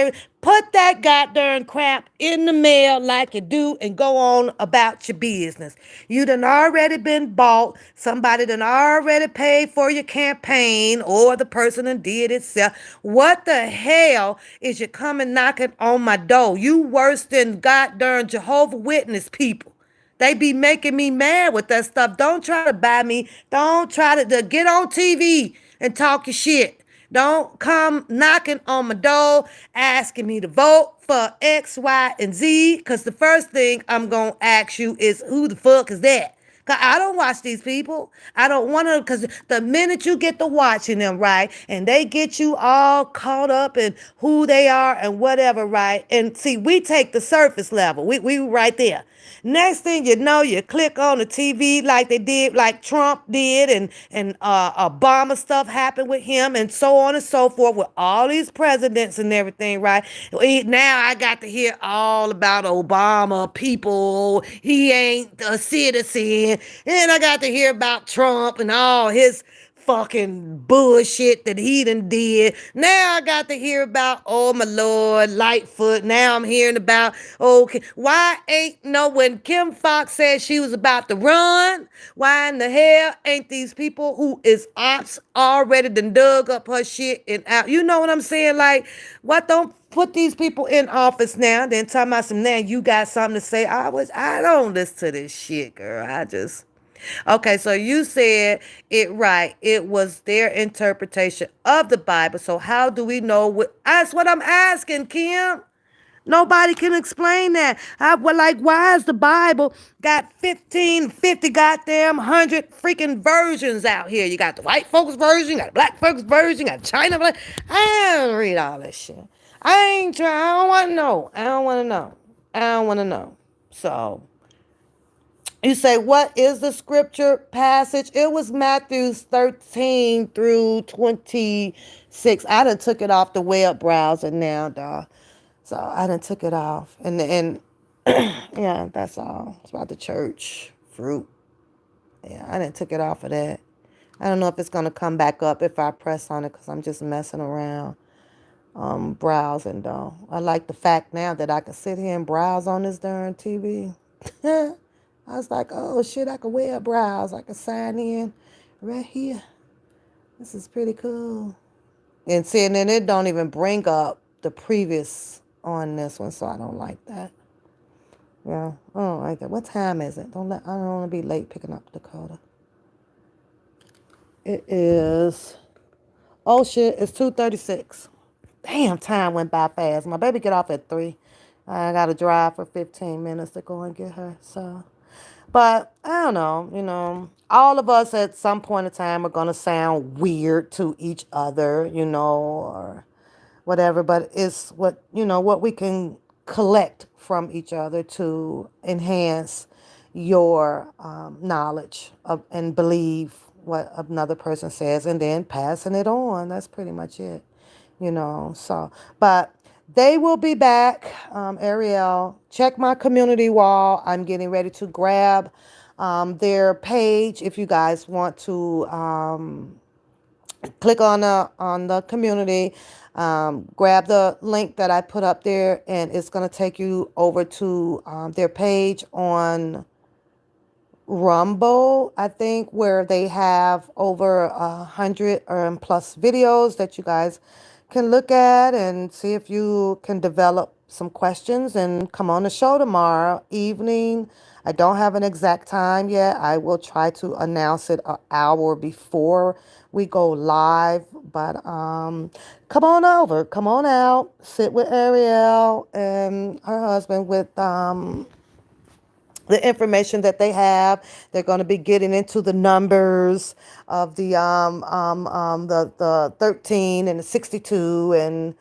put that goddamn crap in the mail like you do and go on about your business. You done already been bought. Somebody done already paid for your campaign or the person done did itself. What the hell is you coming knocking on my door? You worse than goddamn Jehovah Witness people. They be making me mad with that stuff. Don't try to buy me. Don't try to get on TV and talk your shit. Don't come knocking on my door asking me to vote for X, Y, and Z. Because the first thing I'm going to ask you is, who the fuck is that? Cause I don't watch these people. I don't want to, because the minute you get to watching them, right, and they get you all caught up in who they are and whatever, right, and see, we take the surface level. We right there. Next thing you know, you click on the TV like they did, like Trump did, and Obama stuff happened with him, and so on and so forth with all these presidents and everything, right? Now I got to hear all about Obama people. He ain't a citizen, and I got to hear about Trump and all his fucking bullshit that he done did. Now I got to hear about, oh my Lord, Lightfoot. Now I'm hearing about, okay, why ain't when Kim Fox said she was about to run, why in the hell ain't these people who is ops already done dug up her shit and out? You know what I'm saying? Like, what don't put these people in office now, then talking about some, now you got something to say. I don't listen to this shit, girl. Okay, so you said it right. It was their interpretation of the Bible. So how do we know that's what I'm asking, Kim. Nobody can explain that. Why is the Bible got 15, 50 goddamn 100 freaking versions out here? You got the white folks version, you got the black folks version, you got China. I don't read all this shit. I ain't trying. I don't want to know. I don't want to know. I don't want to know. So you say, what is the scripture passage? It was Matthew 13 through 26. I done took it off the web browser now, dog. So I done took it off. And yeah, that's all. It's about the church fruit. Yeah, I done took it off of that. I don't know if it's going to come back up if I press on it because I'm just messing around, browsing, though. I like the fact now that I can sit here and browse on this darn TV. I was like, oh shit, I can web browse. I can sign in right here. This is pretty cool. And see, and then it don't even bring up the previous on this one, so I don't like that. Yeah, I don't like that. What time is it? I don't want to be late picking up Dakota. It is, oh shit, it's 2:36. Damn, time went by fast. My baby get off at 3. I got to drive for 15 minutes to go and get her, so. But I don't know, all of us at some point in time are going to sound weird to each other, or whatever. But it's what we can collect from each other to enhance your knowledge and believe what another person says and then passing it on. That's pretty much it, So, but They will be back. Ariel, check my community wall. I'm getting ready to grab their page. If you guys want to click on the community, grab the link that I put up there, and it's going to take you over to their page on Rumble, I think, where they have over 100 or plus videos that you guys can look at and see if you can develop some questions and come on the show tomorrow evening. I don't have an exact time yet. I will try to announce it an hour before we go live. But come on over, come on out, sit with Ariel and her husband with the information that they have. They're going to be getting into the numbers of the 13 and the 62 and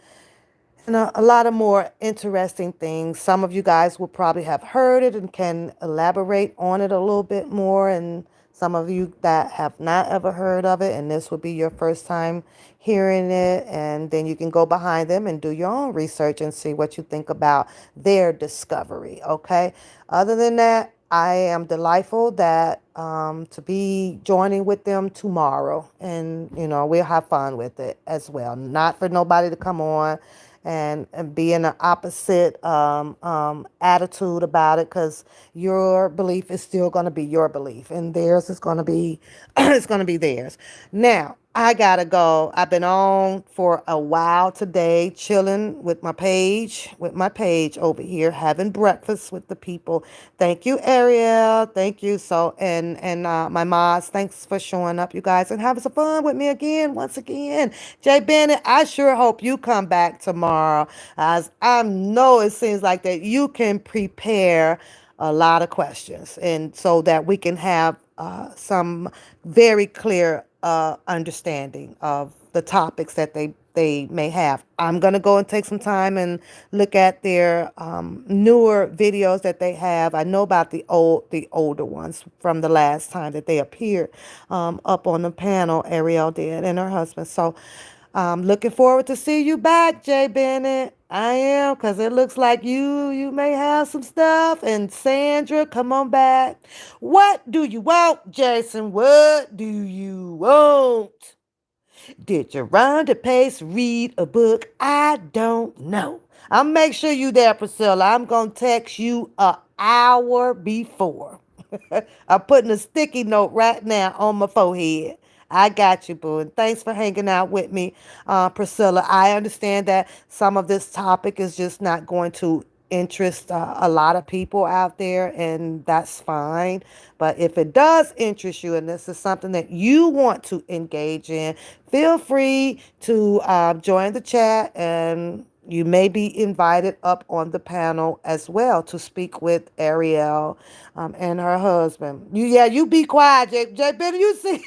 a lot of more interesting things. Some of you guys will probably have heard it and can elaborate on it a little bit more. And some of you that have not ever heard of it, and this will be your first time hearing it. And then you can go behind them and do your own research and see what you think about their discovery. Okay. Other than that, I am delightful that to be joining with them tomorrow, and we'll have fun with it as well. Not for nobody to come on and be in the opposite attitude about it, because your belief is still going to be your belief and theirs is going to be it's going to be theirs. Now I gotta go. I've been on for a while today, chilling with my page over here, having breakfast with the people. Thank you, Ariel. Thank you. So and my mods, thanks for showing up, you guys, and having some fun with me again. Once again, Jay Bennett, I sure hope you come back tomorrow, as I know it seems like that you can prepare a lot of questions, and so that we can have some very clear understanding of the topics that they may have. I'm going to go and take some time and look at their newer videos that they have. I know about the older ones from the last time that they appeared up on the panel. Ariel did, and her husband. So looking forward to see you back, Jay Bennett. I am, because it looks like you may have some stuff. And Sandra, come on back. What do you want, Jason? What do you want? Did Rhonda Pace read a book? I don't know. I'll make sure you there, Priscilla. I'm going to text you an hour before. I'm putting a sticky note right now on my forehead. I got you, boo. And thanks for hanging out with me, Priscilla. I understand that some of this topic is just not going to interest a lot of people out there, and that's fine. But if it does interest you and this is something that you want to engage in, feel free to join the chat, and you may be invited up on the panel as well to speak with Ariel and her husband. You be quiet, Jay Benny. You see,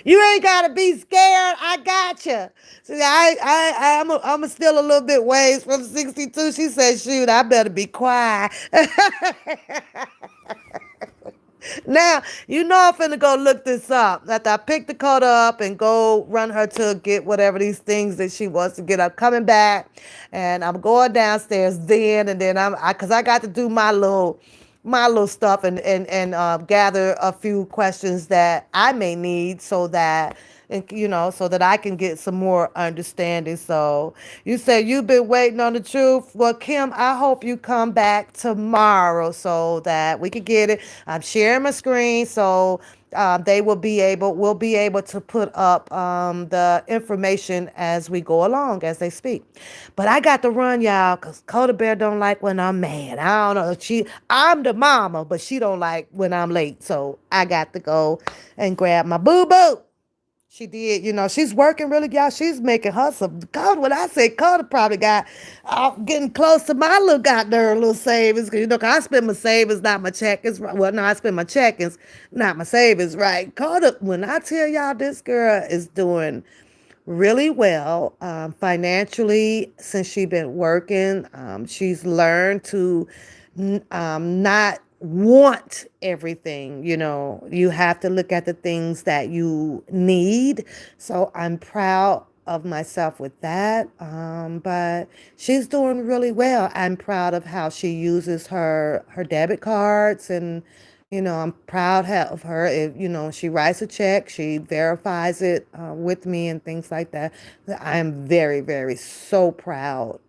you ain't gotta be scared. I got you. See, I'm still a little bit ways from 62. She said, "Shoot, I better be quiet." Now, I'm finna go look this up. After I pick Dakota up and go run her to get whatever these things that she wants to get. I'm coming back and I'm going downstairs then, and then cause I got to do my little stuff and gather a few questions that I may need, so that so that I can get some more understanding. So you say you've been waiting on the truth. Well, Kim, I hope you come back tomorrow so that we can get it. I'm sharing my screen, so we'll be able to put up the information as we go along, as they speak. But I got to run, y'all, because Coda Bear don't like when I'm mad. I don't know. I'm the mama, but she don't like when I'm late. So I got to go and grab my boo-boo. She did, she's working really, y'all. She's making her some. God, when I say Coda probably got getting close to my little goddamn little savings. 'Cause, 'cause I spend my savings, not my checkings. Well, no, I spend my checkings, not my savings, right? Coda, when I tell y'all this girl is doing really well financially since she's been working. She's learned to not want everything. You have to look at the things that you need. So I'm proud of myself with that. But she's doing really well. I'm proud of how she uses her debit cards, and I'm proud of her. If she writes a check, she verifies it with me and things like that. I am very, very so proud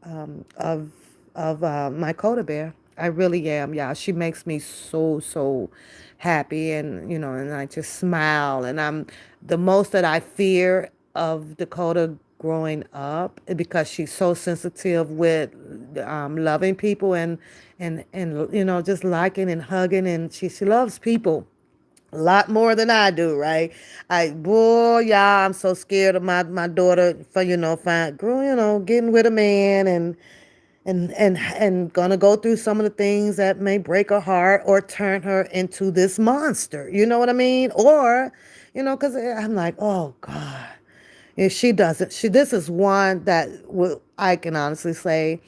of my Coda Bear. I really am, y'all. She makes me so happy, and and I just smile. And I'm the most that I fear of Dakota growing up, because she's so sensitive with loving people, and just liking and hugging, and she loves people a lot more than I do, right? Boy, y'all, I'm so scared of my daughter for find girl, getting with a man, and gonna go through some of the things that may break her heart or turn her into this monster. You know what I mean? Or, because I'm like, oh God, if she doesn't, this is one that I can honestly say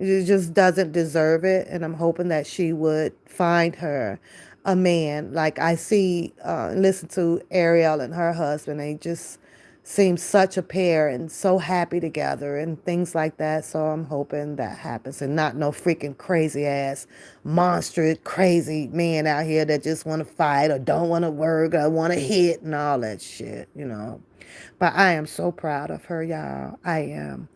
just doesn't deserve it, and I'm hoping that she would find her a man. Like I see, listen to Ariel and her husband. They just seem such a pair and so happy together and things like that. So I'm hoping that happens, and not no freaking crazy ass monster crazy man out here that just want to fight or don't want to work or want to hit and all that shit. But I am so proud of her, y'all. I am.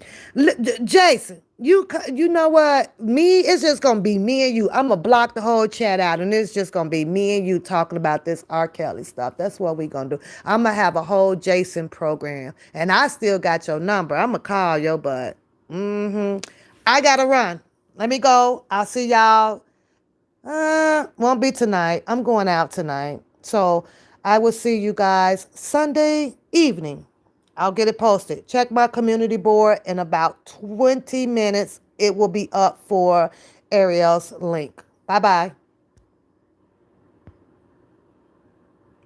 Jason, you know what? It's just gonna be me and you. I'm gonna block the whole chat out, and it's just gonna be me and you talking about this R. Kelly stuff. That's what we gonna do. I'm gonna have a whole Jason program, and I still got your number. I'm gonna call your butt. I gotta run. Let me go. I'll see y'all. Won't be tonight. I'm going out tonight. So I will see you guys Sunday evening. I'll get it posted. Check my community board in about 20 minutes. It will be up for Ariel's link. Bye bye.